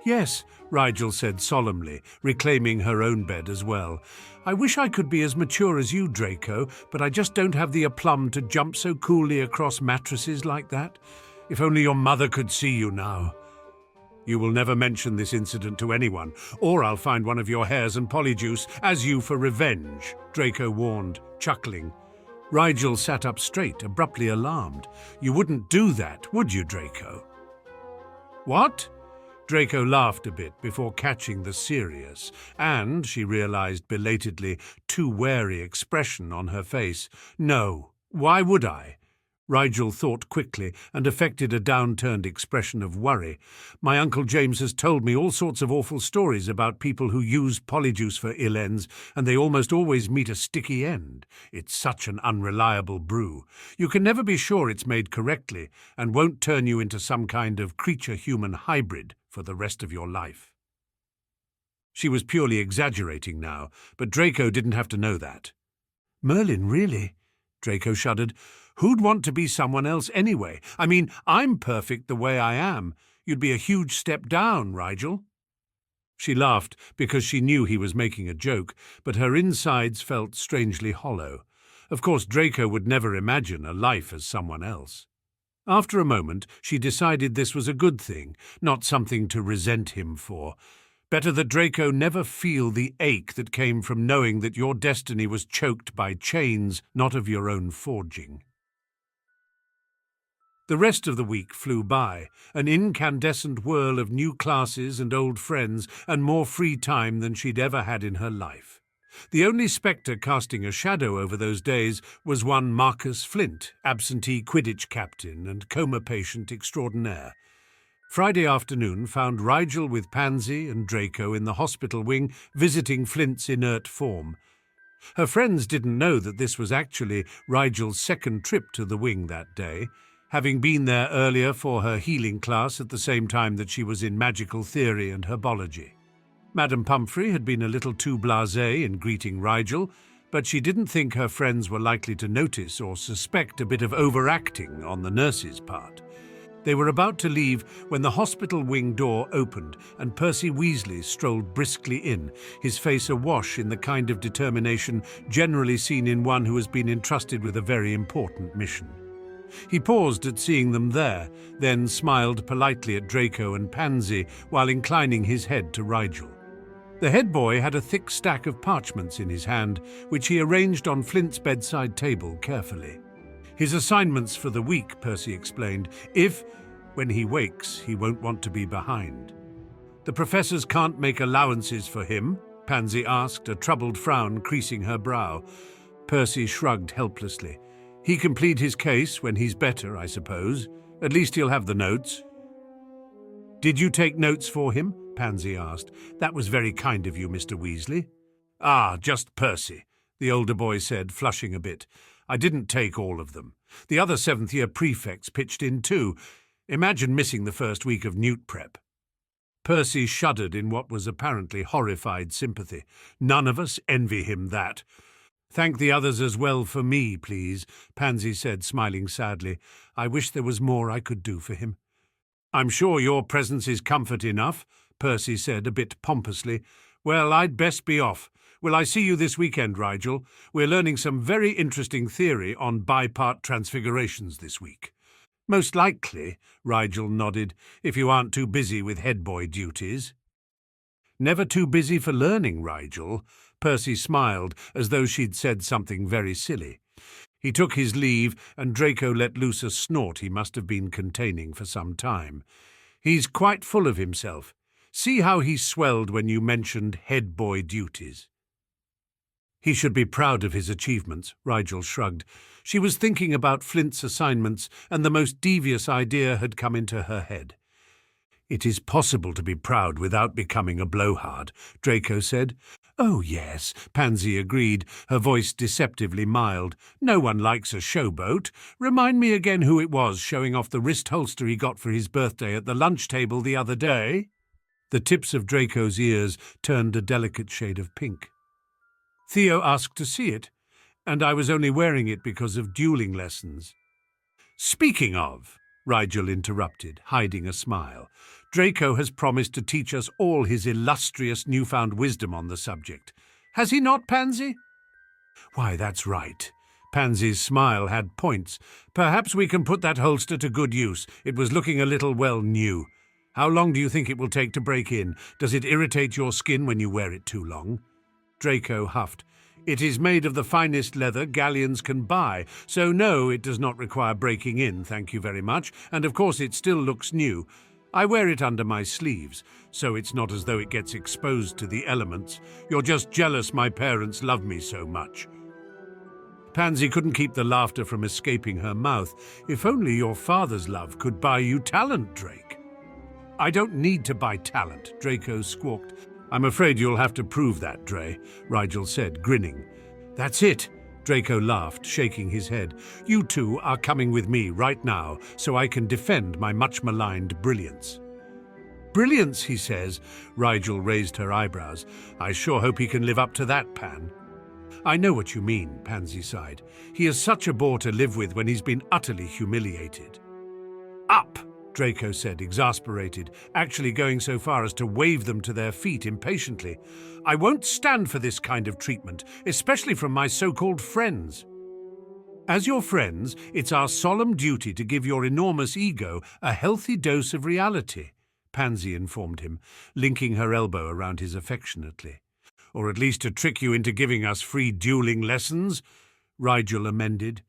"Yes," Rigel said solemnly, reclaiming her own bed as well. "I wish I could be as mature as you, Draco, but I just don't have the aplomb to jump so coolly across mattresses like that. If only your mother could see you now." "You will never mention this incident to anyone, or I'll find one of your hairs and polyjuice as you for revenge," Draco warned, chuckling. Rigel sat up straight, abruptly alarmed. "You wouldn't do that, would you, Draco?" "What?" Draco laughed a bit before catching the serious and, she realized belatedly, too wary expression on her face. "No, why would I?" Rigel thought quickly and affected a downturned expression of worry. "My Uncle James has told me all sorts of awful stories about people who use polyjuice for ill ends, and they almost always meet a sticky end. It's such an unreliable brew. You can never be sure it's made correctly, and won't turn you into some kind of creature-human hybrid for the rest of your life." She was purely exaggerating now, but Draco didn't have to know that. "Merlin, really?" Draco shuddered. "Who'd want to be someone else anyway? I mean, I'm perfect the way I am. You'd be a huge step down, Rigel." She laughed because she knew he was making a joke, but her insides felt strangely hollow. Of course, Draco would never imagine a life as someone else. After a moment, she decided this was a good thing, not something to resent him for. Better that Draco never feel the ache that came from knowing that your destiny was choked by chains not of your own forging. The rest of the week flew by, an incandescent whirl of new classes and old friends, and more free time than she'd ever had in her life. The only spectre casting a shadow over those days was one Marcus Flint, absentee Quidditch captain and coma patient extraordinaire. Friday afternoon found Rigel with Pansy and Draco in the hospital wing visiting Flint's inert form. Her friends didn't know that this was actually Rigel's second trip to the wing that day, having been there earlier for her healing class at the same time that she was in magical theory and herbology. Madame Pumphrey had been a little too blasé in greeting Rigel, but she didn't think her friends were likely to notice or suspect a bit of overacting on the nurse's part. They were about to leave when the hospital wing door opened and Percy Weasley strolled briskly in, his face awash in the kind of determination generally seen in one who has been entrusted with a very important mission. He paused at seeing them there, then smiled politely at Draco and Pansy while inclining his head to Rigel. The head boy had a thick stack of parchments in his hand, which he arranged on Flint's bedside table carefully. "His assignments for the week," Percy explained. "If, when he wakes, he won't want to be behind." "The professors can't make allowances for him?" Pansy asked, a troubled frown creasing her brow. Percy shrugged helplessly. "He can plead his case when he's better, I suppose. At least he'll have the notes." "Did you take notes for him?" Pansy asked. "That was very kind of you, Mr. Weasley." "Ah, just Percy," the older boy said, flushing a bit. "I didn't take all of them. The other seventh-year prefects pitched in too. Imagine missing the first week of Newt prep." Percy shuddered in what was apparently horrified sympathy. "None of us envy him that." "Thank the others as well for me, please," Pansy said, smiling sadly. "I wish there was more I could do for him." "I'm sure your presence is comfort enough," Percy said a bit pompously. "Well, I'd best be off. Will I see you this weekend, Rigel? We're learning some very interesting theory on bipart transfigurations this week." "Most likely," Rigel nodded, "if you aren't too busy with head boy duties." "Never too busy for learning, Rigel." Percy smiled, as though she'd said something very silly. He took his leave, and Draco let loose a snort he must have been containing for some time. "He's quite full of himself. See how he swelled when you mentioned head boy duties." "He should be proud of his achievements," Rigel shrugged. She was thinking about Flint's assignments, and the most devious idea had come into her head. "It is possible to be proud without becoming a blowhard," Draco said. "Oh, yes," Pansy agreed, her voice deceptively mild. "No one likes a showboat. Remind me again who it was showing off the wrist holster he got for his birthday at the lunch table the other day." The tips of Draco's ears turned a delicate shade of pink. "Theo asked to see it, and I was only wearing it because of dueling lessons." "Speaking of," Rigel interrupted, hiding a smile, "Draco has promised to teach us all his illustrious newfound wisdom on the subject. Has he not, Pansy?" "Why, that's right." Pansy's smile had points. "Perhaps we can put that holster to good use. It was looking a little, well, new. How long do you think it will take to break in? Does it irritate your skin when you wear it too long?" Draco huffed. "It is made of the finest leather galleons can buy, so no, it does not require breaking in, thank you very much, and of course it still looks new. I wear it under my sleeves, so it's not as though it gets exposed to the elements. You're just jealous my parents love me so much." Pansy couldn't keep the laughter from escaping her mouth. "If only your father's love could buy you talent, Drake." "I don't need to buy talent," Draco squawked. "I'm afraid you'll have to prove that, Dre," Rigel said, grinning. "That's it," Draco laughed, shaking his head. "You two are coming with me right now, so I can defend my much-maligned brilliance." "Brilliance, he says," Rigel raised her eyebrows. "I sure hope he can live up to that, Pan." "I know what you mean," Pansy sighed. "He is such a bore to live with when he's been utterly humiliated." "Up!" Draco said, exasperated, actually going so far as to wave them to their feet impatiently. "I won't stand for this kind of treatment, especially from my so-called friends." "As your friends, it's our solemn duty to give your enormous ego a healthy dose of reality," Pansy informed him, linking her elbow around his affectionately. "Or at least to trick you into giving us free dueling lessons," Rigel amended.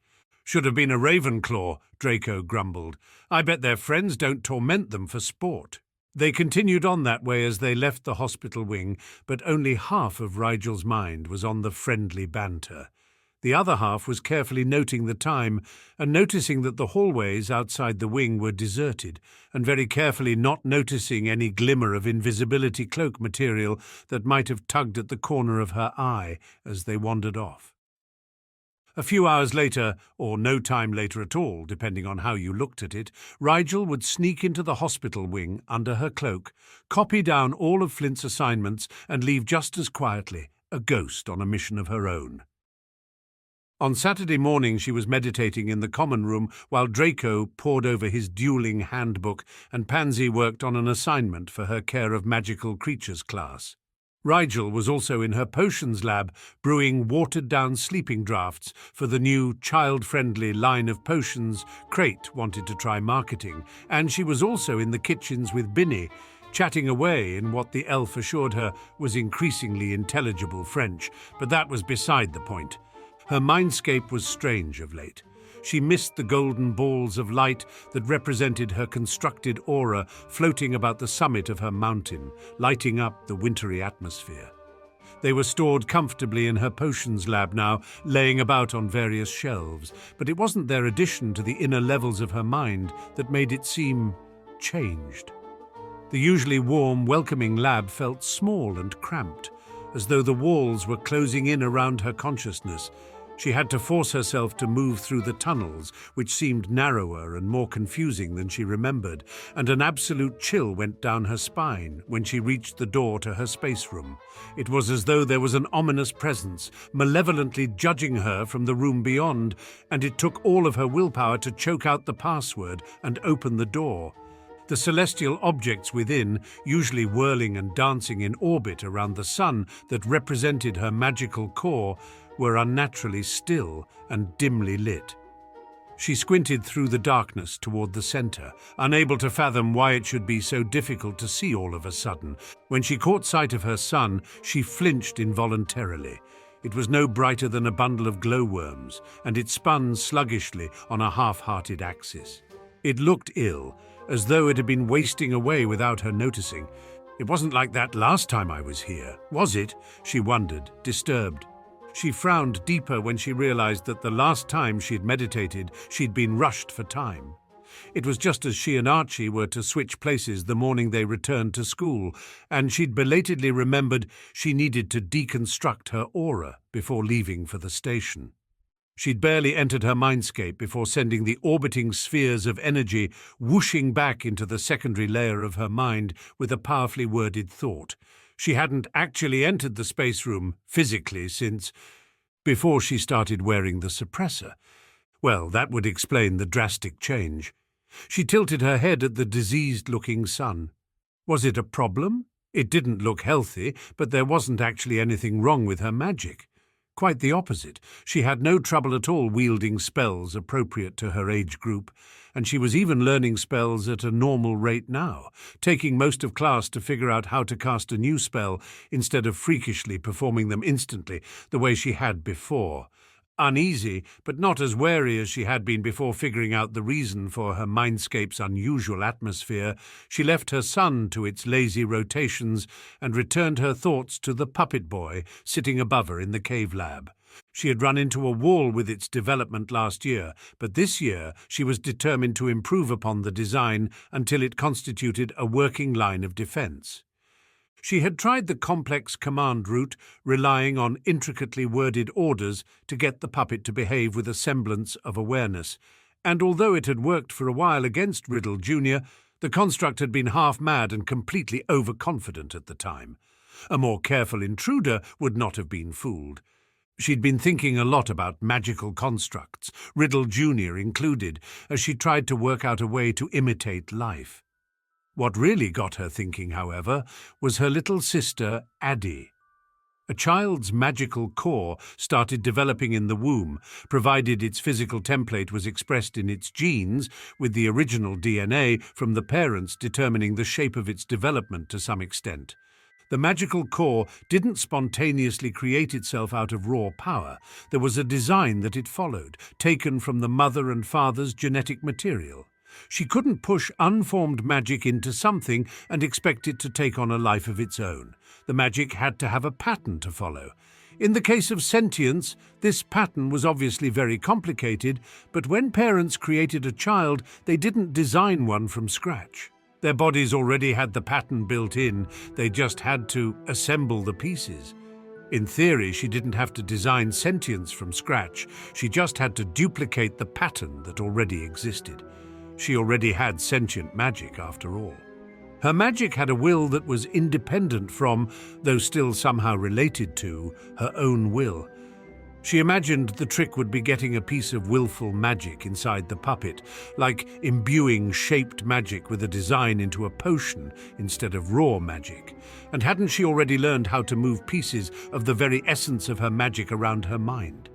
"Should have been a Ravenclaw," Draco grumbled. "I bet their friends don't torment them for sport." They continued on that way as they left the hospital wing, but only half of Rigel's mind was on the friendly banter. The other half was carefully noting the time and noticing that the hallways outside the wing were deserted, and very carefully not noticing any glimmer of invisibility cloak material that might have tugged at the corner of her eye as they wandered off. A few hours later, or no time later at all, depending on how you looked at it, Rigel would sneak into the hospital wing under her cloak, copy down all of Flint's assignments, and leave just as quietly, a ghost on a mission of her own. On Saturday morning she was meditating in the common room while Draco pored over his dueling handbook and Pansy worked on an assignment for her Care of Magical Creatures class. Rigel was also in her potions lab brewing watered-down sleeping drafts for the new child-friendly line of potions Crate wanted to try marketing, and she was also in the kitchens with Binny, chatting away in what the elf assured her was increasingly intelligible French, but that was beside the point. Her mindscape was strange of late. She missed the golden balls of light that represented her constructed aura floating about the summit of her mountain, lighting up the wintry atmosphere. They were stored comfortably in her potions lab now, laying about on various shelves, but it wasn't their addition to the inner levels of her mind that made it seem changed. The usually warm, welcoming lab felt small and cramped, as though the walls were closing in around her consciousness. She had to force herself to move through the tunnels, which seemed narrower and more confusing than she remembered, and an absolute chill went down her spine when she reached the door to her space room. It was as though there was an ominous presence, malevolently judging her from the room beyond, and it took all of her willpower to choke out the password and open the door. The celestial objects within, usually whirling and dancing in orbit around the sun that represented her magical core, were unnaturally still and dimly lit. She squinted through the darkness toward the center, unable to fathom why it should be so difficult to see all of a sudden. When she caught sight of her son, she flinched involuntarily. It was no brighter than a bundle of glowworms, and it spun sluggishly on a half-hearted axis. It looked ill, as though it had been wasting away without her noticing. "It wasn't like that last time I was here, was it?" she wondered, disturbed. She frowned deeper when she realized that the last time she'd meditated, she'd been rushed for time. It was just as she and Archie were to switch places the morning they returned to school, and she'd belatedly remembered she needed to deconstruct her aura before leaving for the station. She'd barely entered her mindscape before sending the orbiting spheres of energy whooshing back into the secondary layer of her mind with a powerfully worded thought. She hadn't actually entered the space room physically since before she started wearing the suppressor. Well, that would explain the drastic change. She tilted her head at the diseased-looking sun. Was it a problem? It didn't look healthy, but there wasn't actually anything wrong with her magic. Quite the opposite. She had no trouble at all wielding spells appropriate to her age group, and she was even learning spells at a normal rate now, taking most of class to figure out how to cast a new spell instead of freakishly performing them instantly the way she had before. Uneasy, but not as wary as she had been before figuring out the reason for her mindscape's unusual atmosphere, she left her son to its lazy rotations and returned her thoughts to the puppet boy sitting above her in the cave lab. She had run into a wall with its development last year, but this year she was determined to improve upon the design until it constituted a working line of defense. She had tried the complex command route, relying on intricately worded orders to get the puppet to behave with a semblance of awareness, and although it had worked for a while against Riddle Jr., the construct had been half-mad and completely overconfident at the time. A more careful intruder would not have been fooled. She'd been thinking a lot about magical constructs, Riddle Jr. included, as she tried to work out a way to imitate life. What really got her thinking, however, was her little sister, Addie. A child's magical core started developing in the womb, provided its physical template was expressed in its genes, with the original DNA from the parents determining the shape of its development to some extent. The magical core didn't spontaneously create itself out of raw power. There was a design that it followed, taken from the mother and father's genetic material. She couldn't push unformed magic into something and expect it to take on a life of its own. The magic had to have a pattern to follow. In the case of sentience, this pattern was obviously very complicated, but when parents created a child, they didn't design one from scratch. Their bodies already had the pattern built in, they just had to assemble the pieces. In theory, she didn't have to design sentience from scratch, she just had to duplicate the pattern that already existed. She already had sentient magic, after all. Her magic had a will that was independent from, though still somehow related to, her own will. She imagined the trick would be getting a piece of willful magic inside the puppet, like imbuing shaped magic with a design into a potion instead of raw magic. And hadn't she already learned how to move pieces of the very essence of her magic around her mind?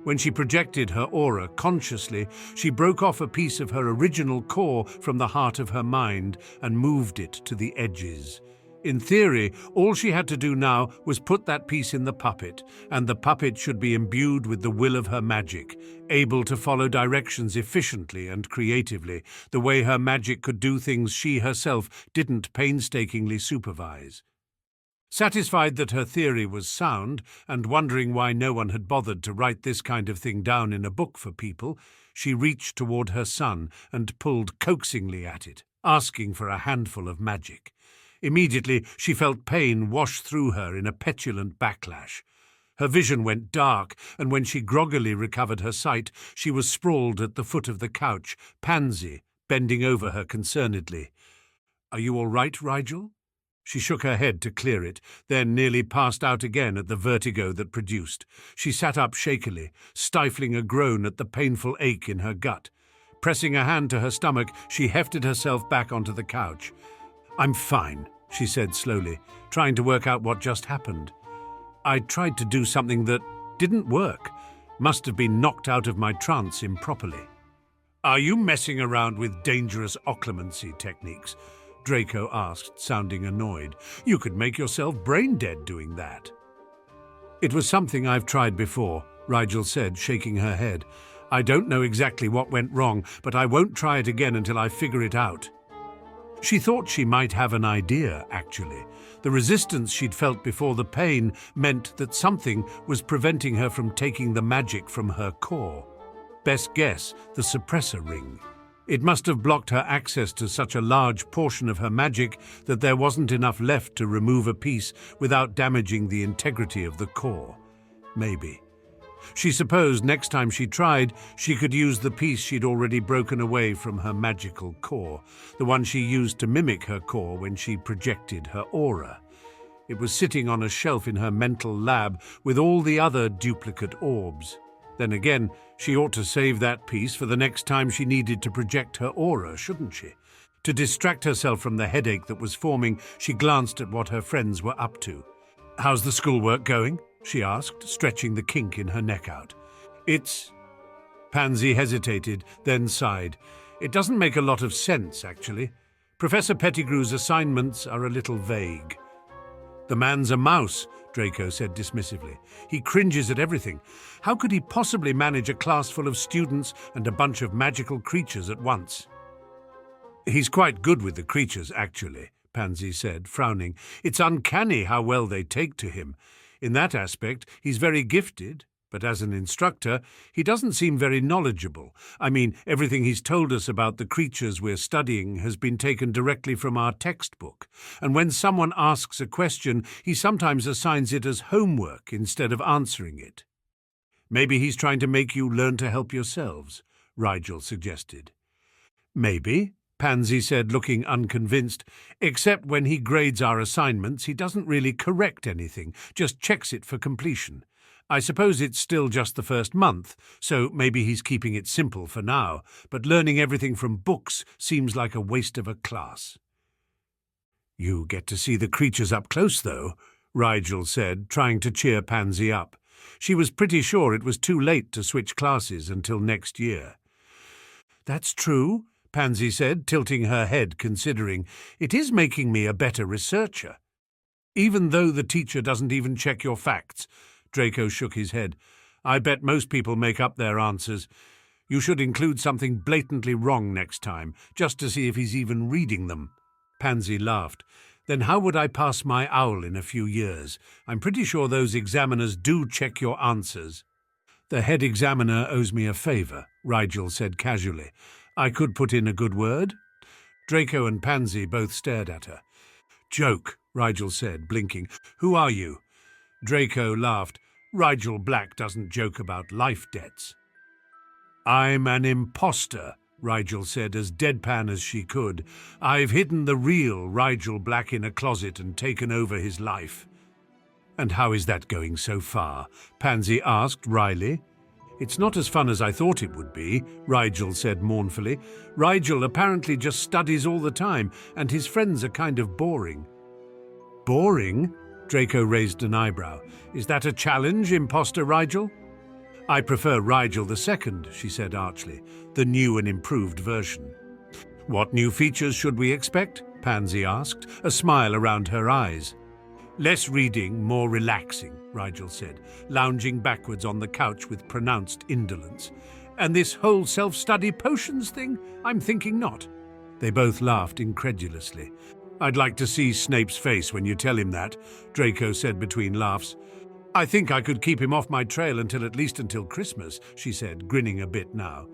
When she projected her aura consciously, she broke off a piece of her original core from the heart of her mind and moved it to the edges. In theory, all she had to do now was put that piece in the puppet, and the puppet should be imbued with the will of her magic, able to follow directions efficiently and creatively, the way her magic could do things she herself didn't painstakingly supervise. Satisfied that her theory was sound, and wondering why no one had bothered to write this kind of thing down in a book for people, she reached toward her son and pulled coaxingly at it, asking for a handful of magic. Immediately, she felt pain wash through her in a petulant backlash. Her vision went dark, and when she groggily recovered her sight, she was sprawled at the foot of the couch, Pansy, bending over her concernedly. "Are you all right, Rigel?" She shook her head to clear it, then nearly passed out again at the vertigo that produced. She sat up shakily, stifling a groan at the painful ache in her gut. Pressing a hand to her stomach, she hefted herself back onto the couch. "I'm fine," she said slowly, trying to work out what just happened. "I tried to do something that didn't work. Must have been knocked out of my trance improperly." "Are you messing around with dangerous occlumency techniques?" Draco asked, sounding annoyed. "You could make yourself brain-dead doing that." "It was something I've tried before," Rigel said, shaking her head. "I don't know exactly what went wrong, but I won't try it again until I figure it out." She thought she might have an idea, actually. The resistance she'd felt before the pain meant that something was preventing her from taking the magic from her core. Best guess, the suppressor ring. It must have blocked her access to such a large portion of her magic that there wasn't enough left to remove a piece without damaging the integrity of the core. Maybe. She supposed next time she tried, she could use the piece she'd already broken away from her magical core, the one she used to mimic her core when she projected her aura. It was sitting on a shelf in her mental lab with all the other duplicate orbs. Then again, she ought to save that piece for the next time she needed to project her aura, shouldn't she? To distract herself from the headache that was forming, she glanced at what her friends were up to. "How's the schoolwork going?" she asked, stretching the kink in her neck out. "It's—" Pansy hesitated, then sighed. "It doesn't make a lot of sense, actually. Professor Pettigrew's assignments are a little vague." "The man's a mouse," Draco said dismissively. "He cringes at everything. How could he possibly manage a class full of students and a bunch of magical creatures at once?" "He's quite good with the creatures, actually," Pansy said, frowning. "It's uncanny how well they take to him. In that aspect, he's very gifted, But as an instructor, he doesn't seem very knowledgeable. I mean, everything he's told us about the creatures we're studying has been taken directly from our textbook. And when someone asks a question, he sometimes assigns it as homework instead of answering it. Maybe he's trying to make you learn to help yourselves, Rigel suggested. Maybe, Pansy said, looking unconvinced. Except when he grades our assignments, he doesn't really correct anything, just checks it for completion. I suppose it's still just the first month, so maybe he's keeping it simple for now, but learning everything from books seems like a waste of a class. You get to see the creatures up close, though, Rigel said, trying to cheer Pansy up. She was pretty sure it was too late to switch classes until next year. That's true, Pansy said, tilting her head, considering. It is making me a better researcher. Even though the teacher doesn't even check your facts, Draco shook his head. I bet most people make up their answers. You should include something blatantly wrong next time, just to see if he's even reading them. Pansy laughed. Then how would I pass my owl in a few years? I'm pretty sure those examiners do check your answers. The head examiner owes me a favour, Rigel said casually. I could put in a good word. Draco and Pansy both stared at her. Joke, Rigel said, blinking. Who are you? Draco laughed. Rigel Black doesn't joke about life debts. I'm an imposter, Rigel said, as deadpan as she could. I've hidden the real Rigel Black in a closet and taken over his life. And how is that going so far? Pansy asked wryly. It's not as fun as I thought it would be, Rigel said mournfully. Rigel apparently just studies all the time, and his friends are kind of boring. Boring? Draco raised an eyebrow. Is that a challenge, imposter Rigel? I prefer Rigel II, she said archly, the new and improved version. What new features should we expect? Pansy asked, a smile around her eyes. Less reading, more relaxing, Rigel said, lounging backwards on the couch with pronounced indolence. And this whole self-study potions thing? I'm thinking not. They both laughed incredulously. I'd like to see Snape's face when you tell him that, Draco said between laughs. I think I could keep him off my trail at least until Christmas, she said, grinning a bit now.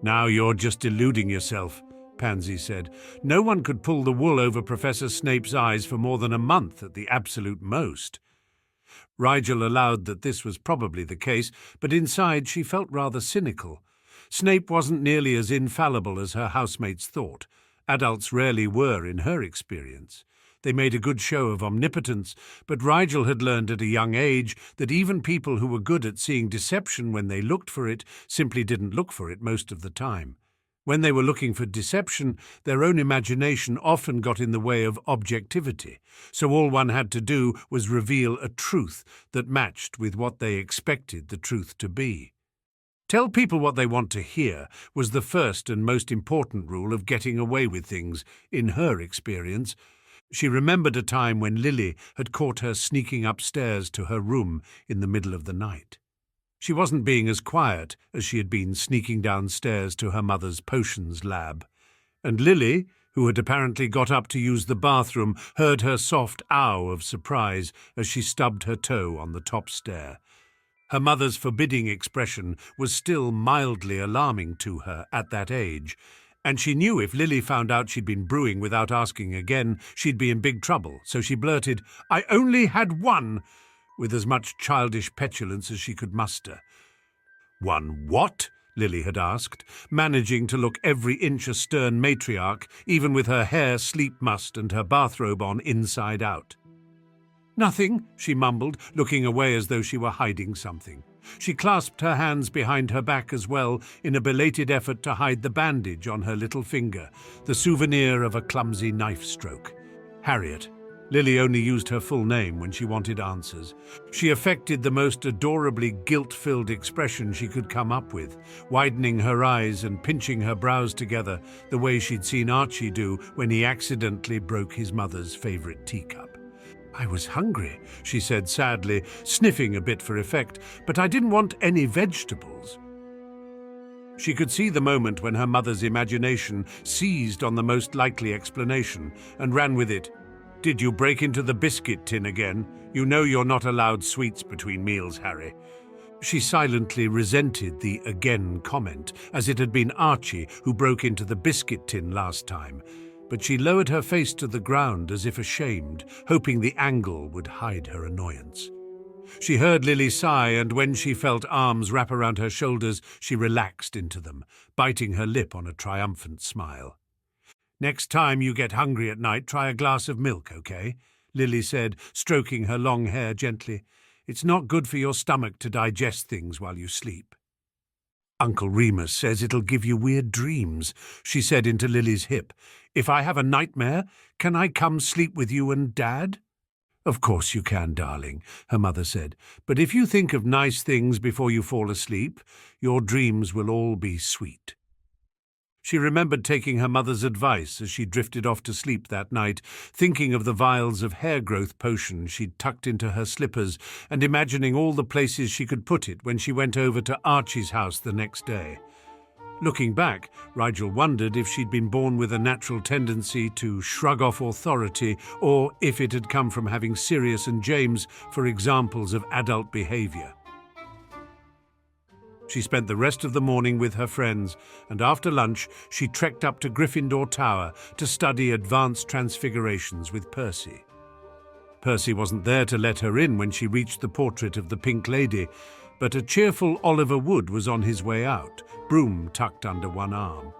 Now you're just deluding yourself, Pansy said. No one could pull the wool over Professor Snape's eyes for more than a month at the absolute most. Rigel allowed that this was probably the case, but inside she felt rather cynical. Snape wasn't nearly as infallible as her housemates thought. Adults rarely were in her experience. They made a good show of omnipotence, but Rigel had learned at a young age that even people who were good at seeing deception when they looked for it simply didn't look for it most of the time. When they were looking for deception, their own imagination often got in the way of objectivity, so all one had to do was reveal a truth that matched with what they expected the truth to be. Tell people what they want to hear was the first and most important rule of getting away with things, in her experience. She remembered a time when Lily had caught her sneaking upstairs to her room in the middle of the night. She wasn't being as quiet as she had been sneaking downstairs to her mother's potions lab. And Lily, who had apparently got up to use the bathroom, heard her soft ow of surprise as she stubbed her toe on the top stair. Her mother's forbidding expression was still mildly alarming to her at that age, and she knew if Lily found out she'd been brewing without asking again, she'd be in big trouble, so she blurted, "I only had one," with as much childish petulance as she could muster. "One what?" Lily had asked, managing to look every inch a stern matriarch, even with her hair sleep-mussed and her bathrobe on inside out. "Nothing," she mumbled, looking away as though she were hiding something. She clasped her hands behind her back as well, in a belated effort to hide the bandage on her little finger, the souvenir of a clumsy knife stroke. Harriet. Lily only used her full name when she wanted answers. She affected the most adorably guilt-filled expression she could come up with, widening her eyes and pinching her brows together the way she'd seen Archie do when he accidentally broke his mother's favourite teacup. "I was hungry," she said sadly, sniffing a bit for effect, "but I didn't want any vegetables." She could see the moment when her mother's imagination seized on the most likely explanation and ran with it. "Did you break into the biscuit tin again? You know you're not allowed sweets between meals, Harry." She silently resented the again comment, as it had been Archie who broke into the biscuit tin last time, but she lowered her face to the ground as if ashamed, hoping the angle would hide her annoyance. She heard Lily sigh, and when she felt arms wrap around her shoulders, she relaxed into them, biting her lip on a triumphant smile. "Next time you get hungry at night, try a glass of milk, okay?" Lily said, stroking her long hair gently. "It's not good for your stomach to digest things while you sleep." "Uncle Remus says it'll give you weird dreams," she said into Lily's hip. "If I have a nightmare, can I come sleep with you and Dad?" "Of course you can, darling," her mother said. "But if you think of nice things before you fall asleep, your dreams will all be sweet." She remembered taking her mother's advice as she drifted off to sleep that night, thinking of the vials of hair growth potion she'd tucked into her slippers and imagining all the places she could put it when she went over to Archie's house the next day. Looking back, Rigel wondered if she'd been born with a natural tendency to shrug off authority, or if it had come from having Sirius and James for examples of adult behavior. She spent the rest of the morning with her friends, and after lunch she trekked up to Gryffindor Tower to study advanced transfigurations with Percy. Percy wasn't there to let her in when she reached the portrait of the Pink Lady, but a cheerful Oliver Wood was on his way out, broom tucked under one arm.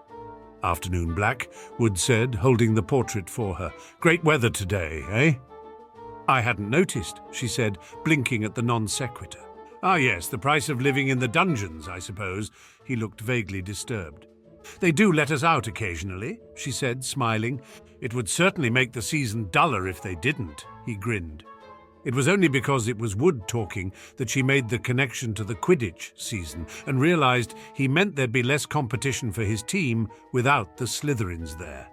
"Afternoon, Black," Wood said, holding the portrait for her. "Great weather today, eh?" "I hadn't noticed," she said, blinking at the non sequitur. "Ah yes, the price of living in the dungeons, I suppose." He looked vaguely disturbed. "They do let us out occasionally," she said, smiling. "It would certainly make the season duller if they didn't," he grinned. It was only because it was Wood talking that she made the connection to the Quidditch season and realized he meant there'd be less competition for his team without the Slytherins there.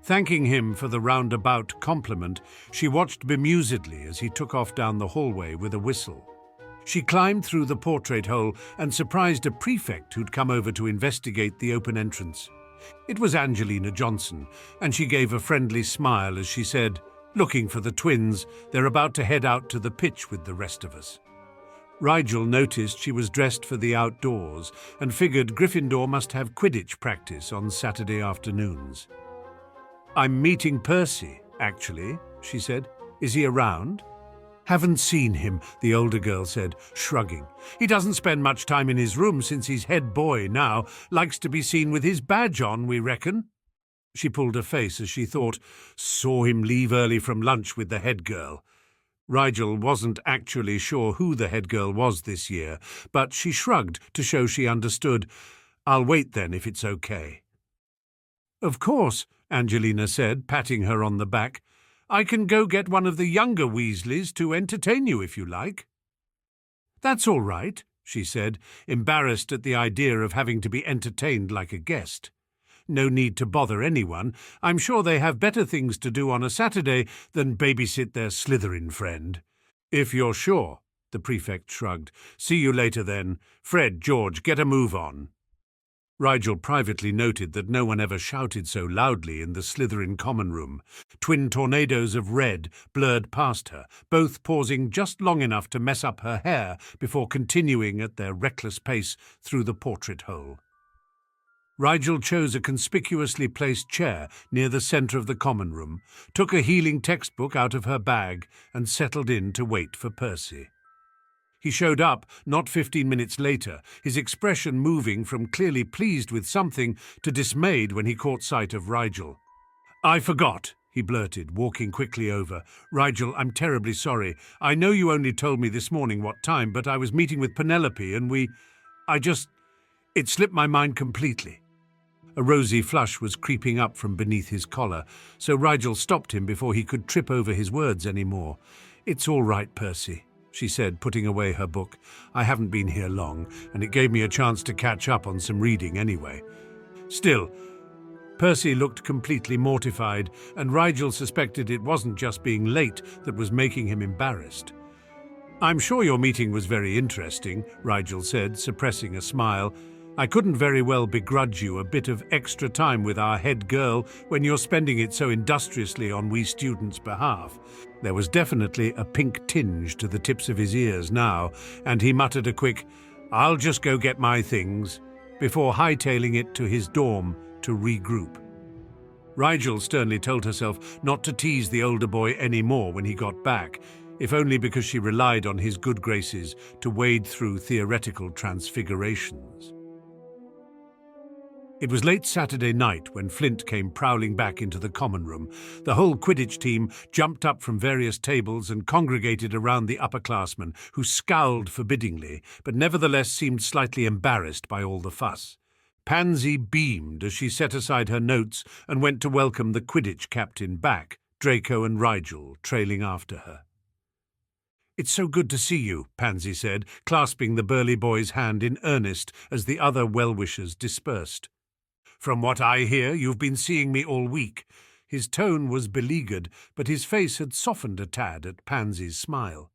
Thanking him for the roundabout compliment, she watched bemusedly as he took off down the hallway with a whistle. She climbed through the portrait hole and surprised a prefect who'd come over to investigate the open entrance. It was Angelina Johnson, and she gave a friendly smile as she said, "Looking for the twins. They're about to head out to the pitch with the rest of us." Rigel noticed she was dressed for the outdoors and figured Gryffindor must have Quidditch practice on Saturday afternoons. "I'm meeting Percy, actually," she said. "Is he around?" "Haven't seen him," the older girl said, shrugging. "He doesn't spend much time in his room since he's head boy now. Likes to be seen with his badge on, we reckon." She pulled her face as she thought, "Saw him leave early from lunch with the head girl." Rigel wasn't actually sure who the head girl was this year, but she shrugged to show she understood. "I'll wait then, if it's okay." "Of course," Angelina said, patting her on the back. "I can go get one of the younger Weasleys to entertain you if you like." "That's all right," she said, embarrassed at the idea of having to be entertained like a guest. "No need to bother anyone. I'm sure they have better things to do on a Saturday than babysit their Slytherin friend." "If you're sure," the prefect shrugged. "See you later then. Fred, George, get a move on." Rigel privately noted that no one ever shouted so loudly in the Slytherin common room. Twin tornadoes of red blurred past her, both pausing just long enough to mess up her hair before continuing at their reckless pace through the portrait hole. Rigel chose a conspicuously placed chair near the centre of the common room, took a healing textbook out of her bag, and settled in to wait for Percy. He showed up not 15 minutes later, his expression moving from clearly pleased with something to dismayed when he caught sight of Rigel. "I forgot," he blurted, walking quickly over. "Rigel, I'm terribly sorry. I know you only told me this morning what time, but I was meeting with Penelope and it slipped my mind completely." A rosy flush was creeping up from beneath his collar, so Rigel stopped him before he could trip over his words any more. "It's all right, Percy," she said, putting away her book. "I haven't been here long, and it gave me a chance to catch up on some reading anyway." Still, Percy looked completely mortified, and Rigel suspected it wasn't just being late that was making him embarrassed. "I'm sure your meeting was very interesting," Rigel said, suppressing a smile. I couldn't very well begrudge you a bit of extra time with our head girl when you're spending it so industriously on we students' behalf. There was definitely a pink tinge to the tips of his ears now, and he muttered a quick, "I'll just go get my things," before hightailing it to his dorm to regroup. Rigel sternly told herself not to tease the older boy any more when he got back, if only because she relied on his good graces to wade through theoretical transfigurations. It was late Saturday night when Flint came prowling back into the common room. The whole Quidditch team jumped up from various tables and congregated around the upperclassmen, who scowled forbiddingly, but nevertheless seemed slightly embarrassed by all the fuss. Pansy beamed as she set aside her notes and went to welcome the Quidditch captain back, Draco and Rigel trailing after her. "It's so good to see you," Pansy said, clasping the burly boy's hand in earnest as the other well-wishers dispersed. "From what I hear, you've been seeing me all week." His tone was beleaguered, but his face had softened a tad at Pansy's smile.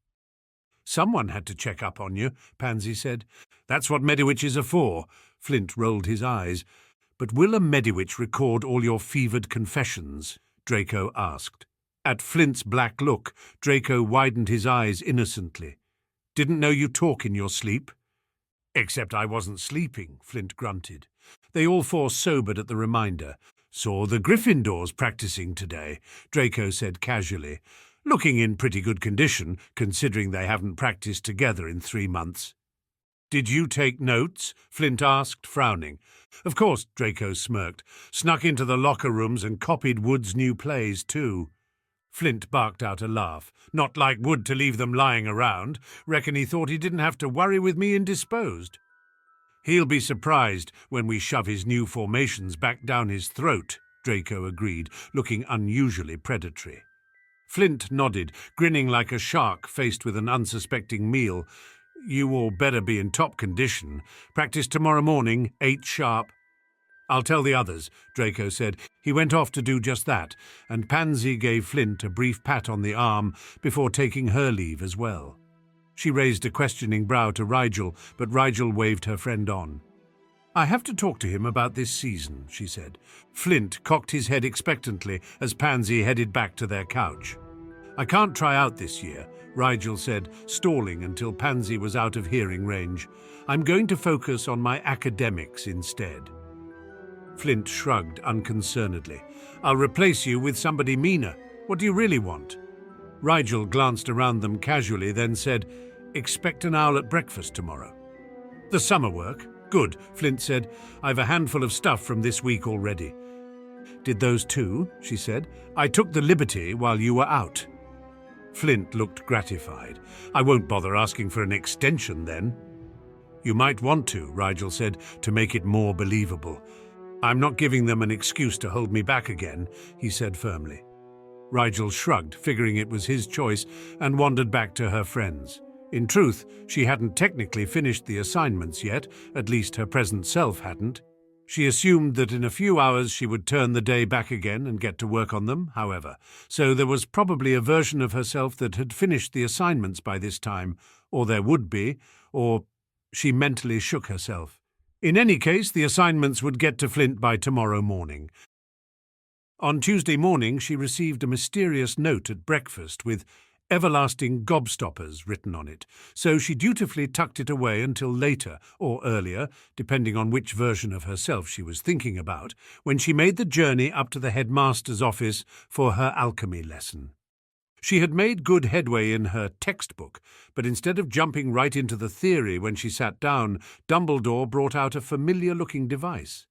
"Someone had to check up on you," Pansy said. "That's what Mediwitches are for." Flint rolled his eyes. "But will a Mediwitch record all your fevered confessions?" Draco asked. At Flint's black look, Draco widened his eyes innocently. "Didn't know you talk in your sleep?" "Except I wasn't sleeping," Flint grunted. They all four sobered at the reminder. "Saw the Gryffindors practicing today," Draco said casually. "Looking in pretty good condition, considering they haven't practiced together in 3 months. "Did you take notes?" Flint asked, frowning. "Of course," Draco smirked. "Snuck into the locker rooms and copied Wood's new plays, too." Flint barked out a laugh. "Not like Wood to leave them lying around. Reckon he thought he didn't have to worry with me indisposed." "He'll be surprised when we shove his new formations back down his throat," Draco agreed, looking unusually predatory. Flint nodded, grinning like a shark faced with an unsuspecting meal. "You all better be in top condition. Practice tomorrow morning, 8 sharp." "I'll tell the others," Draco said. He went off to do just that, and Pansy gave Flint a brief pat on the arm before taking her leave as well. She raised a questioning brow to Rigel, but Rigel waved her friend on. "I have to talk to him about this season," she said. Flint cocked his head expectantly as Pansy headed back to their couch. "I can't try out this year," Rigel said, stalling until Pansy was out of hearing range. "I'm going to focus on my academics instead." Flint shrugged unconcernedly. "I'll replace you with somebody meaner. What do you really want?" Rigel glanced around them casually, then said, "Expect an owl at breakfast tomorrow." "The summer work? Good," Flint said. "I've a handful of stuff from this week already." "Did those too?" she said. "I took the liberty while you were out." Flint looked gratified. "I won't bother asking for an extension then." "You might want to," Rigel said, "to make it more believable." "I'm not giving them an excuse to hold me back again," he said firmly. Rigel shrugged, figuring it was his choice, and wandered back to her friends. In truth, she hadn't technically finished the assignments yet, at least her present self hadn't. She assumed that in a few hours she would turn the day back again and get to work on them, however, so there was probably a version of herself that had finished the assignments by this time, or there would be, or she mentally shook herself. In any case, the assignments would get to Flint by tomorrow morning. On Tuesday morning, she received a mysterious note at breakfast with "Everlasting Gobstoppers" written on it, so she dutifully tucked it away until later, or earlier, depending on which version of herself she was thinking about, when she made the journey up to the headmaster's office for her alchemy lesson. She had made good headway in her textbook, but instead of jumping right into the theory when she sat down, Dumbledore brought out a familiar-looking device.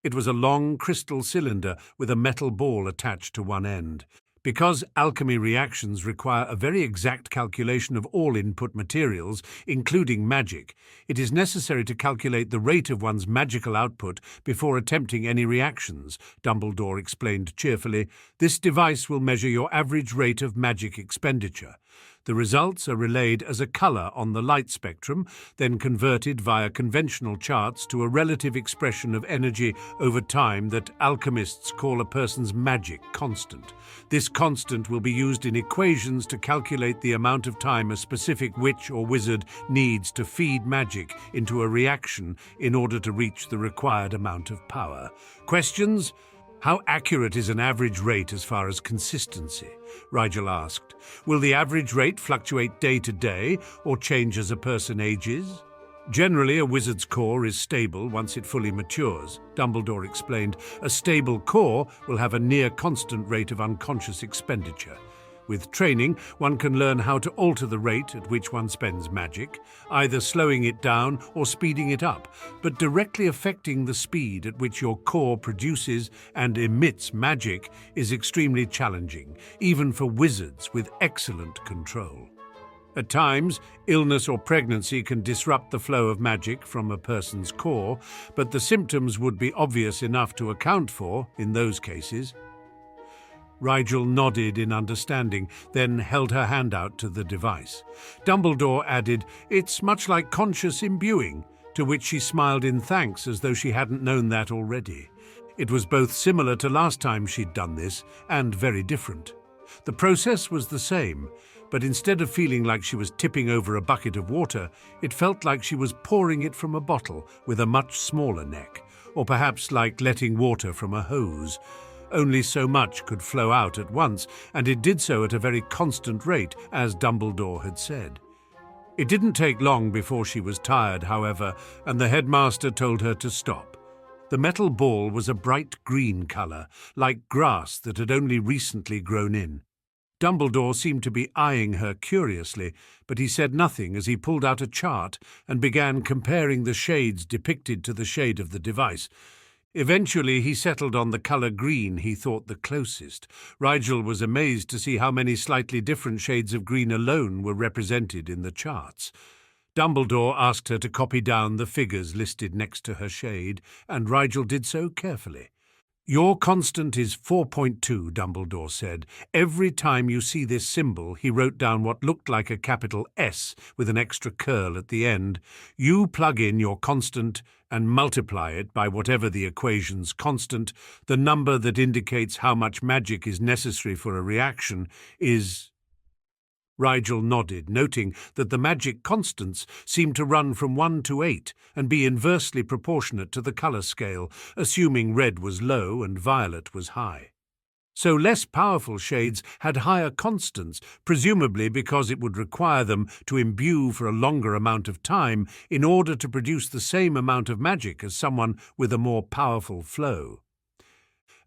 It was a long crystal cylinder with a metal ball attached to one end. Because alchemy reactions require a very exact calculation of all input materials, including magic, it is necessary to calculate the rate of one's magical output before attempting any reactions, Dumbledore explained cheerfully. "This device will measure your average rate of magic expenditure. The results are relayed as a color on the light spectrum, then converted via conventional charts to a relative expression of energy over time that alchemists call a person's magic constant. This constant will be used in equations to calculate the amount of time a specific witch or wizard needs to feed magic into a reaction in order to reach the required amount of power. Questions? How accurate is an average rate as far as consistency? Rigel asked. Will the average rate fluctuate day to day or change as a person ages? Generally, a wizard's core is stable once it fully matures, Dumbledore explained. A stable core will have a near constant rate of unconscious expenditure. With training, one can learn how to alter the rate at which one spends magic, either slowing it down or speeding it up, but directly affecting the speed at which your core produces and emits magic is extremely challenging, even for wizards with excellent control. At times, illness or pregnancy can disrupt the flow of magic from a person's core, but the symptoms would be obvious enough to account for in those cases. Rigel nodded in understanding, then held her hand out to the device. Dumbledore added, "It's much like conscious imbuing," to which she smiled in thanks as though she hadn't known that already. It was both similar to last time she'd done this, and very different. The process was the same, but instead of feeling like she was tipping over a bucket of water, it felt like she was pouring it from a bottle with a much smaller neck, or perhaps like letting water from a hose. Only so much could flow out at once, and it did so at a very constant rate, as Dumbledore had said. It didn't take long before she was tired, however, and the headmaster told her to stop. The metal ball was a bright green colour, like grass that had only recently grown in. Dumbledore seemed to be eyeing her curiously, but he said nothing as he pulled out a chart and began comparing the shades depicted to the shade of the device. Eventually, he settled on the colour green he thought the closest. Rigel was amazed to see how many slightly different shades of green alone were represented in the charts. Dumbledore asked her to copy down the figures listed next to her shade, and Rigel did so carefully. "Your constant is 4.2, Dumbledore said. Every time you see this symbol," he wrote down what looked like a capital S with an extra curl at the end, "you plug in your constant and multiply it by whatever the equation's constant. The number that indicates how much magic is necessary for a reaction is..." Rigel nodded, noting that the magic constants seemed to run from 1 to 8 and be inversely proportionate to the colour scale, assuming red was low and violet was high. So less powerful shades had higher constants, presumably because it would require them to imbue for a longer amount of time in order to produce the same amount of magic as someone with a more powerful flow.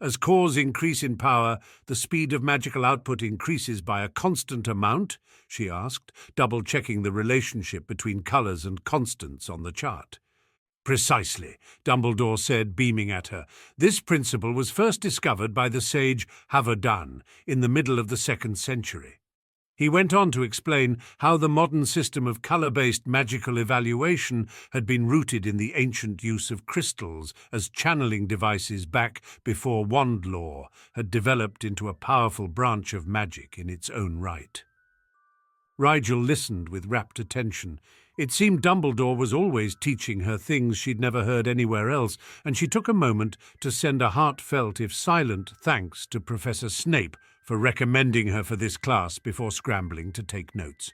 As cores increase in power, the speed of magical output increases by a constant amount, she asked, double-checking the relationship between colours and constants on the chart. "Precisely," Dumbledore said, beaming at her. "This principle was first discovered by the sage Havadan in the middle of the 2nd century. He went on to explain how the modern system of colour-based magical evaluation had been rooted in the ancient use of crystals as channeling devices back before wand lore had developed into a powerful branch of magic in its own right. Rigel listened with rapt attention. It seemed Dumbledore was always teaching her things she'd never heard anywhere else, and she took a moment to send a heartfelt, if silent, thanks to Professor Snape for recommending her for this class before scrambling to take notes.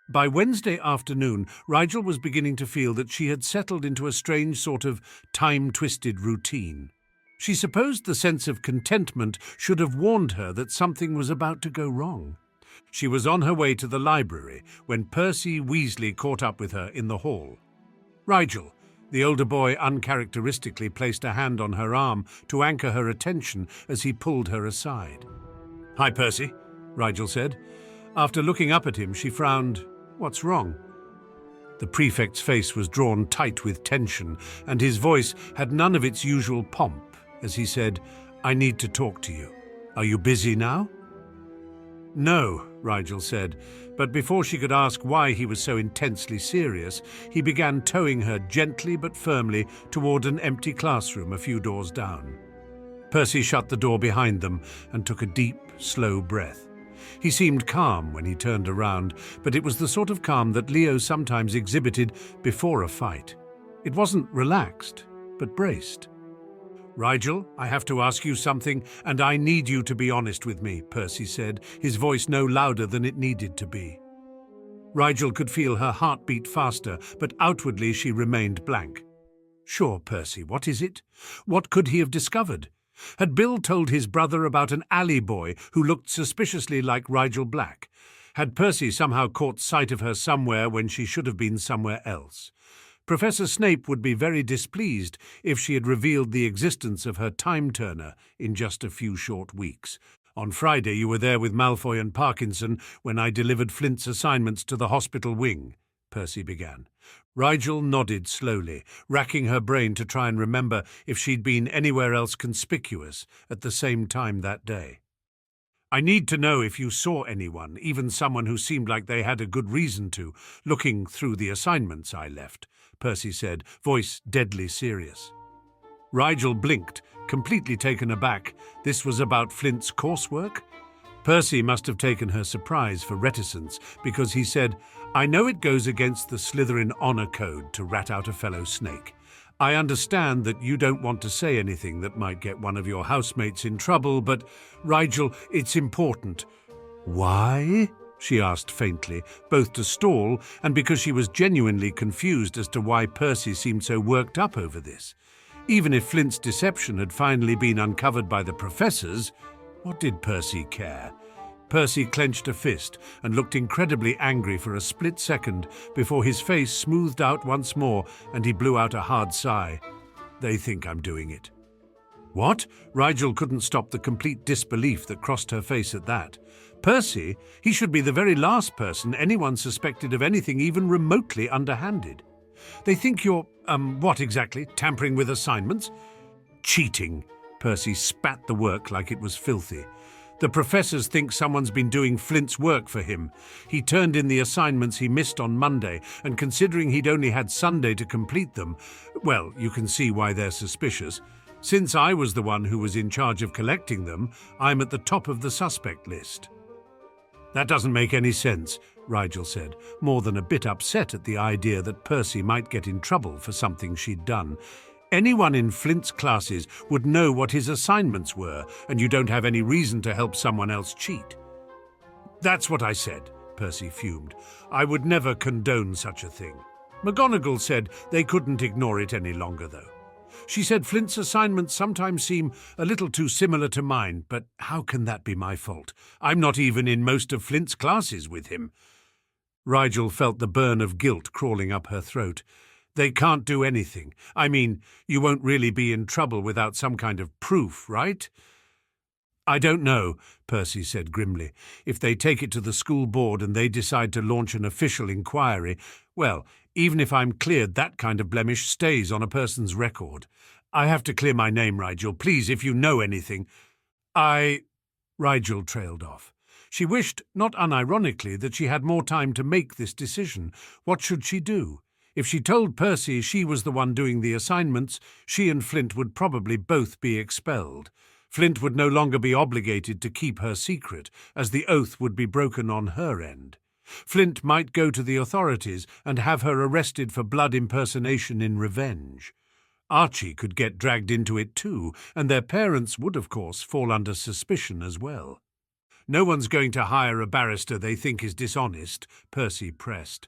By Wednesday afternoon, Rigel was beginning to feel that she had settled into a strange sort of time-twisted routine. She supposed the sense of contentment should have warned her that something was about to go wrong. She was on her way to the library when Percy Weasley caught up with her in the hall. "Rigel," the older boy uncharacteristically placed a hand on her arm to anchor her attention as he pulled her aside. "Hi, Percy," Rigel said. After looking up at him, she frowned. "What's wrong?" The prefect's face was drawn tight with tension, and his voice had none of its usual pomp as he said, "I need to talk to you. Are you busy now?" "No," Rigel said, but before she could ask why he was so intensely serious, he began towing her gently but firmly toward an empty classroom a few doors down. Percy shut the door behind them and took a deep, slow breath. He seemed calm when he turned around, but it was the sort of calm that Leo sometimes exhibited before a fight. It wasn't relaxed, but braced. "Rigel, I have to ask you something, and I need you to be honest with me," Percy said, his voice no louder than it needed to be. Rigel could feel her heart beat faster, but outwardly she remained blank. "Sure, Percy, what is it? What could he have discovered? Had Bill told his brother about an alley boy who looked suspiciously like Rigel Black? Had Percy somehow caught sight of her somewhere when she should have been somewhere else? Professor Snape would be very displeased if she had revealed the existence of her time-turner in just a few short weeks. On Friday you were there with Malfoy and Parkinson when I delivered Flint's assignments to the hospital wing," Percy began. Rigel nodded slowly, racking her brain to try and remember if she'd been anywhere else conspicuous at the same time that day. "I need to know if you saw anyone, even someone who seemed like they had a good reason to, looking through the assignments I left," Percy said, voice deadly serious. Rigel blinked, completely taken aback. This was about Flint's coursework? Percy must have taken her surprise for reticence, because he said, "I know it goes against the Slytherin honor code to rat out a fellow snake. I understand that you don't want to say anything that might get one of your housemates in trouble, but, Rigel, it's important." "Why?" she asked faintly, both to stall and because she was genuinely confused as to why Percy seemed so worked up over this. Even if Flint's deception had finally been uncovered by the professors, what did Percy care? Percy clenched a fist and looked incredibly angry for a split second before his face smoothed out once more and he blew out a hard sigh. "They think I'm doing it." "What?" Rigel couldn't stop the complete disbelief that crossed her face at that. "Percy? He should be the very last person anyone suspected of anything even remotely underhanded. They think you're, what exactly? Tampering with assignments?" "Cheating." Percy spat the work like it was filthy. "The professors think someone's been doing Flint's work for him. He turned in the assignments he missed on Monday, and considering he'd only had Sunday to complete them, well, you can see why they're suspicious. Since I was the one who was in charge of collecting them, I'm at the top of the suspect list." "That doesn't make any sense," Rigel said, more than a bit upset at the idea that Percy might get in trouble for something she'd done. "Anyone in Flint's classes would know what his assignments were, and you don't have any reason to help someone else cheat." "That's what I said," Percy fumed. "I would never condone such a thing. McGonagall said they couldn't ignore it any longer, though. She said Flint's assignments sometimes seem a little too similar to mine, but how can that be my fault? I'm not even in most of Flint's classes with him." Rigel felt the burn of guilt crawling up her throat. "They can't do anything. I mean, you won't really be in trouble without some kind of proof, right?" "I don't know," Percy said grimly. "If they take it to the school board and they decide to launch an official inquiry, well, even if I'm cleared, that kind of blemish stays on a person's record. I have to clear my name, Rigel. Please, if you know anything." Rigel trailed off. She wished, not unironically, that she had more time to make this decision. What should she do? If she told Percy she was the one doing the assignments, she and Flint would probably both be expelled. Flint would no longer be obligated to keep her secret, as the oath would be broken on her end. Flint might go to the authorities and have her arrested for blood impersonation in revenge. Archie could get dragged into it too, and their parents would, of course, fall under suspicion as well. "No one's going to hire a barrister they think is dishonest," Percy pressed.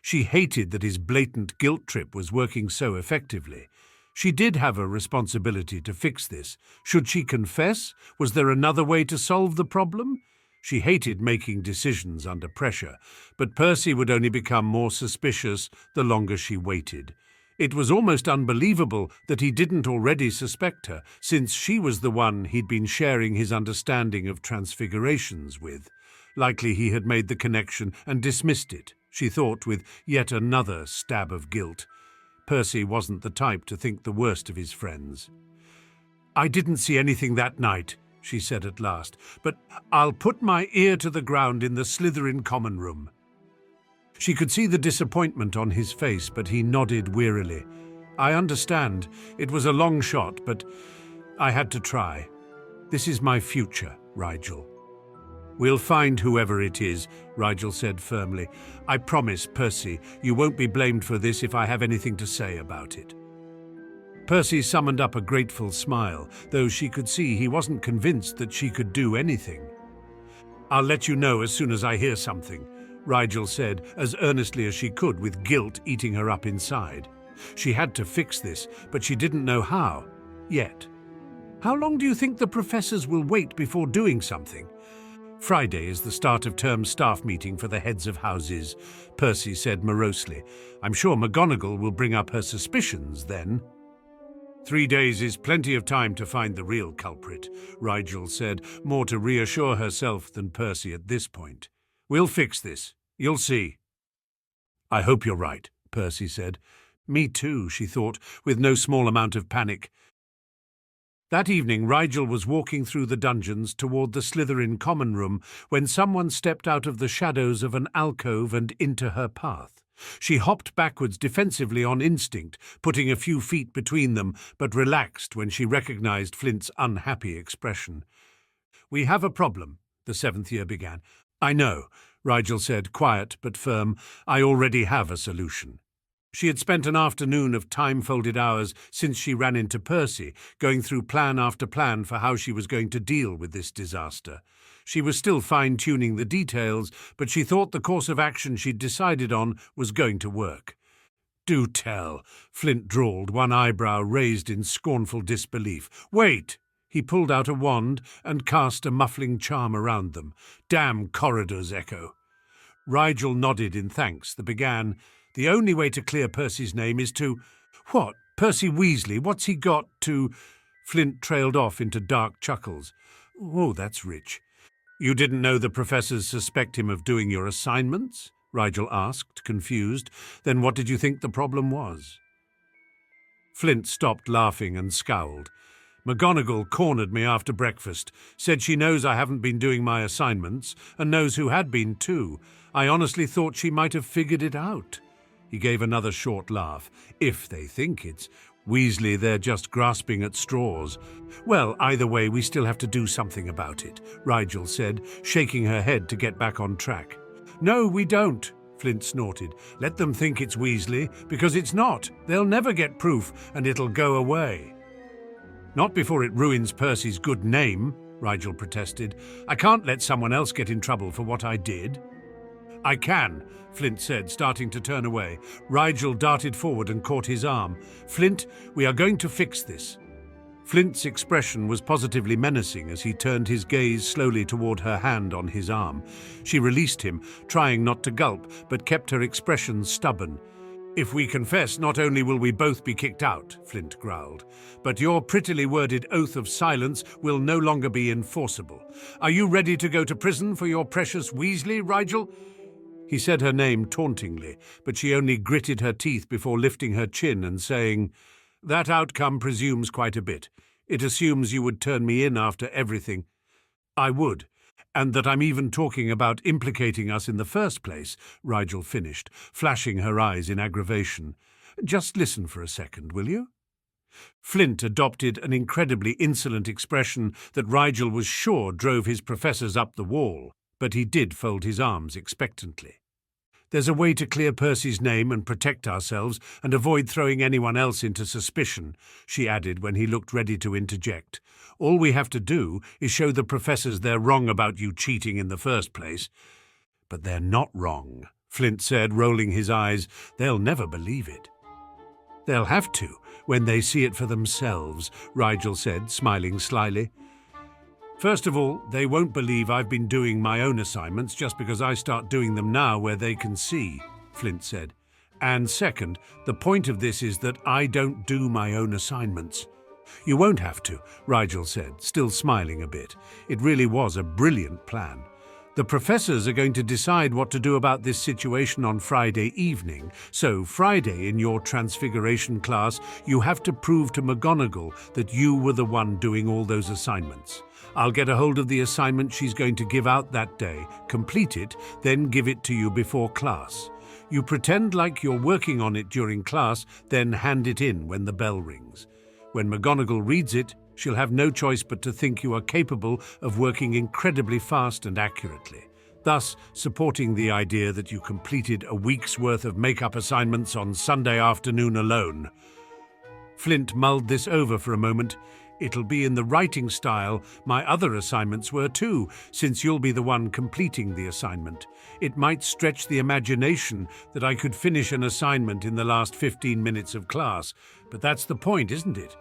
She hated that his blatant guilt trip was working so effectively. She did have a responsibility to fix this. Should she confess? Was there another way to solve the problem? She hated making decisions under pressure, but Percy would only become more suspicious the longer she waited. It was almost unbelievable that he didn't already suspect her, since she was the one he'd been sharing his understanding of transfigurations with. Likely he had made the connection and dismissed it, she thought, with yet another stab of guilt. Percy wasn't the type to think the worst of his friends. "I didn't see anything that night," she said at last, "but I'll put my ear to the ground in the Slytherin common room." She could see the disappointment on his face, but he nodded wearily. "I understand. It was a long shot, but I had to try. This is my future, Rigel." We'll find whoever it is, Rigel said firmly. I promise, Percy, you won't be blamed for this if I have anything to say about it. Percy summoned up a grateful smile, though she could see he wasn't convinced that she could do anything. I'll let you know as soon as I hear something, Rigel said, as earnestly as she could, with guilt eating her up inside. She had to fix this, but she didn't know how, yet. How long do you think the professors will wait before doing something? Friday is the start of term staff meeting for the heads of houses, Percy said morosely. I'm sure McGonagall will bring up her suspicions then. 3 days is plenty of time to find the real culprit, Rigel said, more to reassure herself than Percy at this point. We'll fix this. You'll see. I hope you're right, Percy said. Me too, she thought, with no small amount of panic. That evening, Rigel was walking through the dungeons toward the Slytherin common room when someone stepped out of the shadows of an alcove and into her path. She hopped backwards defensively on instinct, putting a few feet between them, but relaxed when she recognized Flint's unhappy expression. We have a problem, the seventh year began. I know, Rigel said, quiet but firm. I already have a solution. She had spent an afternoon of time-folded hours since she ran into Percy, going through plan after plan for how she was going to deal with this disaster. She was still fine-tuning the details, but she thought the course of action she'd decided on was going to work. Do tell, Flint drawled, one eyebrow raised in scornful disbelief. Wait! He pulled out a wand and cast a muffling charm around them. Damn corridors echo. Rigel nodded in thanks. They began, the only way to clear Percy's name is to... What? Percy Weasley? What's he got to... Flint trailed off into dark chuckles. Oh, that's rich. You didn't know the professors suspect him of doing your assignments? Rigel asked, confused. Then what did you think the problem was? Flint stopped laughing and scowled. McGonagall cornered me after breakfast, said she knows I haven't been doing my assignments, and knows who had been too. I honestly thought she might have figured it out. He gave another short laugh. If they think it's Weasley, they're just grasping at straws. Well, either way, we still have to do something about it, Rigel said, shaking her head to get back on track. No, we don't, Flint snorted. Let them think it's Weasley, because it's not. They'll never get proof, and it'll go away. Not before it ruins Percy's good name, Rigel protested. I can't let someone else get in trouble for what I did. I can, Flint said, starting to turn away. Rigel darted forward and caught his arm. Flint, we are going to fix this. Flint's expression was positively menacing as he turned his gaze slowly toward her hand on his arm. She released him, trying not to gulp, but kept her expression stubborn. If we confess, not only will we both be kicked out, Flint growled, but your prettily worded oath of silence will no longer be enforceable. Are you ready to go to prison for your precious Weasley, Rigel? He said her name tauntingly, but she only gritted her teeth before lifting her chin and saying, That outcome presumes quite a bit. It assumes you would turn me in after everything. I would, and that I'm even talking about implicating us in the first place, Rigel finished, flashing her eyes in aggravation. Just listen for a second, will you? Flint adopted an incredibly insolent expression that Rigel was sure drove his professors up the wall, but he did fold his arms expectantly. There's a way to clear Percy's name and protect ourselves and avoid throwing anyone else into suspicion, she added when he looked ready to interject. All we have to do is show the professors they're wrong about you cheating in the first place. But they're not wrong, Flint said, rolling his eyes. They'll never believe it. They'll have to, when they see it for themselves, Rigel said, smiling slyly. First of all, they won't believe I've been doing my own assignments just because I start doing them now where they can see, Flint said. And second, the point of this is that I don't do my own assignments. You won't have to, Rigel said, still smiling a bit. It really was a brilliant plan. The professors are going to decide what to do about this situation on Friday evening. So Friday in your Transfiguration class, you have to prove to McGonagall that you were the one doing all those assignments. I'll get a hold of the assignment she's going to give out that day, complete it, then give it to you before class. You pretend like you're working on it during class, then hand it in when the bell rings. When McGonagall reads it, she'll have no choice but to think you are capable of working incredibly fast and accurately, thus supporting the idea that you completed a week's worth of makeup assignments on Sunday afternoon alone. Flint mulled this over for a moment. It'll be in the writing style my other assignments were too, since you'll be the one completing the assignment. It might stretch the imagination that I could finish an assignment in the last 15 minutes of class, but that's the point, isn't it?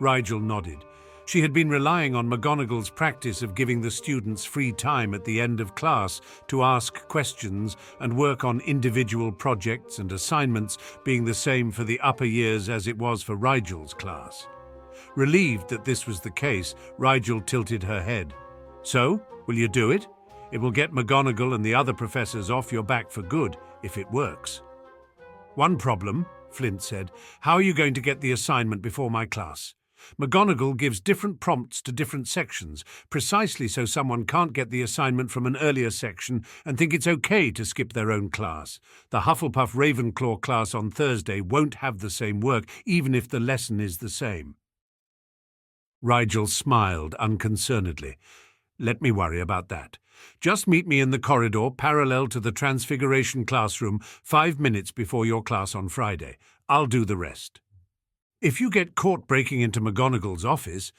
Rigel nodded. She had been relying on McGonagall's practice of giving the students free time at the end of class to ask questions and work on individual projects and assignments, being the same for the upper years as it was for Rigel's class. Relieved that this was the case, Rigel tilted her head. So, will you do it? It will get McGonagall and the other professors off your back for good, if it works. One problem, Flint said. How are you going to get the assignment before my class? McGonagall gives different prompts to different sections, precisely so someone can't get the assignment from an earlier section and think it's okay to skip their own class. The Hufflepuff Ravenclaw class on Thursday won't have the same work, even if the lesson is the same. Rigel smiled unconcernedly. Let me worry about that. Just meet me in the corridor parallel to the Transfiguration classroom 5 minutes before your class on Friday. I'll do the rest. If you get caught breaking into McGonagall's office—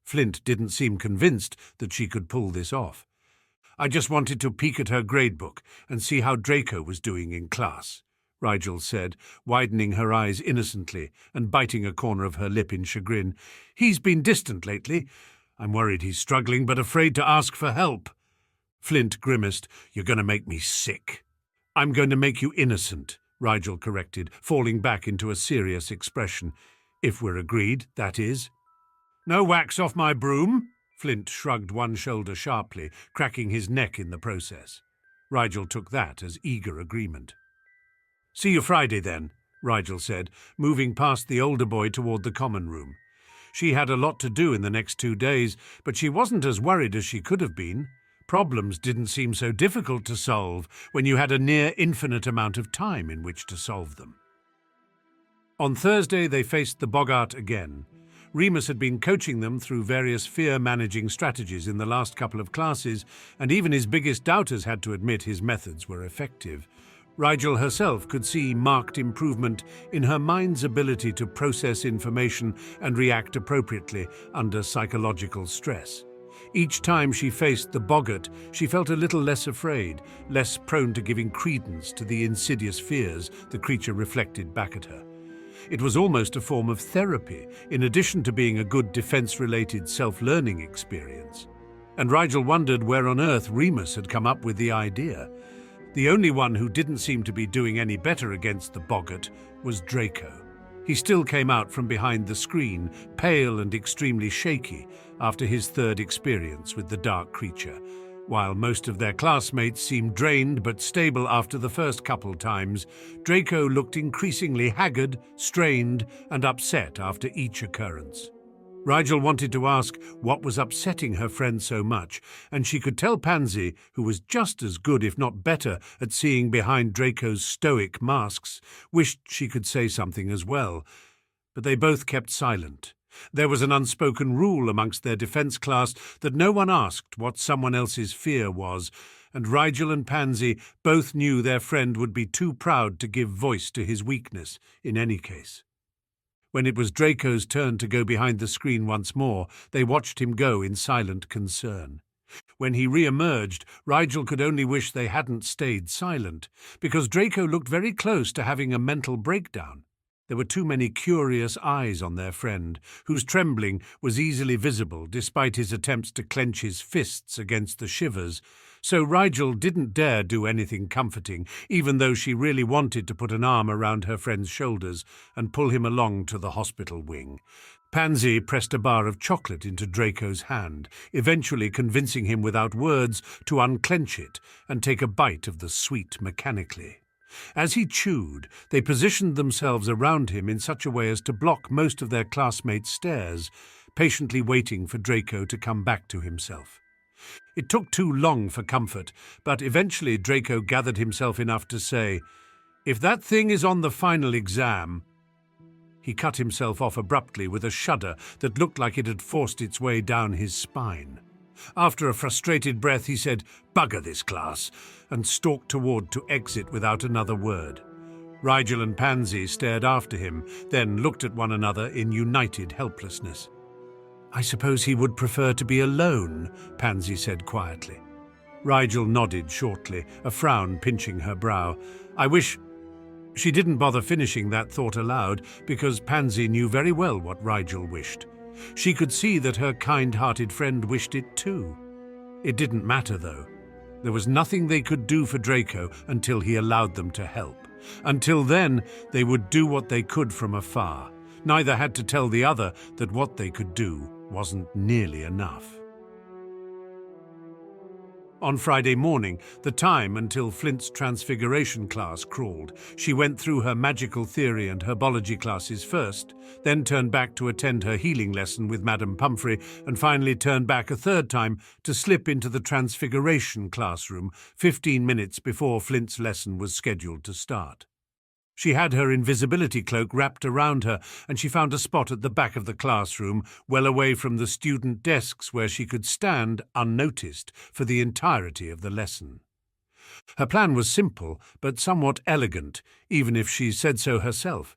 Flint didn't seem convinced that she could pull this off. I just wanted to peek at her gradebook and see how Draco was doing in class, Rigel said, widening her eyes innocently and biting a corner of her lip in chagrin. He's been distant lately. I'm worried he's struggling, but afraid to ask for help. Flint grimaced. You're going to make me sick. I'm going to make you innocent, Rigel corrected, falling back into a serious expression. If we're agreed, that is. No wax off my broom? Flint shrugged one shoulder sharply, cracking his neck in the process. Rigel took that as eager agreement. See you Friday, then, Rigel said, moving past the older boy toward the common room. She had a lot to do in the next 2 days, but she wasn't as worried as she could have been. Problems didn't seem so difficult to solve when you had a near infinite amount of time in which to solve them. On Thursday, they faced the Boggart again. Remus had been coaching them through various fear-managing strategies in the last couple of classes, and even his biggest doubters had to admit his methods were effective. Rigel herself could see marked improvement in her mind's ability to process information and react appropriately under psychological stress. Each time she faced the Boggart, she felt a little less afraid, less prone to giving credence to the insidious fears the creature reflected back at her. It was almost a form of therapy, in addition to being a good defense-related self-learning experience. And Rigel wondered where on earth Remus had come up with the idea. The only one who didn't seem to be doing any better against the Boggart was Draco. He still came out from behind the screen, pale and extremely shaky, after his third experience with the dark creature. While most of their classmates seemed drained but stable after the first couple times, Draco looked increasingly haggard, strained, and upset after each occurrence. Rigel wanted to ask what was upsetting her friend so much, and she could tell Pansy, who was just as good if not better at seeing behind Draco's stoic masks, wished she could say something as well. But they both kept silent. There was an unspoken rule amongst their defense class that no one asked what someone else's fear was, and Rigel and Pansy both knew their friend would be too proud to give voice to his weakness in any case. When it was Draco's turn to go behind the screen once more, they watched him go in silent concern. When he re-emerged, Rigel could only wish they hadn't stayed silent, because Draco looked very close to having a mental breakdown. There were too many curious eyes on their friend, whose trembling was easily visible despite his attempts to clench his fists against the shivers, so Rigel didn't dare do anything comforting, even though she really wanted to put an arm around her friend's shoulders and pull him along to the hospital wing. Pansy pressed a bar of chocolate into Draco's hand, eventually convincing him without words to unclench it and take a bite of the sweet mechanically. As he chewed, they positioned themselves around him in such a way as to block most of their classmates' stares, patiently waiting for Draco to come back to himself. It took too long for comfort, but eventually Draco gathered himself enough to say, "If that thing is on the final exam—" He cut himself off abruptly with a shudder that looked like it had forced its way down his spine. After a frustrated breath, he said, "Bugger this class," and stalked toward to exit without another word. Rigel and Pansy stared after him, then looked at one another in united helplessness. "I suppose he would prefer to be alone," Pansy said quietly. Rigel nodded shortly, a frown pinching her brow. "I wish—" She didn't bother finishing that thought aloud because Pansy knew very well what Rigel wished. She could see that her kind-hearted friend wished it too. It didn't matter, though. There was nothing they could do for Draco until he allowed them to help. Until then, they would do what they could from afar. Neither had to tell the other that what they could do wasn't nearly enough. On Friday morning, the time until Flint's Transfiguration class crawled. She went through her magical theory and herbology classes first, then turned back to attend her healing lesson with Madame Pumphrey, and finally turned back a third time to slip into the Transfiguration classroom 15 minutes before Flint's lesson was scheduled to start. She had her invisibility cloak wrapped around her, and she found a spot at the back of the classroom, well away from the student desks, where she could stand unnoticed for the entirety of the lesson. Her plan was simple, but somewhat elegant, even if she said so herself.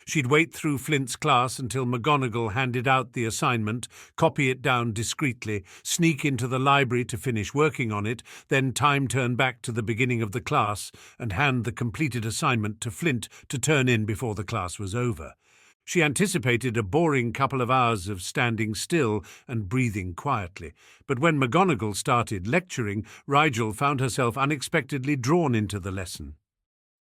She'd wait through Flint's class until McGonagall handed out the assignment, copy it down discreetly, sneak into the library to finish working on it, then turn back to the beginning of the class and hand the completed assignment to Flint to turn in before the class was over. She anticipated a boring couple of hours of standing still and breathing quietly, but when McGonagall started lecturing, Rigel found herself unexpectedly drawn into the lesson.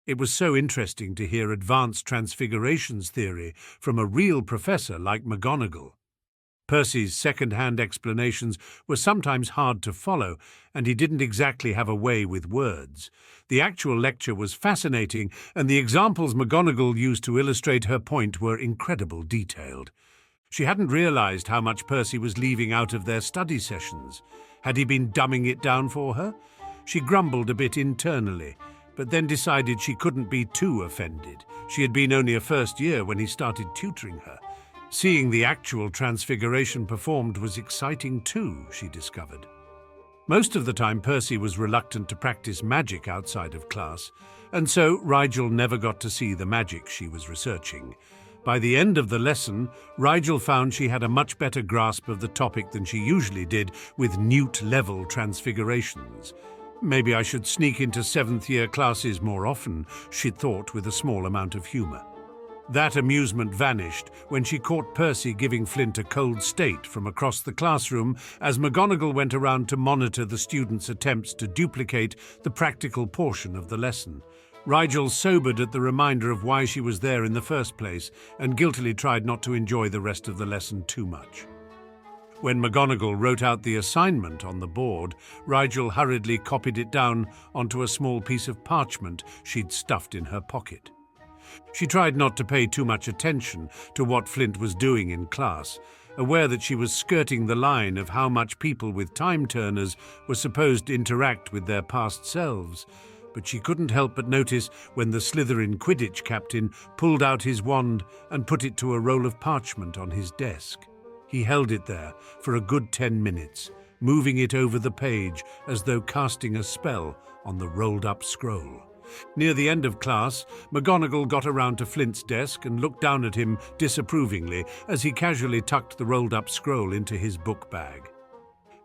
It was so interesting to hear advanced transfigurations theory from a real professor like McGonagall. Percy's second-hand explanations were sometimes hard to follow, and he didn't exactly have a way with words. The actual lecture was fascinating, and the examples McGonagall used to illustrate her point were incredibly detailed. She hadn't realized how much Percy was leaving out of their study sessions. Had he been dumbing it down for her? She grumbled a bit internally, but then decided she couldn't be too offended. She had been only a first year when he started tutoring her. Seeing the actual transfiguration performed was exciting too, she discovered. Most of the time Percy was reluctant to practice magic outside of class, and so Rigel never got to see the magic she was researching. By the end of the lesson, Rigel found she had a much better grasp of the topic than she usually did with Newt-level transfigurations. Maybe I should sneak into 7th-year classes more often, she thought with a small amount of humour. That amusement vanished when she caught Percy giving Flint a cold state from across the classroom as McGonagall went around to monitor the students' attempts to duplicate the practical portion of the lesson. Rigel sobered at the reminder of why she was there in the first place and guiltily tried not to enjoy the rest of the lesson too much. When McGonagall wrote out the assignment on the board, Rigel hurriedly copied it down onto a small piece of parchment she'd stuffed in her pocket. She tried not to pay too much attention to what Flint was doing in class, aware that she was skirting the line of how much people with time-turners were supposed to interact with their past selves. But she couldn't help but notice when the Slytherin Quidditch captain pulled out his wand and put it to a roll of parchment on his desk. He held it there for a good 10 minutes, moving it over the page as though casting a spell on the rolled-up scroll. Near the end of class, McGonagall got around to Flint's desk and looked down at him disapprovingly as he casually tucked the rolled-up scroll into his book bag.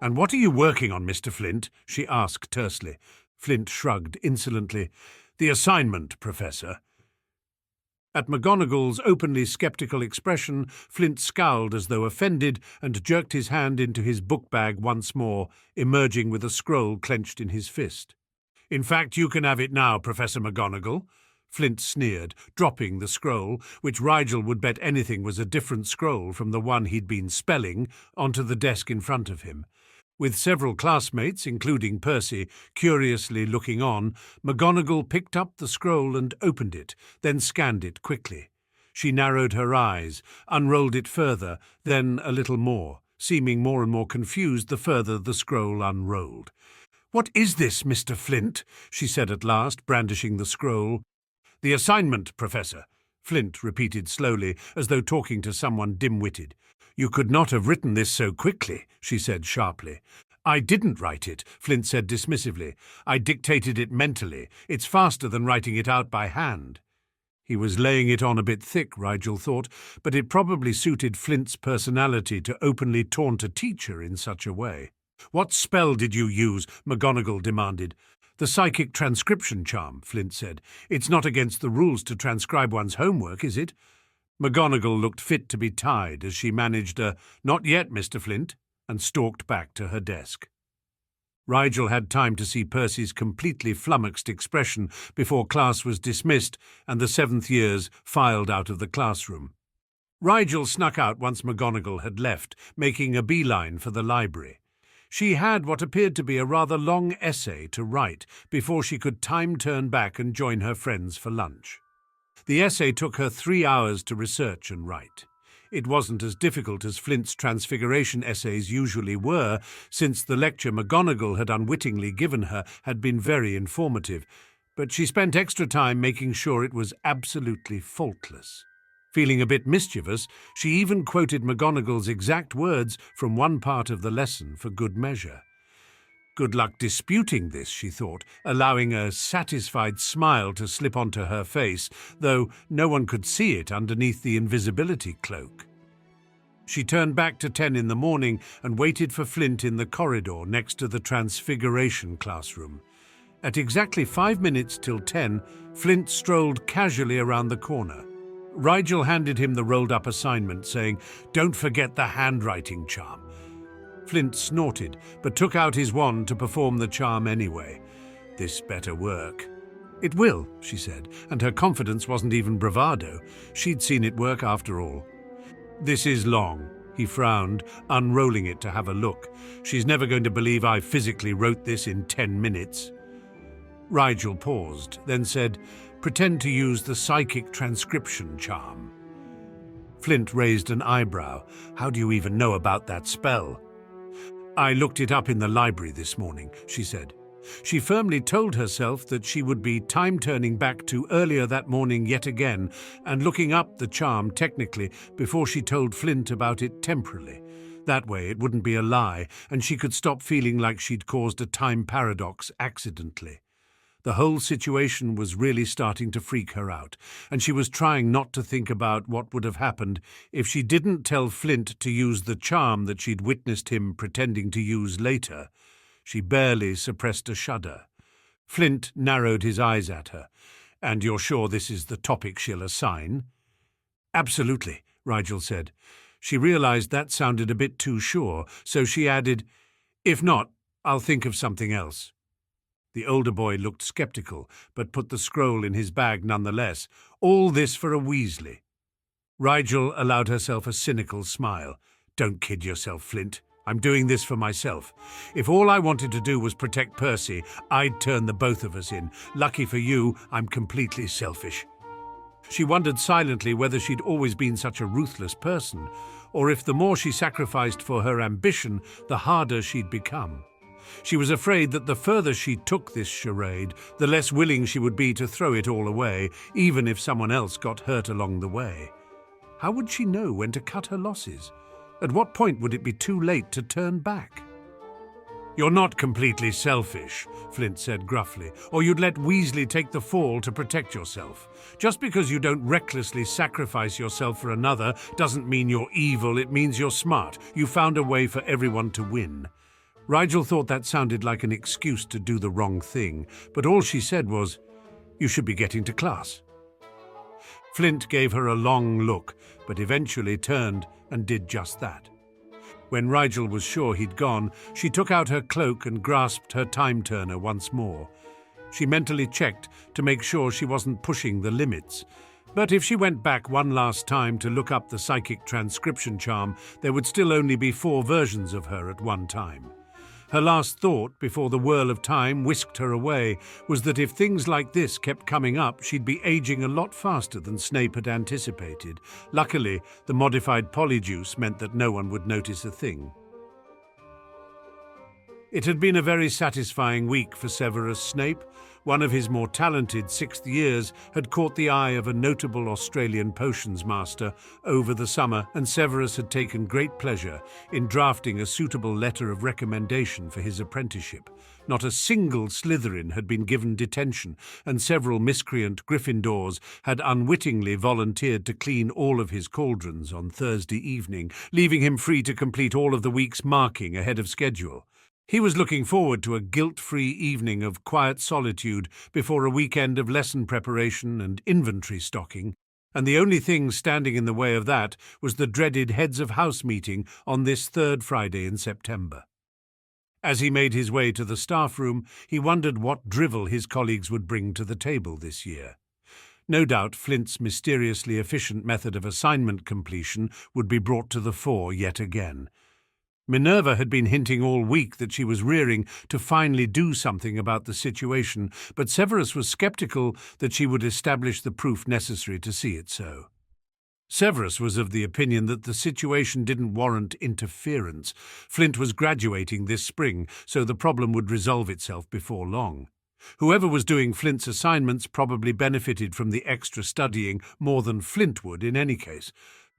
"And what are you working on, Mr. Flint?" she asked tersely. Flint shrugged insolently. "The assignment, Professor." At McGonagall's openly sceptical expression, Flint scowled as though offended and jerked his hand into his book bag once more, emerging with a scroll clenched in his fist. "In fact, you can have it now, Professor McGonagall," Flint sneered, dropping the scroll, which Rigel would bet anything was a different scroll from the one he'd been spelling, onto the desk in front of him. With several classmates, including Percy, curiously looking on, McGonagall picked up the scroll and opened it, then scanned it quickly. She narrowed her eyes, unrolled it further, then a little more, seeming more and more confused the further the scroll unrolled. "What is this, Mr. Flint?" she said at last, brandishing the scroll. "The assignment, Professor," Flint repeated slowly, as though talking to someone dim-witted. "You could not have written this so quickly," she said sharply. "I didn't write it," Flint said dismissively. "I dictated it mentally. It's faster than writing it out by hand." He was laying it on a bit thick, Rigel thought, but it probably suited Flint's personality to openly taunt a teacher in such a way. "What spell did you use?" McGonagall demanded. "The psychic transcription charm," Flint said. "It's not against the rules to transcribe one's homework, is it?" McGonagall looked fit to be tied as she managed a "Not yet, Mr. Flint," and stalked back to her desk. Rigel had time to see Percy's completely flummoxed expression before class was dismissed and the seventh years filed out of the classroom. Rigel snuck out once McGonagall had left, making a beeline for the library. She had what appeared to be a rather long essay to write before she could time-turn back and join her friends for lunch. The essay took her 3 hours to research and write. It wasn't as difficult as Flint's transfiguration essays usually were, since the lecture McGonagall had unwittingly given her had been very informative, but she spent extra time making sure it was absolutely faultless. Feeling a bit mischievous, she even quoted McGonagall's exact words from one part of the lesson for good measure. Good luck disputing this, she thought, allowing a satisfied smile to slip onto her face, though no one could see it underneath the invisibility cloak. She turned back to 10 in the morning and waited for Flint in the corridor next to the transfiguration classroom. At exactly 5 minutes till 10, Flint strolled casually around the corner. Rigel handed him the rolled-up assignment, saying, "Don't forget the handwriting charm." Flint snorted, but took out his wand to perform the charm anyway. "This better work." "It will," she said, and her confidence wasn't even bravado. She'd seen it work after all. "This is long," he frowned, unrolling it to have a look. "She's never going to believe I physically wrote this in 10 minutes. Rigel paused, then said, "Pretend to use the psychic transcription charm." Flint raised an eyebrow. "How do you even know about that spell?" "I looked it up in the library this morning," she said. She firmly told herself that she would be time-turning back to earlier that morning yet again and looking up the charm technically before she told Flint about it temporally. That way it wouldn't be a lie, and she could stop feeling like she'd caused a time paradox accidentally. The whole situation was really starting to freak her out, and she was trying not to think about what would have happened if she didn't tell Flint to use the charm that she'd witnessed him pretending to use later. She barely suppressed a shudder. Flint narrowed his eyes at her. "And you're sure this is the topic she'll assign?" "Absolutely," Rigel said. She realized that sounded a bit too sure, so she added, "If not, I'll think of something else." The older boy looked skeptical, but put the scroll in his bag nonetheless. "All this for a Weasley." Rigel allowed herself a cynical smile. "Don't kid yourself, Flint. I'm doing this for myself. If all I wanted to do was protect Percy, I'd turn the both of us in. Lucky for you, I'm completely selfish." She wondered silently whether she'd always been such a ruthless person, or if the more she sacrificed for her ambition, the harder she'd become. She was afraid that the further she took this charade, the less willing she would be to throw it all away, even if someone else got hurt along the way. How would she know when to cut her losses? At what point would it be too late to turn back? "You're not completely selfish," Flint said gruffly, "or you'd let Weasley take the fall to protect yourself. Just because you don't recklessly sacrifice yourself for another doesn't mean you're evil, it means you're smart. You found a way for everyone to win." Rigel thought that sounded like an excuse to do the wrong thing, but all she said was, "You should be getting to class." Flint gave her a long look, but eventually turned and did just that. When Rigel was sure he'd gone, she took out her cloak and grasped her time-turner once more. She mentally checked to make sure she wasn't pushing the limits. But if she went back one last time to look up the psychic transcription charm, there would still only be 4 versions of her at one time. Her last thought, before the whirl of time whisked her away, was that if things like this kept coming up, she'd be aging a lot faster than Snape had anticipated. Luckily, the modified polyjuice meant that no one would notice a thing. It had been a very satisfying week for Severus Snape. One of his more talented sixth years had caught the eye of a notable Australian potions master over the summer, and Severus had taken great pleasure in drafting a suitable letter of recommendation for his apprenticeship. Not a single Slytherin had been given detention, and several miscreant Gryffindors had unwittingly volunteered to clean all of his cauldrons on Thursday evening, leaving him free to complete all of the week's marking ahead of schedule. He was looking forward to a guilt-free evening of quiet solitude before a weekend of lesson preparation and inventory stocking, and the only thing standing in the way of that was the dreaded Heads of House meeting on this third Friday in September. As he made his way to the staff room, he wondered what drivel his colleagues would bring to the table this year. No doubt Flint's mysteriously efficient method of assignment completion would be brought to the fore yet again. Minerva had been hinting all week that she was rearing to finally do something about the situation, but Severus was skeptical that she would establish the proof necessary to see it so. Severus was of the opinion that the situation didn't warrant interference. Flint was graduating this spring, so the problem would resolve itself before long. Whoever was doing Flint's assignments probably benefited from the extra studying more than Flint would in any case.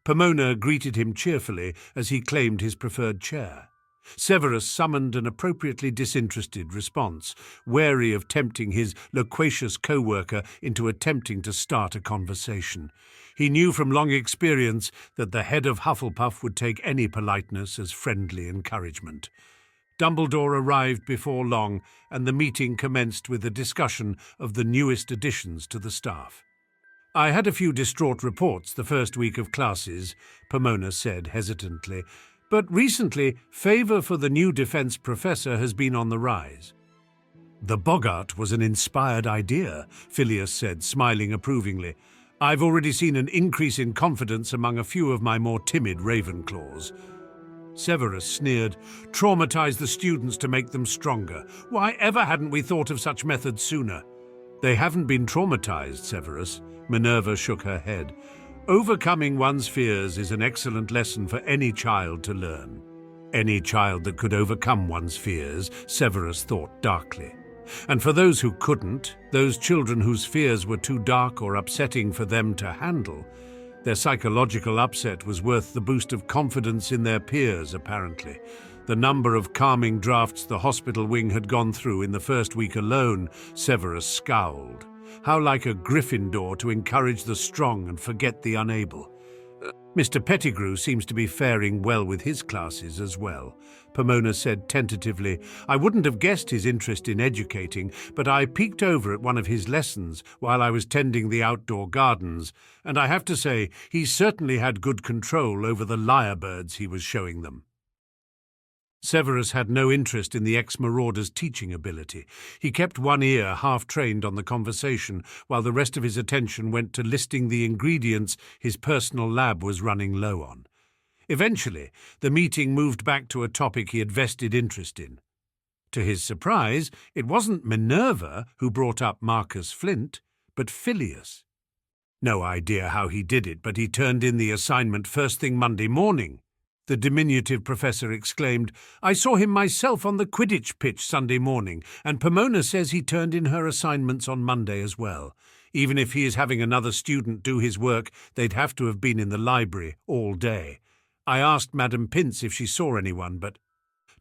Pomona greeted him cheerfully as he claimed his preferred chair. Severus summoned an appropriately disinterested response, wary of tempting his loquacious co-worker into attempting to start a conversation. He knew from long experience that the head of Hufflepuff would take any politeness as friendly encouragement. Dumbledore arrived before long, and the meeting commenced with a discussion of the newest additions to the staff. "I had a few distraught reports the first week of classes," Pomona said hesitantly, "but recently favour for the new defence professor has been on the rise." "The Boggart was an inspired idea," Phileas said, smiling approvingly. "I've already seen an increase in confidence among a few of my more timid Ravenclaws." Severus sneered. "Traumatise the students to make them stronger. Why ever hadn't we thought of such methods sooner?" "They haven't been traumatized, Severus." Minerva shook her head. "Overcoming one's fears is an excellent lesson for any child to learn." Any child that could overcome one's fears, Severus thought darkly. And for those who couldn't, those children whose fears were too dark or upsetting for them to handle, their psychological upset was worth the boost of confidence in their peers, apparently. The number of calming drafts the hospital wing had gone through in the first week alone, Severus scowled. How like a Gryffindor to encourage the strong and forget the unable. "Mr. Pettigrew seems to be faring well with his classes as well," Pomona said tentatively. "I wouldn't have guessed his interest in educating, but I peeked over at one of his lessons while I was tending the outdoor gardens, and I have to say he certainly had good control over the lyrebirds he was showing them." Severus had no interest in the ex-marauder's teaching ability. He kept one ear half-trained on the conversation, while the rest of his attention went to listing the ingredients his personal lab was running low on. Eventually, the meeting moved back to a topic he had vested interest in. To his surprise, it wasn't Minerva who brought up Marcus Flint, but Phileas. No idea how he did it, but he turned in the assignment first thing Monday morning. The diminutive professor exclaimed, "I saw him myself on the Quidditch pitch Sunday morning, and Pomona says he turned in her assignments on Monday as well. Even if he is having another student do his work, they'd have to have been in the library all day. I asked Madam Pince if she saw anyone, but—"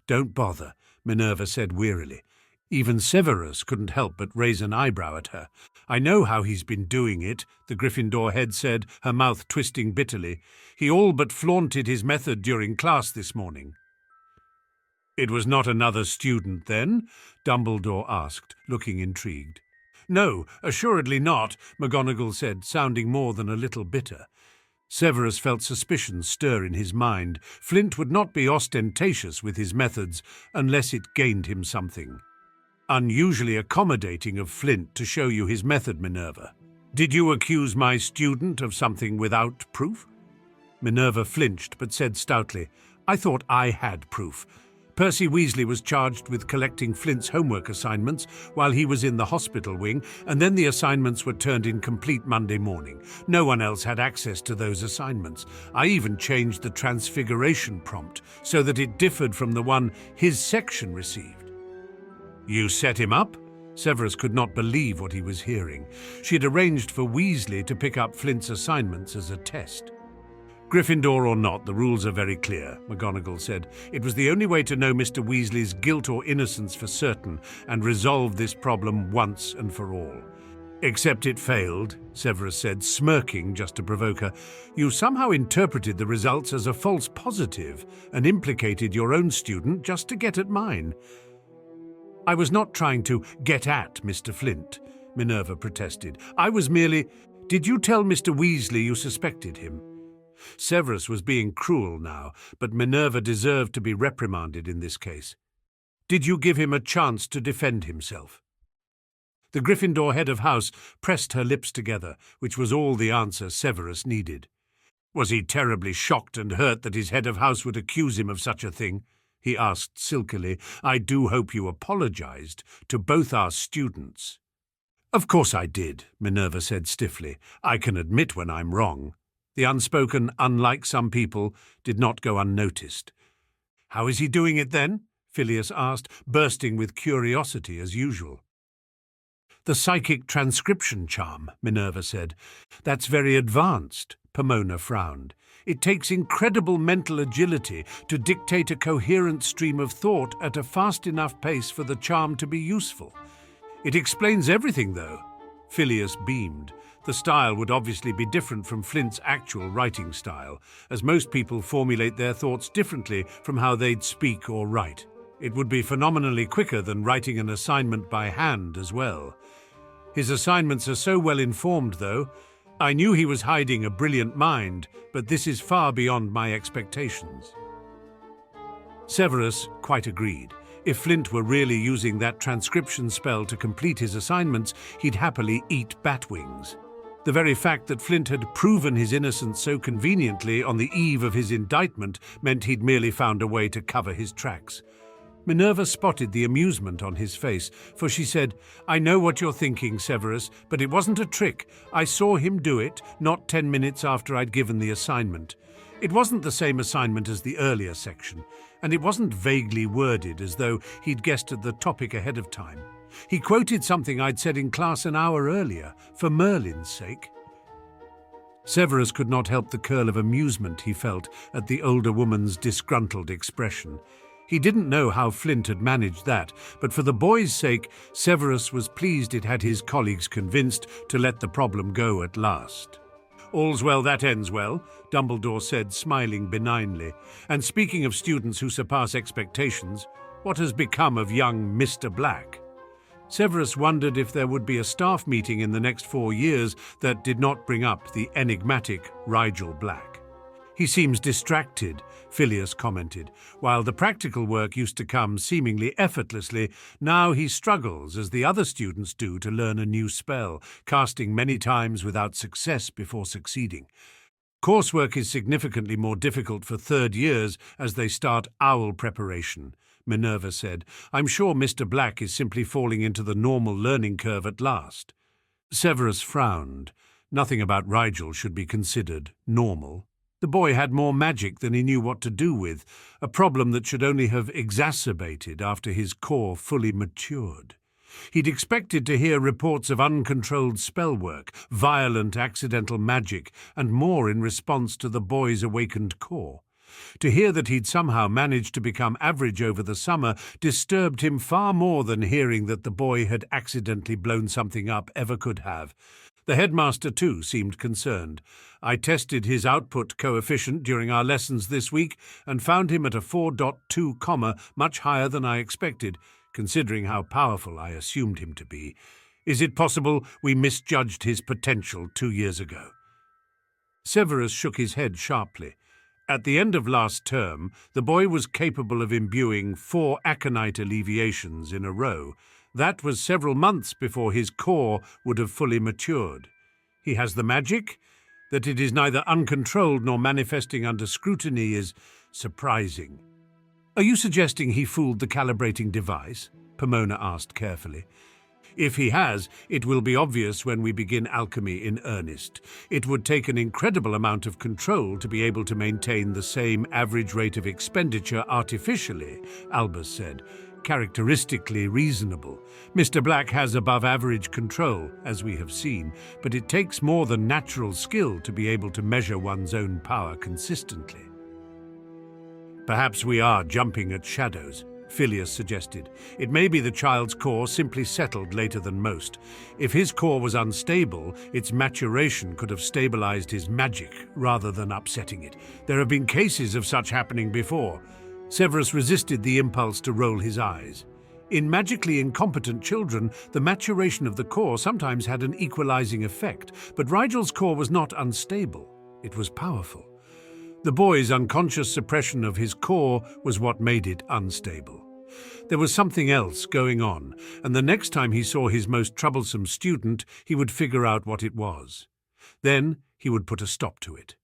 "Don't bother," Minerva said wearily. Even Severus couldn't help but raise an eyebrow at her. "I know how he's been doing it," the Gryffindor head said, her mouth twisting bitterly. "He all but flaunted his method during class this morning." "It was not another student, then?" Dumbledore asked, looking intrigued. "No, assuredly not," McGonagall said, sounding more than a little bitter. Severus felt suspicion stir in his mind. Flint would not be ostentatious with his methods unless it gained him something. "Unusually accommodating of Flint to show you his method, Minerva. Did you accuse my student of something without proof?" Minerva flinched but said stoutly, "I thought I had proof. Percy Weasley was charged with collecting Flint's homework assignments while he was in the hospital wing, and then the assignments were turned in complete Monday morning. No one else had access to those assignments. I even changed the transfiguration prompt so that it differed from the one his section received. You set him up? Severus could not believe what he was hearing. She'd arranged for Weasley to pick up Flint's assignments as a test. Gryffindor or not, the rules are very clear, McGonagall said. It was the only way to know Mr. Weasley's guilt or innocence for certain and resolve this problem once and for all. Except it failed, Severus said, smirking just to provoke her. You somehow interpreted the results as a false positive and implicated your own student just to get at mine. I was not trying to get at Mr. Flint, Minerva protested. I was merely... Did you tell Mr. Weasley you suspected him? Severus was being cruel now, but Minerva deserved to be reprimanded in this case. Did you give him a chance to defend himself? The Gryffindor head of house pressed her lips together, which was all the answer Severus needed. Was he terribly shocked and hurt that his head of house would accuse him of such a thing? He asked silkily. I do hope you apologized to both our students. Of course I did, Minerva said stiffly. I can admit when I'm wrong. The unspoken, unlike some people, did not go unnoticed. How is he doing it then? Phileas asked, bursting with curiosity as usual. The psychic transcription charm, Minerva said. That's very advanced, Pomona frowned. It takes incredible mental agility to dictate a coherent stream of thought at a fast enough pace for the charm to be useful. It explains everything, though. Phileas beamed. The style would obviously be different from Flint's actual writing style, as most people formulate their thoughts differently from how they'd speak or write. It would be phenomenally quicker than writing an assignment by hand as well. His assignments are so well informed, though. I knew he was hiding a brilliant mind, but this is far beyond my expectations. Severus quite agreed. If Flint were really using that transcription spell to complete his assignments, he'd happily eat bat wings. The very fact that Flint had proven his innocence so conveniently on the eve of his indictment meant he'd merely found a way to cover his tracks. Minerva spotted the amusement on his face, for she said, I know what you're thinking, Severus, but it wasn't a trick. I saw him do it, not 10 minutes after I'd given the assignment. It wasn't the same assignment as the earlier section, and it wasn't vaguely worded as though he'd guessed at the topic ahead of time. He quoted something I'd said in class an hour earlier, for Merlin's sake. Severus could not help the curl of amusement he felt at the older woman's disgruntled expression. He didn't know how Flint had managed that, but for the boy's sake, Severus was pleased it had his colleagues convinced to let the problem go at last. All's well that ends well, Dumbledore said, smiling benignly. And speaking of students who surpass expectations, what has become of young Mr. Black? Severus wondered if there would be a staff meeting in the next 4 years that did not bring up the enigmatic Rigel Black. He seems distracted, Phileas commented. While the practical work used to come seemingly effortlessly, now he struggles, as the other students do, to learn a new spell, casting many times without success before succeeding. Coursework is significantly more difficult for third years as they start owl preparation, Minerva said. I'm sure Mr. Black is simply falling into the normal learning curve at last. Severus frowned. Nothing about Rigel should be considered normal. The boy had more magic than he knew what to do with, a problem that should only have exacerbated after his core fully matured. He'd expected to hear reports of uncontrolled spell work, violent accidental magic, and more in response to the boy's awakened core. To hear that he'd somehow managed to become average over the summer disturbed him far more than hearing that the boy had accidentally blown something up ever could have. The headmaster, too, seemed concerned. I tested his output coefficient during our lessons this week and found him at a 4.2, much higher than I expected, considering how powerful I assumed him to be. Is it possible we misjudged his potential 2 years ago? Severus shook his head sharply. At the end of last term, the boy was capable of imbuing 4 aconite alleviations in a row. That was several months before his core would have fully matured. He has the magic. That it is neither uncontrolled nor manifesting under scrutiny is surprising. Are you suggesting he fooled the calibrating device? Pomona asked carefully. If he has, it will be obvious when we begin alchemy in earnest. It would take an incredible amount of control to be able to maintain the same average rate of expenditure artificially, Albus said. characteristically reasonable. Mr. Black has above-average control, as we have seen, but it takes more than natural skill to be able to measure one's own power consistently. Perhaps we are jumping at shadows, Phileas suggested. It may be the child's core simply settled later than most. If his core was unstable, its maturation could have stabilized his magic rather than upsetting it. There have been cases of such happening before. Severus resisted the impulse to roll his eyes. In magically incompetent children, the maturation of the core sometimes had an equalizing effect, but Rigel's core was not unstable. It was powerful. The boy's unconscious suppression of his core was what made it unstable. There was something else going on, and the next time he saw his most troublesome student, he would figure out what it was. Then he would put a stop to it.